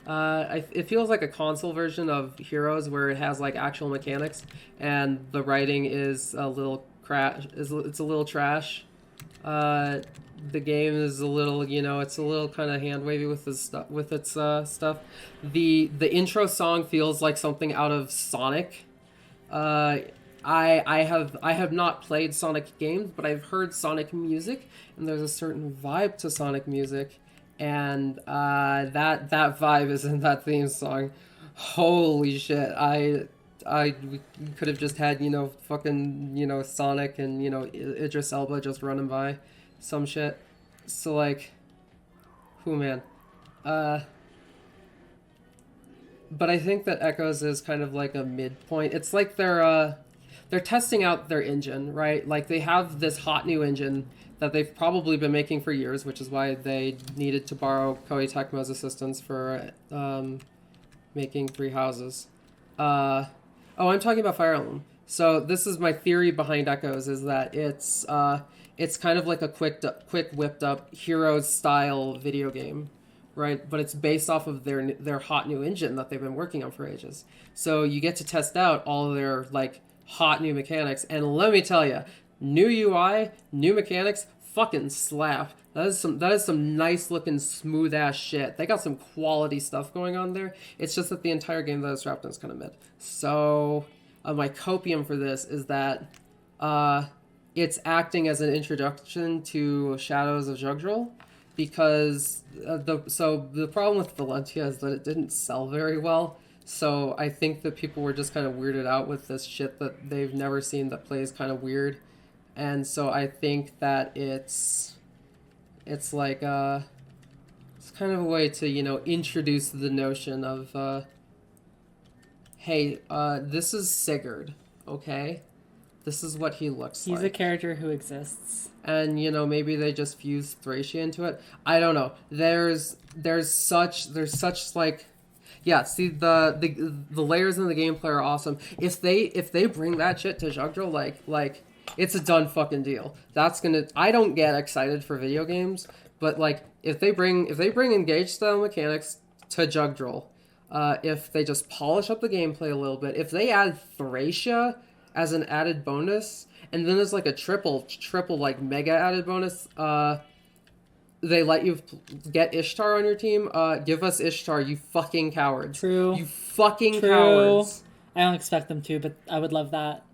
S3: It feels like a console version of Heroes where it has like actual mechanics and the writing is a little it's a little trash. The game is a little, you know, it's a little kind of hand wavy with its stuff. The intro song feels like something out of Sonic. I have not played Sonic games, but I've heard Sonic music, and there's a certain vibe to Sonic music, and that vibe is in that theme song. Holy shit! We could have just had, you know, fucking, you know, Sonic and, you know, Idris Elba just running by some shit. So like, who man, but I think that Echoes is kind of like a midpoint. It's like they're testing out their engine, right? Like they have this hot new engine that they've probably been making for years, which is why they needed to borrow Koei Tecmo's assistance for making Three Houses. Oh, I'm talking about Fire Emblem. So this is my theory behind Echoes, is that it's kind of like a quick whipped up Heroes style video game, right? But it's based off of their hot new engine that they've been working on for ages. So you get to test out all of their like hot new mechanics, and let me tell you, new UI, new mechanics, fucking slap. That is some nice looking smooth ass shit. They got some quality stuff going on there. It's just that the entire game that it's wrapped in is kind of mid. So my copium for this is that it's acting as an introduction to Shadows of Jugdral, because the problem with Valentia is that it didn't sell very well. So I think that people were just kind of weirded out with this shit that they've never seen that plays kind of weird. And so I think that it's like it's kind of a way to, you know, introduce the notion of hey, this is Sigurd, okay? This is what he looks
S2: He's
S3: like.
S2: a character who exists.
S3: And you know, maybe they just fused Thracia into it. I don't know. There's such like, yeah. See, the layers in the gameplay are awesome. If they bring that shit to Jugdral, like it's a done fucking deal. That's gonna. I don't get excited for video games, but like if they bring engaged style mechanics to Jugdral, if they just polish up the gameplay a little bit, if they add Thracia as an added bonus, and then there's like a triple like mega added bonus, they let you get Ishtar on your team. Give us Ishtar, you fucking cowards.
S2: True.
S3: You fucking
S2: True.
S3: cowards.
S2: I don't expect them to, but I would love that.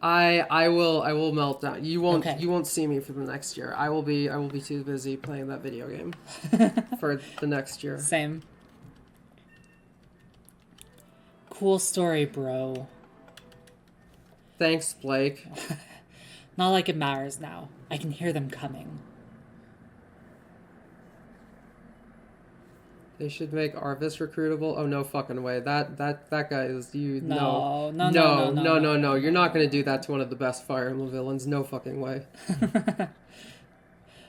S3: I will melt down. You won't
S2: Okay.
S3: you won't see me for the next year. I will be too busy playing that video game for the next year.
S2: Same. Cool story, bro.
S3: Thanks, Blake.
S2: Not like it matters now. I can hear them coming.
S3: They should make Arvis recruitable. Oh, no fucking way. That guy is you.
S2: No.
S3: No. You're not gonna do that to one of the best Fire Emblem villains. No fucking way.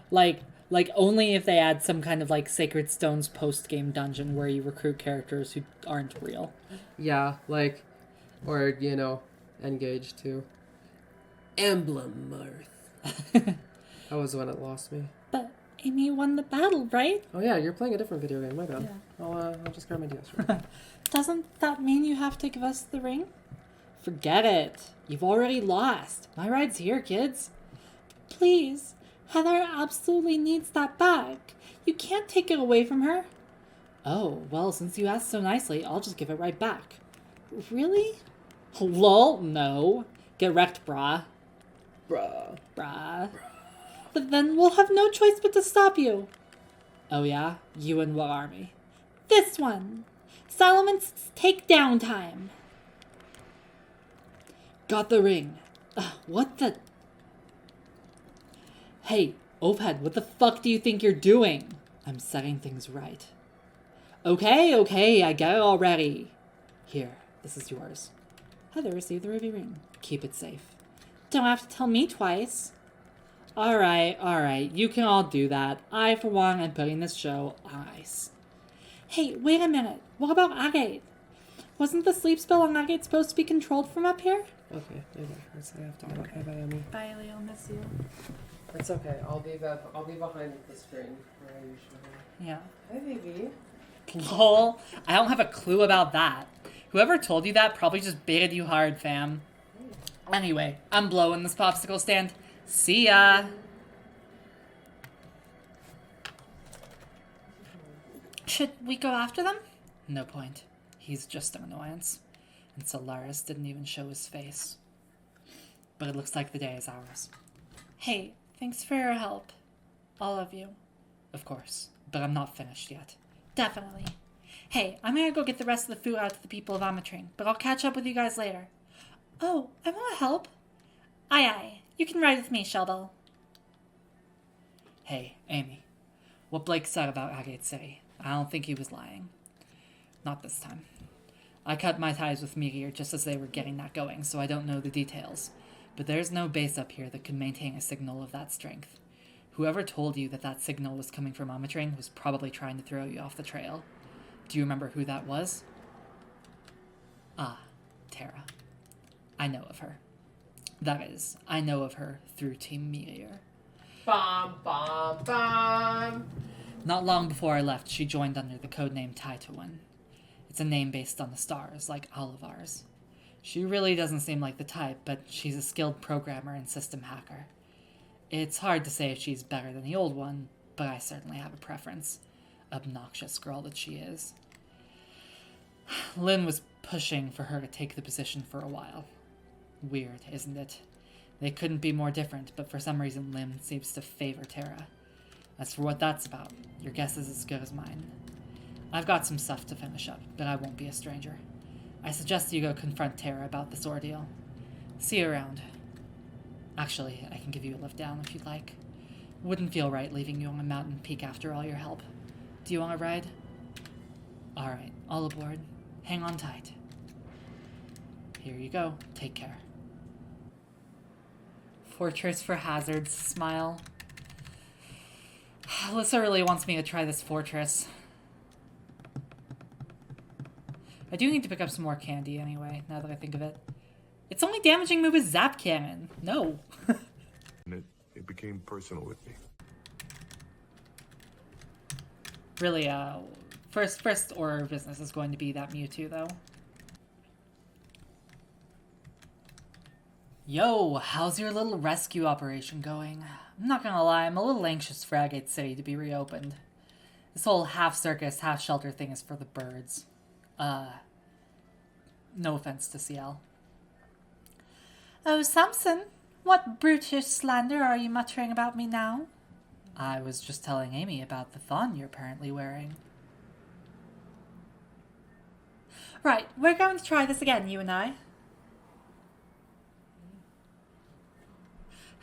S2: Like only if they add some kind of like Sacred Stones post-game dungeon where you recruit characters who aren't real.
S3: Yeah, like, or you know, Engage too. Emblem Mirth. That was when it lost me.
S2: But Amy won the battle, right?
S3: Oh yeah, you're playing a different video game. My bad.
S2: Yeah.
S3: I'll just grab my DS. Right?
S2: Doesn't that mean you have to give us the ring? Forget it. You've already lost. My ride's here, kids. Please. Heather absolutely needs that back. You can't take it away from her. Oh, well, since you asked so nicely, I'll just give it right back. Really? Lol, no. Get wrecked, brah.
S3: Bruh.
S2: Brah. But then we'll have no choice but to stop you. Oh yeah? You and what army? This one. Solomon's takedown time. Got the ring. What the... Hey, Ophead, what the fuck do you think you're doing? I'm setting things right. Okay, I get it already. Here, this is yours. Heather received the ruby ring. Keep it safe. Don't have to tell me twice. Alright, you can all do that. I, for one, am putting this show on ice. Hey, wait a minute. What about Agate? Wasn't the sleep spell on Agate supposed to be controlled from up here?
S3: Okay, I have to go. Bye, bye, Emmy.
S4: Bye, Leo. Miss you.
S3: It's okay. I'll be behind the screen where I usually am.
S2: Yeah.
S3: Hi, baby.
S2: Lol. I don't have a clue about that. Whoever told you that probably just baited you hard, fam. Anyway, I'm blowing this popsicle stand. See ya! Should we go after them? No point. He's just an annoyance. And Solaris didn't even show his face. But it looks like the day is ours. Hey, thanks for your help. All of you. Of course. But I'm not finished yet. Definitely. Hey, I'm gonna go get the rest of the food out to the people of Ametrine, but I'll catch up with you guys later. Oh, I want to help. Aye. You can ride with me, Sheldon. Hey, Amy. What Blake said about Agate City, I don't think he was lying. Not this time. I cut my ties with Meteor just as they were getting that going, so I don't know the details. But there's no base up here that could maintain a signal of that strength. Whoever told you that that signal was coming from Ametrine was probably trying to throw you off the trail. Do you remember who that was? Ah, Terra. I know of her. That is, I know of her through Team Meteor.
S3: Bum, bum, bum.
S2: Not long before I left, she joined under the codename Taituan. It's a name based on the stars, like Olivar's. She really doesn't seem like the type, but she's a skilled programmer and system hacker. It's hard to say if she's better than the old one, but I certainly have a preference. Obnoxious girl that she is. Lynn was pushing for her to take the position for a while. Weird, isn't it? They couldn't be more different, but for some reason Lynn seems to favor Terra. As for what that's about, your guess is as good as mine. I've got some stuff to finish up, but I won't be a stranger. I suggest you go confront Terra about this ordeal. See you around. Actually, I can give you a lift down if you'd like. Wouldn't feel right leaving you on a mountain peak after all your help. Do you want a ride? Alright, all aboard. Hang on tight. Here you go. Take care. Fortress for hazards smile. Alyssa really wants me to try this fortress. I do need to pick up some more candy anyway, now that I think of it. Its only damaging move is Zap Cannon. No.
S5: And it became personal with me.
S2: Really, first order of business is going to be that Mewtwo, though. Yo, how's your little rescue operation going? I'm not gonna lie, I'm a little anxious for Agate City to be reopened. This whole half circus, half shelter thing is for the birds. No offense to CL.
S4: Oh, Samson, what brutish slander are you muttering about me now?
S2: I was just telling Amy about the thong you're apparently wearing.
S4: Right, we're going to try this again, you and I.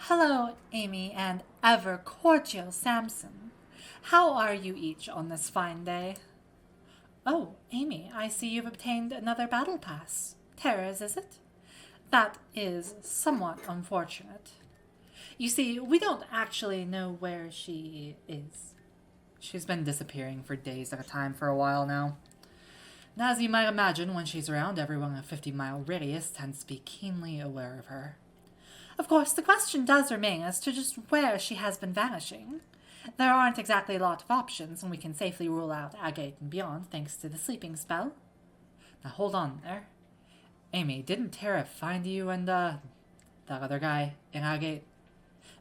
S4: Hello, Amy and ever cordial Samson. How are you each on this fine day? Oh, Amy, I see you've obtained another battle pass. Terra's, is it? That is somewhat unfortunate. You see, we don't actually know where she is.
S2: She's been disappearing for days at a time for a while now. And as you might imagine, when she's around, everyone in a 50-mile radius tends to be keenly aware of her.
S4: Of course, the question does remain as to just where she has been vanishing. There aren't exactly a lot of options, and we can safely rule out Agate and beyond thanks to the sleeping spell.
S2: Now hold on there. Amy, didn't Terra find you and, that other guy in Agate?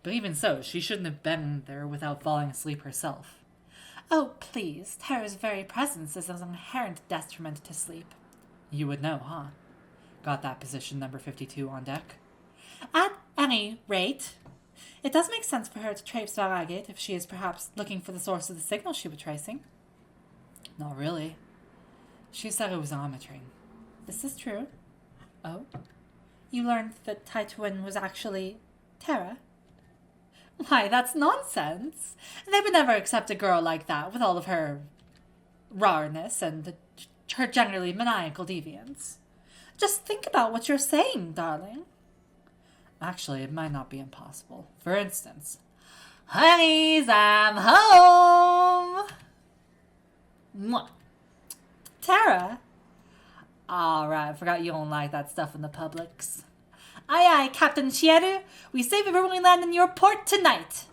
S2: But even so, she shouldn't have been there without falling asleep herself.
S4: Oh, please, Terra's very presence is an inherent detriment to sleep.
S2: You would know, huh? Got that position number 52 on deck?
S4: At any rate, it does make sense for her to traipse about Agate if she is perhaps looking for the source of the signal she was tracing.
S2: Not really. She said it was ometering.
S4: This is true.
S2: Oh?
S4: You learned that Taituin was actually Terra? Why, that's nonsense. They would never accept a girl like that with all of her rareness and her generally maniacal deviance. Just think about what you're saying, darling.
S2: Actually, it might not be impossible. For instance, honeys, I'm home! Mwah.
S4: Terra?
S2: Alright, I forgot you don't like that stuff in the Publix.
S4: Aye, aye, Captain Chieru. We say we only land in your port tonight.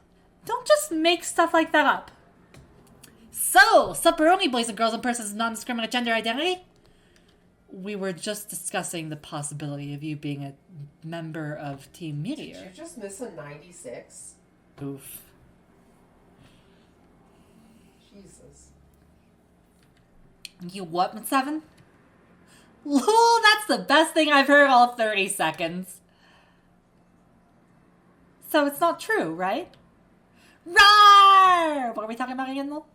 S4: Don't just make stuff like that up. So, supperoni, boys and girls and persons of non-discriminate gender identity?
S2: We were just discussing the possibility of you being a member of Team Meteor.
S3: Did you just miss a 96?
S2: Oof.
S3: Jesus.
S2: You what, 7? Lol, that's the best thing I've heard all 30 seconds.
S4: So it's not true, right? Rawr! What are we talking about again, though?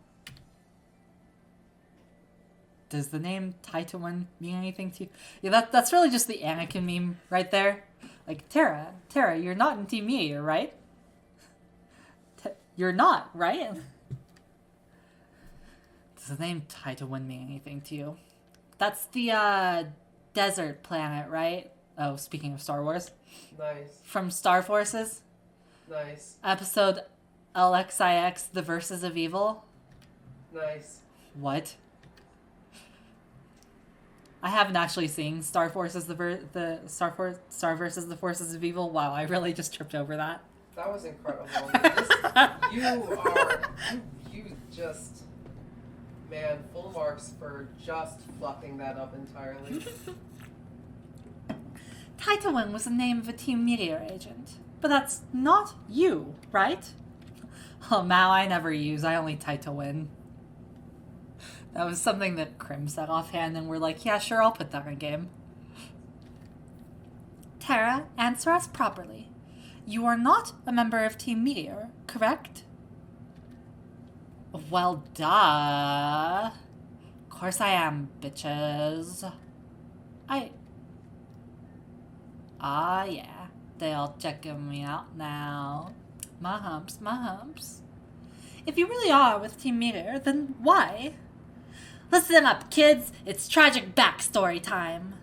S2: Does the name Taituin mean anything to you? Yeah, that's really just the Anakin meme right there. Like, Terra, you're not in Team Meteor, right? You're not, right? Does the name Taituin mean anything to you? That's the, desert planet, right? Oh, speaking of Star Wars.
S3: Nice.
S2: From Star Forces.
S3: Nice.
S2: Episode LXIX, The Verses of Evil.
S3: Nice.
S2: What? I haven't actually seen Star Forces, Star versus the Forces of Evil. Wow, I really just tripped over that.
S3: That was incredible. You just, man, full marks for just fluffing that up entirely.
S4: Taituin was the name of a Team Meteor agent. But that's not you, right?
S2: Oh, Mao, I never use. I only Taituin. That was something that Krim said offhand, and we're like, yeah, sure, I'll put that in game.
S4: Terra, answer us properly. You are not a member of Team Meteor, correct?
S2: Well, duh. Of course I am, bitches. Yeah. They all checking me out now. My humps.
S4: If you really are with Team Meteor, then why? Listen up, kids. It's tragic backstory time.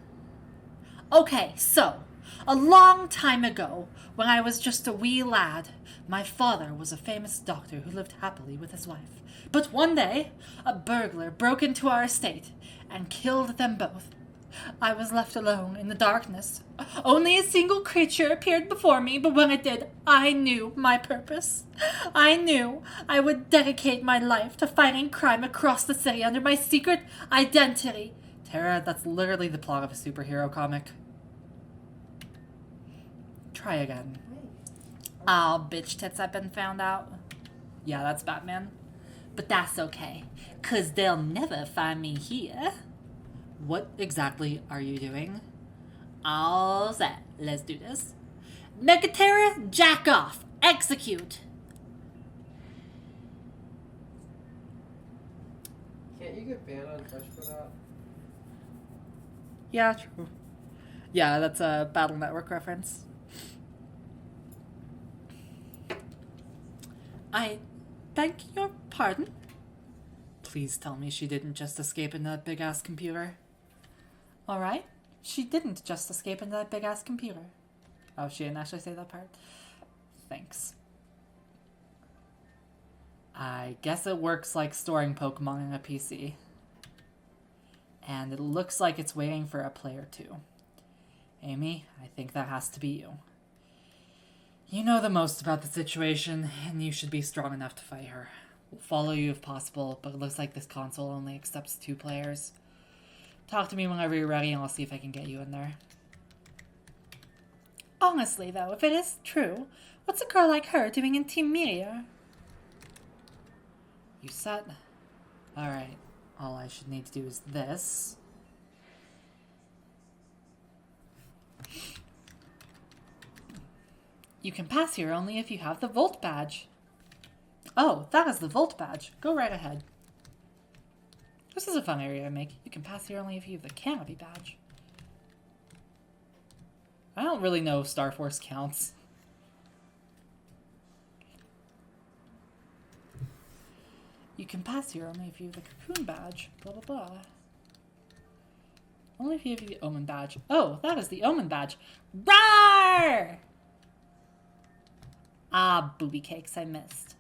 S4: Okay, so, A long time ago, when I was just a wee lad, my father was a famous doctor who lived happily with his wife. But one day, a burglar broke into our estate and killed them both. I was left alone in the darkness. Only a single creature appeared before me, but when it did, I knew my purpose. I knew I would dedicate my life to fighting crime across the city under my secret identity.
S2: Tara, that's literally the plot of a superhero comic. Try again.
S4: Oh, bitch tits, I've been found out.
S2: Yeah, that's Batman.
S4: But that's okay, 'cause they'll never find me here.
S2: What exactly are you doing?
S4: All set. Let's do this. Megaterra, jack off. Execute.
S3: Can't you get banned on Twitch for that?
S2: Yeah, true. Yeah, that's a Battle Network reference.
S4: I beg your pardon?
S2: Please tell me she didn't just escape in that big-ass computer.
S4: Alright. She didn't just escape into that big-ass computer.
S2: Oh, she didn't actually say that part? Thanks. I guess it works like storing Pokemon in a PC. And it looks like it's waiting for a player too. Amy, I think that has to be you. You know the most about the situation, and you should be strong enough to fight her. We'll follow you if possible, but it looks like this console only accepts 2 players. Talk to me whenever you're ready, and I'll see if I can get you in there.
S4: Honestly, though, if it is true, what's a girl like her doing in Team Meteor?
S2: You set? Alright. All I should need to do is this.
S4: You can pass here only if you have the Volt badge. Oh, that is the Volt badge. Go right ahead.
S2: This is a fun area to make. You can pass here only if you have the Canopy badge. I don't really know if Star Force counts.
S4: You can pass here only if you have the Cocoon badge. Blah, blah, blah. Only if you have the Omen badge. Oh, that is the Omen badge. Rawr! Ah, booby cakes, I missed.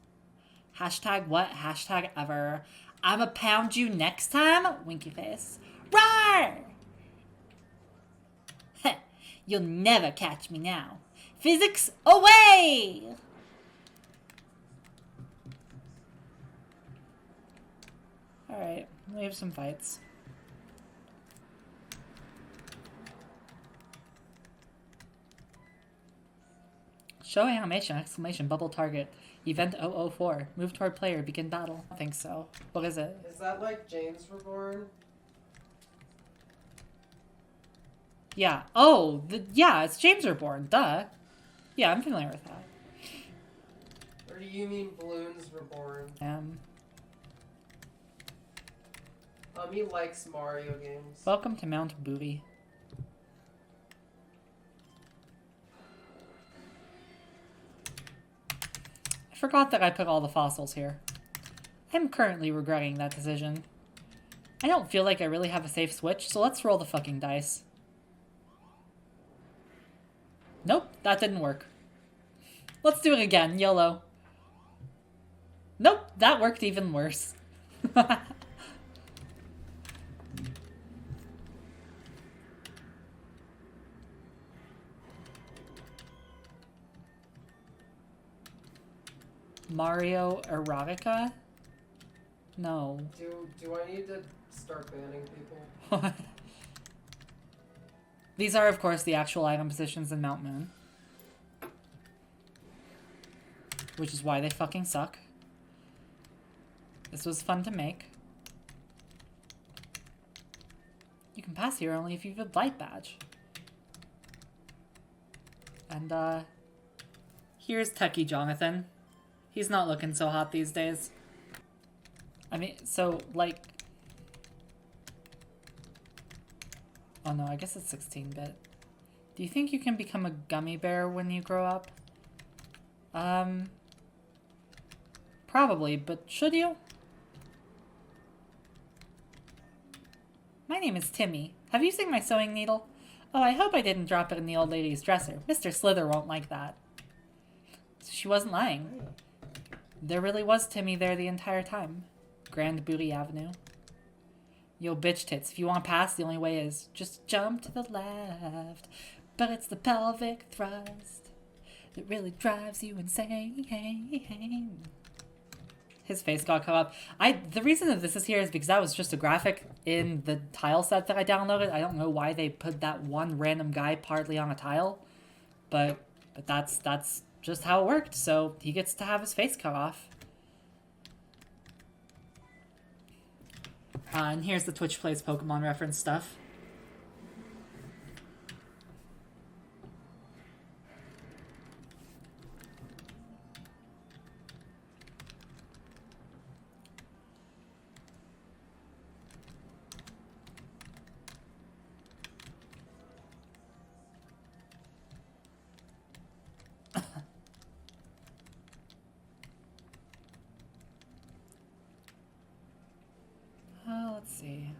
S4: Hashtag what? Hashtag ever. I'ma pound you next time? Winky face. Rawr! Heh, you'll never catch me now. Physics away!
S2: Alright, we have some fights. Show animation, exclamation, bubble target. Event 004. Move toward player, begin battle. I think so. What is it?
S3: Is that like James Reborn?
S2: Yeah. Oh, yeah, it's James Reborn. Duh. Yeah, I'm familiar with that.
S3: Or do you mean Balloons Reborn? He likes Mario games.
S2: Welcome to Mount Booty. I forgot that I put all the fossils here. I'm currently regretting that decision. I don't feel like I really have a safe switch, so let's roll the fucking dice. Nope, that didn't work. Let's do it again, YOLO. Nope, that worked even worse. Mario Erotica? No.
S3: Do I need to start banning people?
S2: These are, of course, the actual item positions in Mount Moon. Which is why they fucking suck. This was fun to make. You can pass here only if you have a light badge. And, here's Techie Jonathan. He's not looking so hot these days. I mean, so, like... Oh no, I guess it's 16-bit. Do you think you can become a gummy bear when you grow up? Probably, but should you? My name is Timmy. Have you seen my sewing needle? Oh, I hope I didn't drop it in the old lady's dresser. Mr. Slither won't like that. She wasn't lying. There really was Timmy there the entire time. Grand Booty Avenue. Yo, bitch tits, if you want past, the only way is just jump to the left. But it's the pelvic thrust that really drives you insane. His face got cut up. The reason that this is here is because that was just a graphic in the tile set that I downloaded. I don't know why they put that one random guy partly on a tile, but that's just how it worked. So he gets to have his face cut off. And here's the Twitch Plays Pokemon reference stuff. Let's see.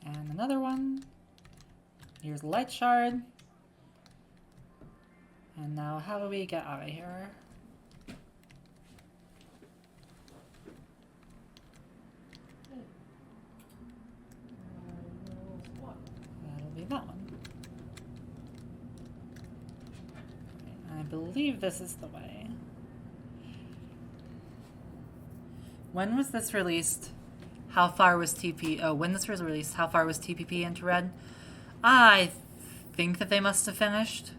S2: And another one. Here's Light Shard. And now how do we get out of here? That'll be that one. I believe this is the way. When was this released? How far was TP? Oh, when this was released, how far was TPP into Red? I think that they must have finished.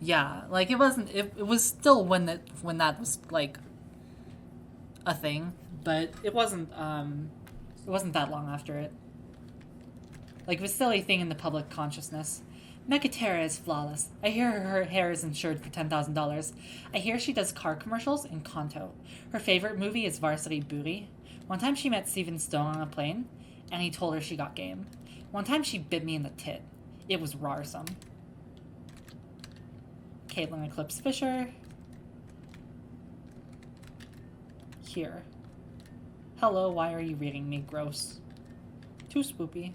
S2: Yeah, like it wasn't. It was still when that was like a thing, but it wasn't. It wasn't that long after it. Like it was still a thing in the public consciousness. Megaterra is flawless. I hear her hair is insured for $10,000. I hear she does car commercials in Kanto. Her favorite movie is Varsity Booty. One time she met Steven Stone on a plane, and he told her she got game. One time she bit me in the tit. It was rarsome. Caitlin Eclipse Fisher. Here. Hello, why are you reading me? Gross. Too spoopy.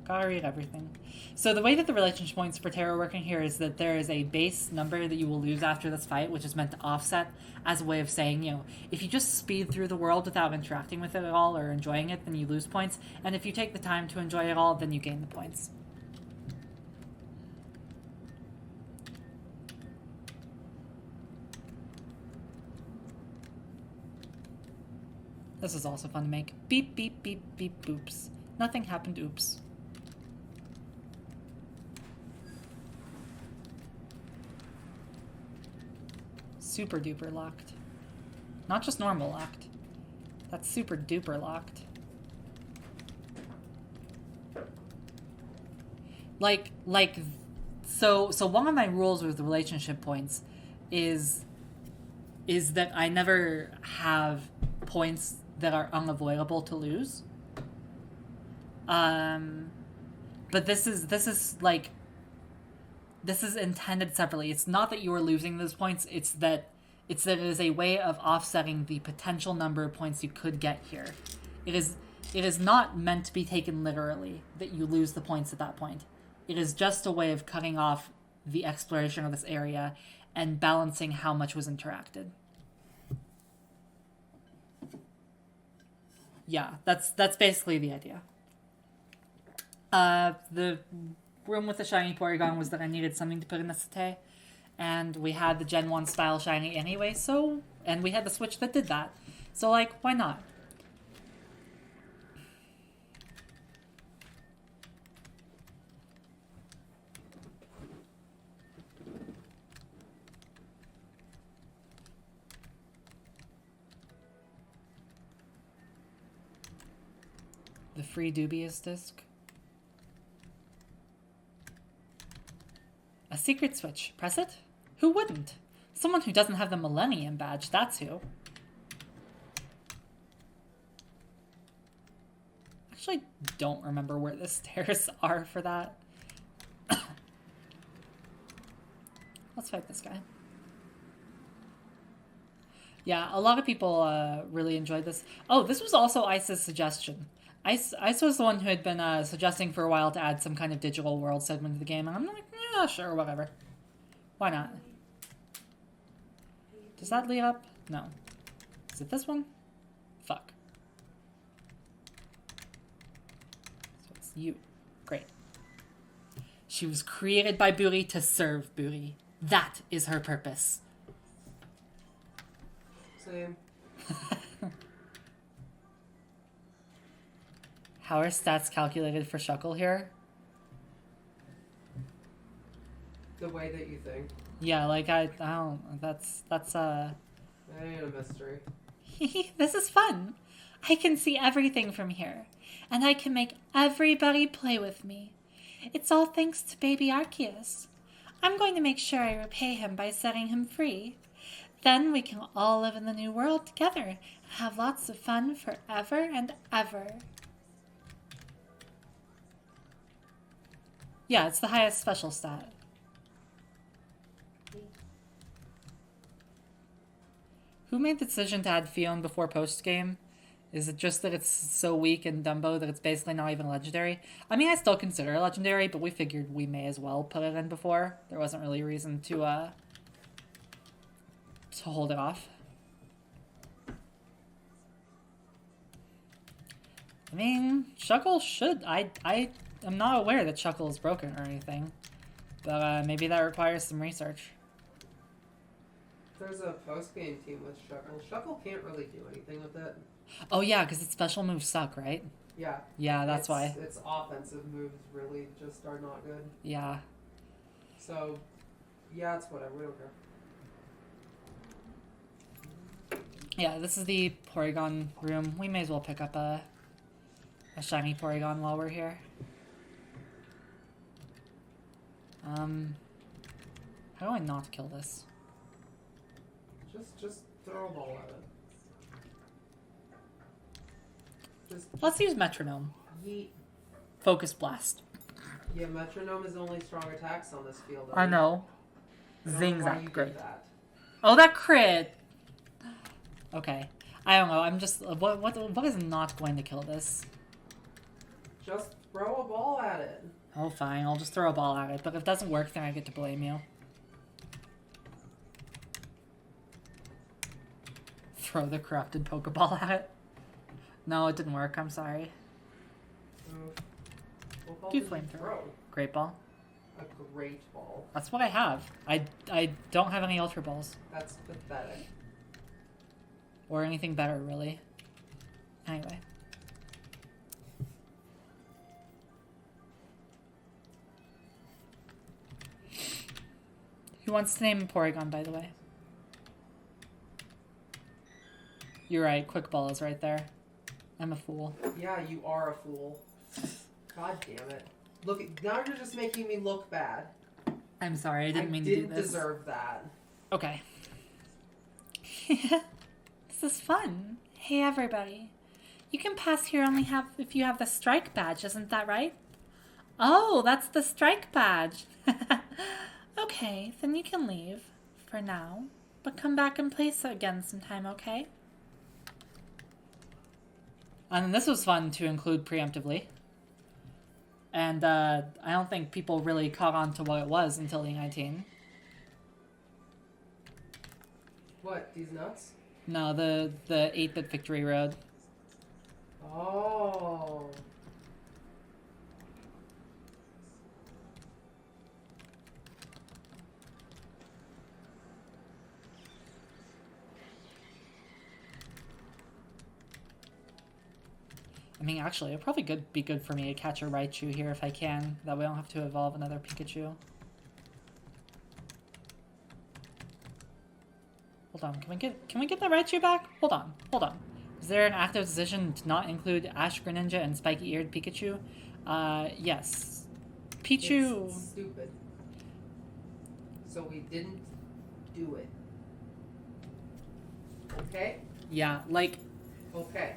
S2: Gotta read everything. So the way that the relationship points for tarot work in here is that there is a base number that you will lose after this fight, which is meant to offset as a way of saying, you know, if you just speed through the world without interacting with it at all or enjoying it, then you lose points. And if you take the time to enjoy it all, then you gain the points. This is also fun to make. Beep, beep, beep, beep, boops. Nothing happened, oops. Super duper locked. Not just normal locked. That's super duper locked. So one of my rules with the relationship points is that I never have points that are unavoidable to lose. But this is intended separately. It's not that you are losing those points, it's that it is a way of offsetting the potential number of points you could get here. It is not meant to be taken literally that you lose the points at that point. It is just a way of cutting off the exploration of this area and balancing how much was interacted. Yeah, that's basically the idea. The room with the shiny Porygon was that I needed something to put in the Sate, and we had the Gen 1 style shiny anyway, and we had the Switch that did that. So, like, why not? The free Dubious disc. A secret switch. Press it? Who wouldn't? Someone who doesn't have the Millennium badge, that's who. Actually, don't remember where the stairs are for that. Let's fight this guy. Yeah, a lot of people really enjoyed this. Oh, this was also Ice's suggestion. Ice was the one who had been suggesting for a while to add some kind of digital world segment to the game, and I'm like, yeah, sure, whatever. Why not? Does that lead up? No. Is it this one? Fuck. So it's you. Great. She was created by Buri to serve Buri. That is her purpose.
S3: Same.
S2: How are stats calculated for Shuckle here?
S3: The way that you think.
S2: Yeah, like I don't. That's
S3: That ain't a mystery.
S4: This is fun. I can see everything from here, and I can make everybody play with me. It's all thanks to baby Arceus. I'm going to make sure I repay him by setting him free. Then we can all live in the new world together and have lots of fun forever and ever.
S2: Yeah, it's the highest special stat. Who made the decision to add Fion before post-game? Is it just that it's so weak in Dumbo that it's basically not even legendary? I mean, I still consider it legendary, but we figured we may as well put it in before. There wasn't really a reason to hold it off. I mean, Shuckle should... I am not aware that Shuckle is broken or anything. But maybe that requires some research.
S3: There's a post-game team with Shuckle. Shuckle can't really do anything with it.
S2: Oh yeah, because its special moves suck, right?
S3: Yeah.
S2: Yeah, that's why.
S3: Its offensive moves really just are not good.
S2: Yeah.
S3: So, yeah, it's whatever. We don't care.
S2: Yeah, this is the Porygon room. We may as well pick up a shiny Porygon while we're here. How do I not kill this?
S3: Just throw a ball at it.
S2: Let's use Metronome.
S3: Yeet.
S2: Focus Blast.
S3: Yeah, Metronome is the only strong attacks on this field.
S2: I know.
S3: I don't know
S2: Zing
S3: why you
S2: Zap,
S3: did
S2: great.
S3: that.
S2: Oh, that crit! Okay. I don't know, I'm just... What is not going to kill this?
S3: Just throw a ball at it.
S2: Oh, fine, I'll just throw a ball at it, but if it doesn't work, then I get to blame you. Throw the corrupted Pokeball at it. No, it didn't work, I'm sorry.
S3: What ball
S2: Do
S3: did you
S2: flamethrower.
S3: throw?
S2: Great Ball.
S3: A great ball.
S2: That's what I have. I don't have any Ultra Balls.
S3: That's pathetic.
S2: Or anything better, really. Anyway. Who wants to name Porygon, by the way? You're right, Quick Ball is right there. I'm a fool.
S3: Yeah, you are a fool. God damn it. Look, now you're just making me look bad.
S2: I'm sorry, I didn't mean to do this.
S3: Deserve that.
S2: Okay.
S4: This is fun. Hey, everybody. You can pass here only if you have the strike badge, isn't that right? Oh, that's the strike badge. Okay, then you can leave. For now. But come back and play again sometime, okay?
S2: And this was fun to include preemptively. And I don't think people really caught on to what it was until E19.
S3: What, these nuts?
S2: No, the 8-bit Victory Road.
S3: Oh.
S2: I mean, actually, it'd probably be good for me to catch a Raichu here if I can. That way I don't have to evolve another Pikachu. Hold on, can we get the Raichu back? Hold on. Is there an active decision to not include Ash Greninja and Spiky-eared Pikachu? Yes. Pichu...
S3: It's stupid. So we didn't do it. Okay?
S2: Yeah, like,
S3: Okay.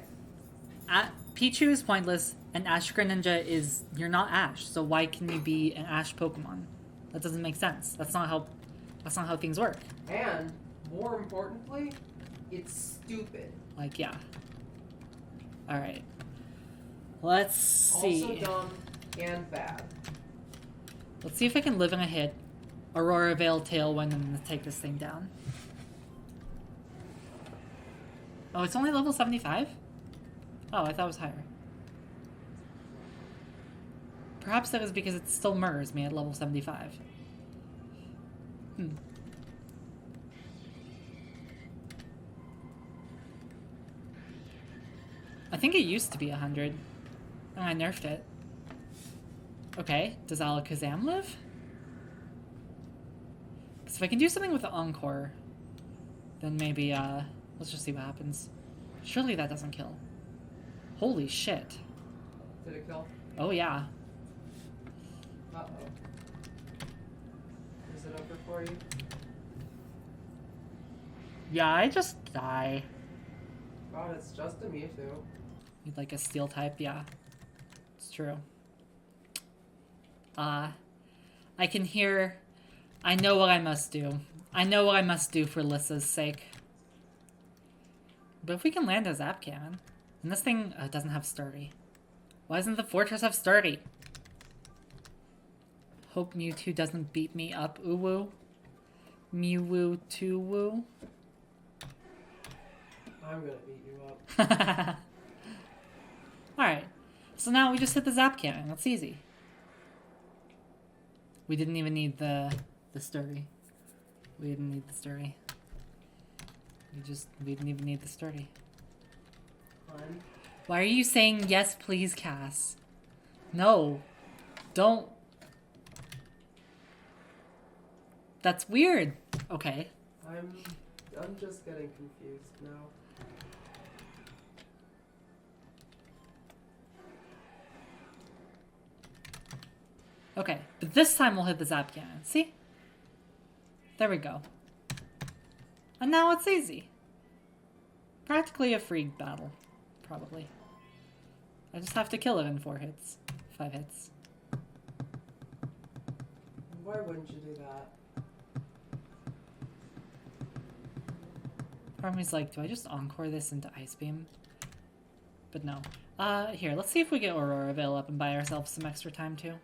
S2: Pichu is pointless, and Ash Greninja is... You're not Ash, so why can you be an Ash Pokemon? That doesn't make sense. That's not how things work.
S3: And, more importantly, It's stupid.
S2: Like, yeah. Alright. Let's see.
S3: Also dumb and bad.
S2: Let's see if I can live in a hit. Aurora Veil Tailwind and take this thing down. Oh, it's only level 75? Oh, I thought it was higher. Perhaps that was because it still murders me at level 75. I think it used to be 100. And I nerfed it. Okay, does Alakazam live? Because if I can do something with the Encore, then maybe, let's just see what happens. Surely that doesn't kill. Holy shit.
S3: Did it kill?
S2: Oh yeah.
S3: Uh-oh. Is it over for you?
S2: Yeah, I just die.
S3: God, it's just a Mewtwo.
S2: You'd like a steel type? Yeah. It's true. I can hear... I know what I must do. I know what I must do for Lissa's sake. But if we can land a Zap Cannon... And this thing doesn't have Sturdy. Why doesn't the Fortress have Sturdy? Hope Mewtwo doesn't beat me up, Uwu. Mewoo 2 woo.
S3: I'm gonna beat you up.
S2: Alright. So now we just hit the Zap Cannon. That's easy. We didn't even need the Sturdy. We didn't need the Sturdy. We didn't even need the Sturdy.
S3: Fun.
S2: Why are you saying yes please, Cass? No. Don't. That's weird. Okay.
S3: I'm just getting confused now.
S2: Okay, but this time we'll hit the Zap Cannon. See? There we go. And now it's easy. Practically a free battle. Probably. I just have to kill it in 4 hits. 5 hits.
S3: Why wouldn't you do that?
S2: Part of me's like, do I just Encore this into Ice Beam? But no. Here, let's see if we get Aurora Veil up and buy ourselves some extra time too.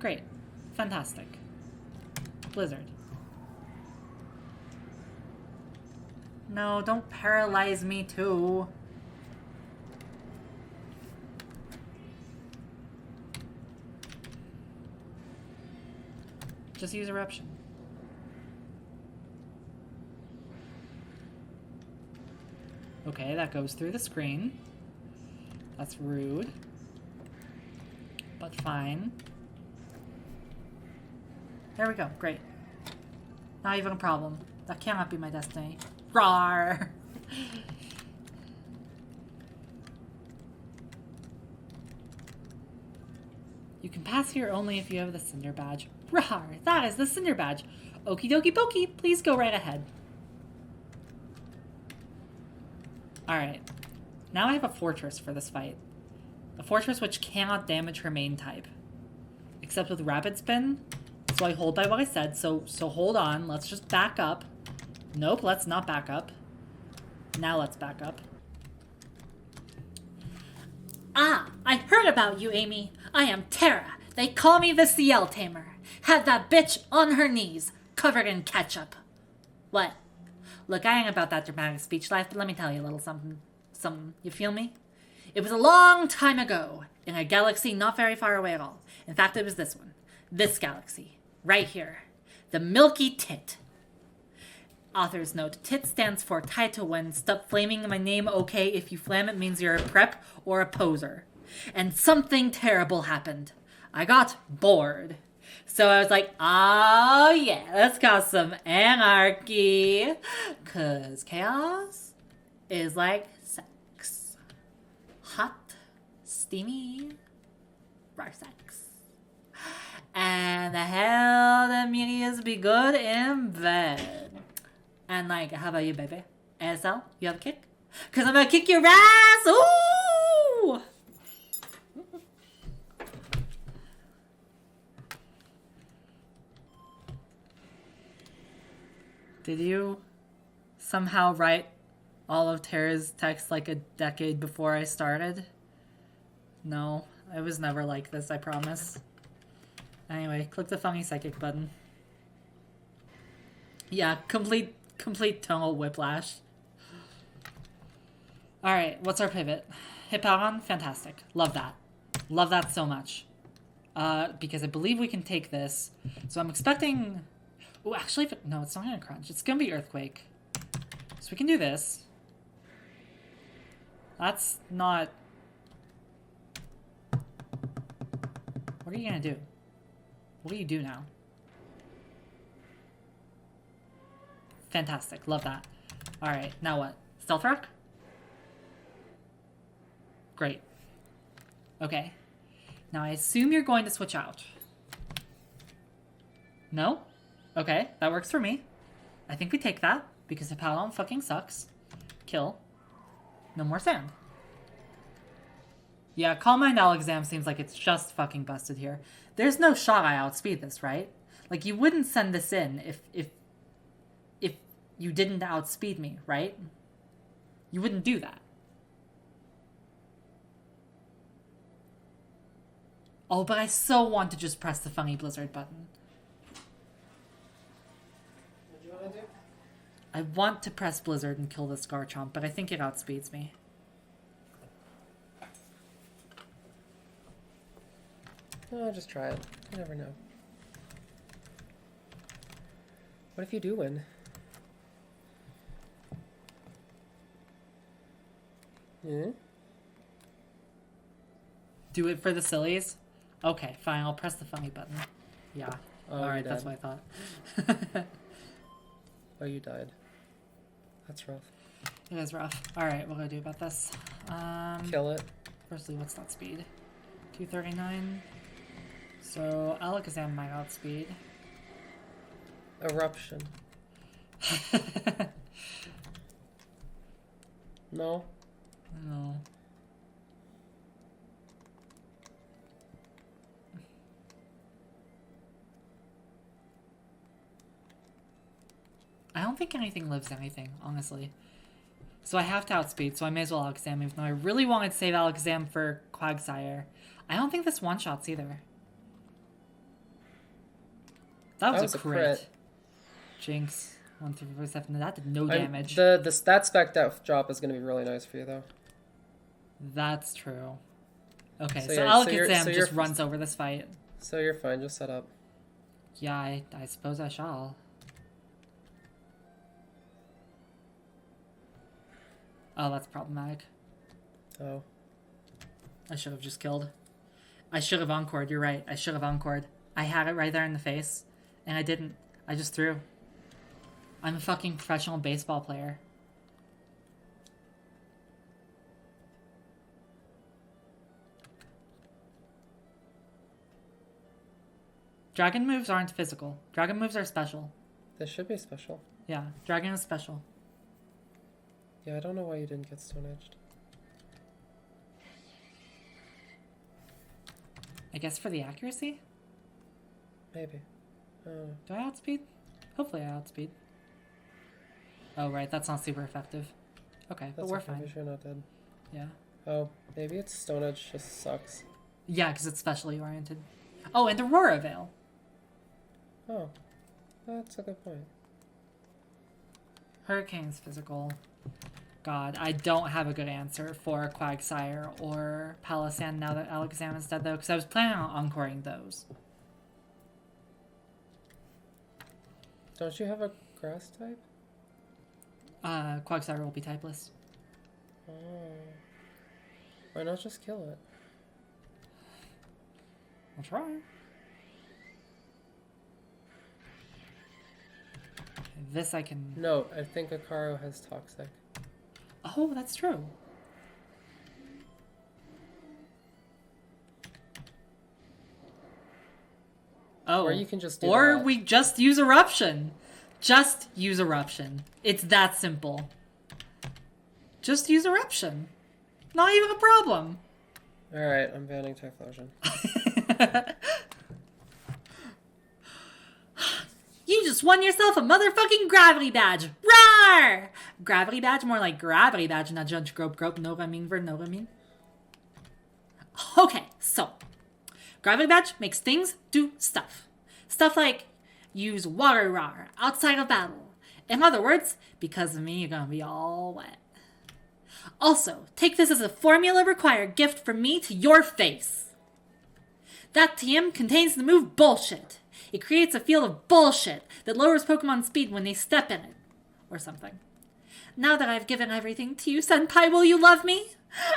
S2: Great. Fantastic. Blizzard. No, don't paralyze me too. Just use Eruption. Okay, that goes through the screen. That's rude. But fine. There we go, great. Not even a problem. That cannot be my destiny. Rawr! You can pass here only if you have the Cinder Badge. Rawr! That is the Cinder Badge. Okie dokie pokey, please go right ahead. Alright. Now I have a Fortress for this fight. A Fortress which cannot damage her main type. Except with Rapid Spin. So I hold by what I said, so hold on. Let's just back up. Nope, let's not back up. Now let's back up.
S4: Ah, I heard about you, Amy. I am Terra. They call me the CL Tamer. Had that bitch on her knees, covered in ketchup. What?
S2: Look, I ain't about that dramatic speech life, but let me tell you a little something. Something. You feel me? It was a long time ago, in a galaxy not very far away at all. In fact, it was this one. This galaxy. Right here. The Milky Tit. Author's note. Tit stands for Taitowin. Stop flaming my name, okay? If you flam it means you're a prep or a poser. And something terrible happened. I got bored. So I was like, oh yeah, let's cause some anarchy. Cause chaos is like sex. Hot, steamy, raw sex. And the hell the meanies be good in bed. And like, how about you, baby? ASL, you have a kick? Cause I'm gonna kick your ass! Ooh! Did you somehow write all of Tara's text like a decade before I started? No, I was never like this, I promise. Anyway, click the funny psychic button. Yeah, complete tonal whiplash. Alright, what's our pivot? Hippowdon? Fantastic. Love that. Love that so much. Because I believe we can take this. So I'm expecting... Oh, actually, no, it's not gonna crunch. It's gonna be Earthquake. So we can do this. That's not... What are you gonna do? What do you do now? Fantastic. Love that. Alright, now what? Stealth Rock? Great. Okay. Now I assume you're going to switch out. No? Okay, that works for me. I think we take that, because Hippowdon fucking sucks. Kill. No more sand. Yeah, Calm Mind Alakazam seems like it's just fucking busted here. There's no shot I outspeed this, right? Like, you wouldn't send this in if you didn't outspeed me, right? You wouldn't do that. Oh, but I so want to just press the Funny Blizzard button.
S3: What do you want to do?
S2: I want to press Blizzard and kill this Garchomp, but I think it outspeeds me.
S3: No, just try it. You never know. What if you do win? Hmm?
S2: Do it for the sillies? Okay, fine, I'll press the funny button. Yeah.
S3: Oh,
S2: Alright,
S3: you're
S2: that's
S3: dead.
S2: what I thought.
S3: Oh, you died. That's rough.
S2: It is rough. Alright, what do I do about this?
S3: Kill it.
S2: Firstly, what's that speed? 239. So, Alakazam might outspeed.
S3: Eruption. No.
S2: No. I don't think anything lives anything, honestly. So I have to outspeed, so I may as well Alakazam, even though I really wanted to save Alakazam for Quagsire. I don't think this one-shots either. That was a crit. Jinx. 1, 3, 4, 7. That did no damage.
S3: The stat spec drop is going to be really nice for you, though.
S2: That's true. Okay, so,
S3: So you're-
S2: Alakazam
S3: so
S2: just
S3: you're-
S2: runs over this fight.
S3: So you're fine. Just set up.
S2: Yeah, I suppose I shall. Oh, that's problematic.
S3: Oh.
S2: I should have just killed. I should have encored, you're right. I should have encored. I had it right there in the face, and I didn't. I just threw. I'm a fucking professional baseball player. Dragon moves aren't physical. Dragon moves are special.
S3: This should be special.
S2: Yeah, dragon is special.
S3: Yeah, I don't know why you didn't get Stone Edged.
S2: I guess for the accuracy?
S3: Maybe. Oh.
S2: Do I outspeed? Hopefully I outspeed. Oh, right, that's not super effective. Okay, but
S3: That's
S2: we're
S3: okay,
S2: fine.
S3: I'm sure you're not dead.
S2: Yeah.
S3: Oh, maybe it's Stone Edge just sucks.
S2: Yeah, because it's specially oriented. Oh, and Aurora Veil.
S3: Oh. That's a good point.
S2: Hurricane's physical. God, I don't have a good answer for Quagsire or Palossand now that Alakazam is dead, though, because I was planning on encoring those.
S3: Don't you have a grass type?
S2: Quagsire will be typeless.
S3: Oh. Why not just kill it?
S2: I'll try. This I can...
S3: No, I think Akaro has Toxic.
S2: Oh, that's true. Oh.
S3: Or you can just do
S2: Or
S3: that.
S2: we just use Eruption. Just use Eruption. It's that simple. Just use Eruption. Not even a problem.
S3: Alright, I'm banning Typhlosion.
S2: You just won yourself a motherfucking gravity badge. Rawr! Gravity badge? More like gravity badge, not judge grope. No, I mean for no, I mean. Okay, so. Gravity badge makes things do stuff. Stuff like use water rar outside of battle. In other words, because of me, you're gonna be all wet. Also, take this as a formula required gift from me to your face. That TM contains the move Bullshit. It creates a field of bullshit that lowers Pokemon speed when they step in it. Or something. Now that I've given everything to you, Senpai, will you love me?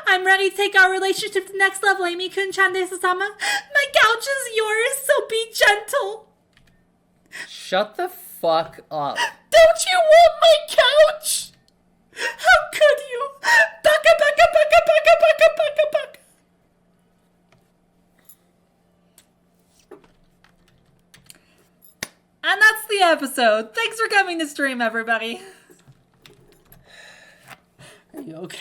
S2: I'm ready to take our relationship to the next level, Amy Kun-chan de Sasama. My couch is yours, so be gentle.
S3: Shut the fuck up.
S4: Don't you want my couch? How could you? Baka baka baka baka baka baka baka.
S2: And that's the episode. Thanks for coming to stream, everybody. Are you okay?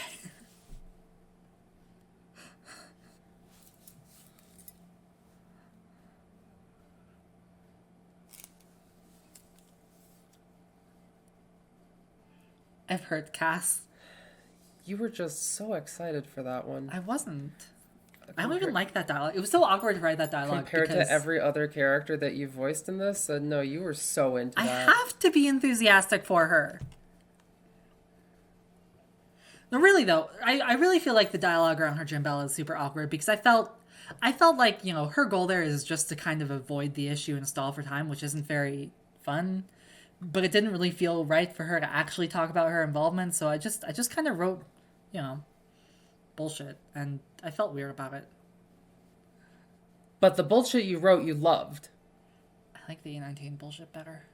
S2: I've heard Cass.
S3: You were just so excited for that one.
S2: I wasn't. I don't even like that dialogue. It was so awkward to write that dialogue.
S3: Compared
S2: because
S3: to every other character that you voiced in this, no, you were so into
S2: I
S3: that.
S2: have to be enthusiastic for her. No, really though, I really feel like the dialogue around her Gym Bella is super awkward because I felt like, you know, her goal there is just to kind of avoid the issue and stall for time, which isn't very fun. But it didn't really feel right for her to actually talk about her involvement, so I just kind of wrote, you know, bullshit, and I felt weird about it.
S3: But the bullshit you wrote, you loved.
S2: I like the E19 bullshit better.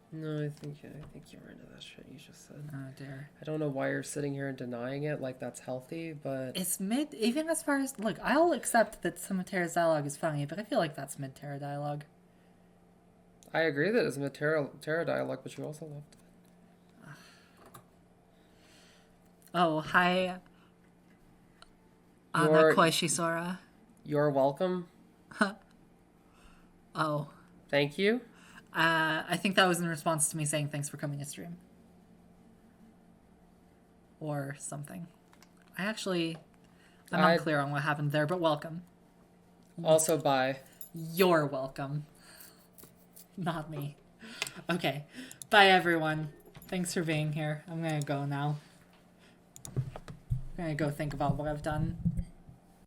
S3: No, I think you were into that shit you just said.
S2: Oh dear.
S3: I don't know why you're sitting here and denying it like that's healthy, but
S2: It's mid, even as far as, look, I'll accept that some of Terra's dialogue is funny, but I feel like that's mid-Terra dialogue.
S3: I agree that it's a Terra dialogue, but you also loved it.
S2: Oh, hi. Anna
S3: You're-
S2: Koishisora.
S3: You're welcome.
S2: Oh.
S3: Thank you.
S2: I think that was in response to me saying thanks for coming to stream. Or something. I'm unclear on what happened there, but welcome.
S3: Also, bye.
S2: You're welcome. Not me. Okay. Bye, everyone. Thanks for being here. I'm gonna go now. I'm gonna go think about what I've done.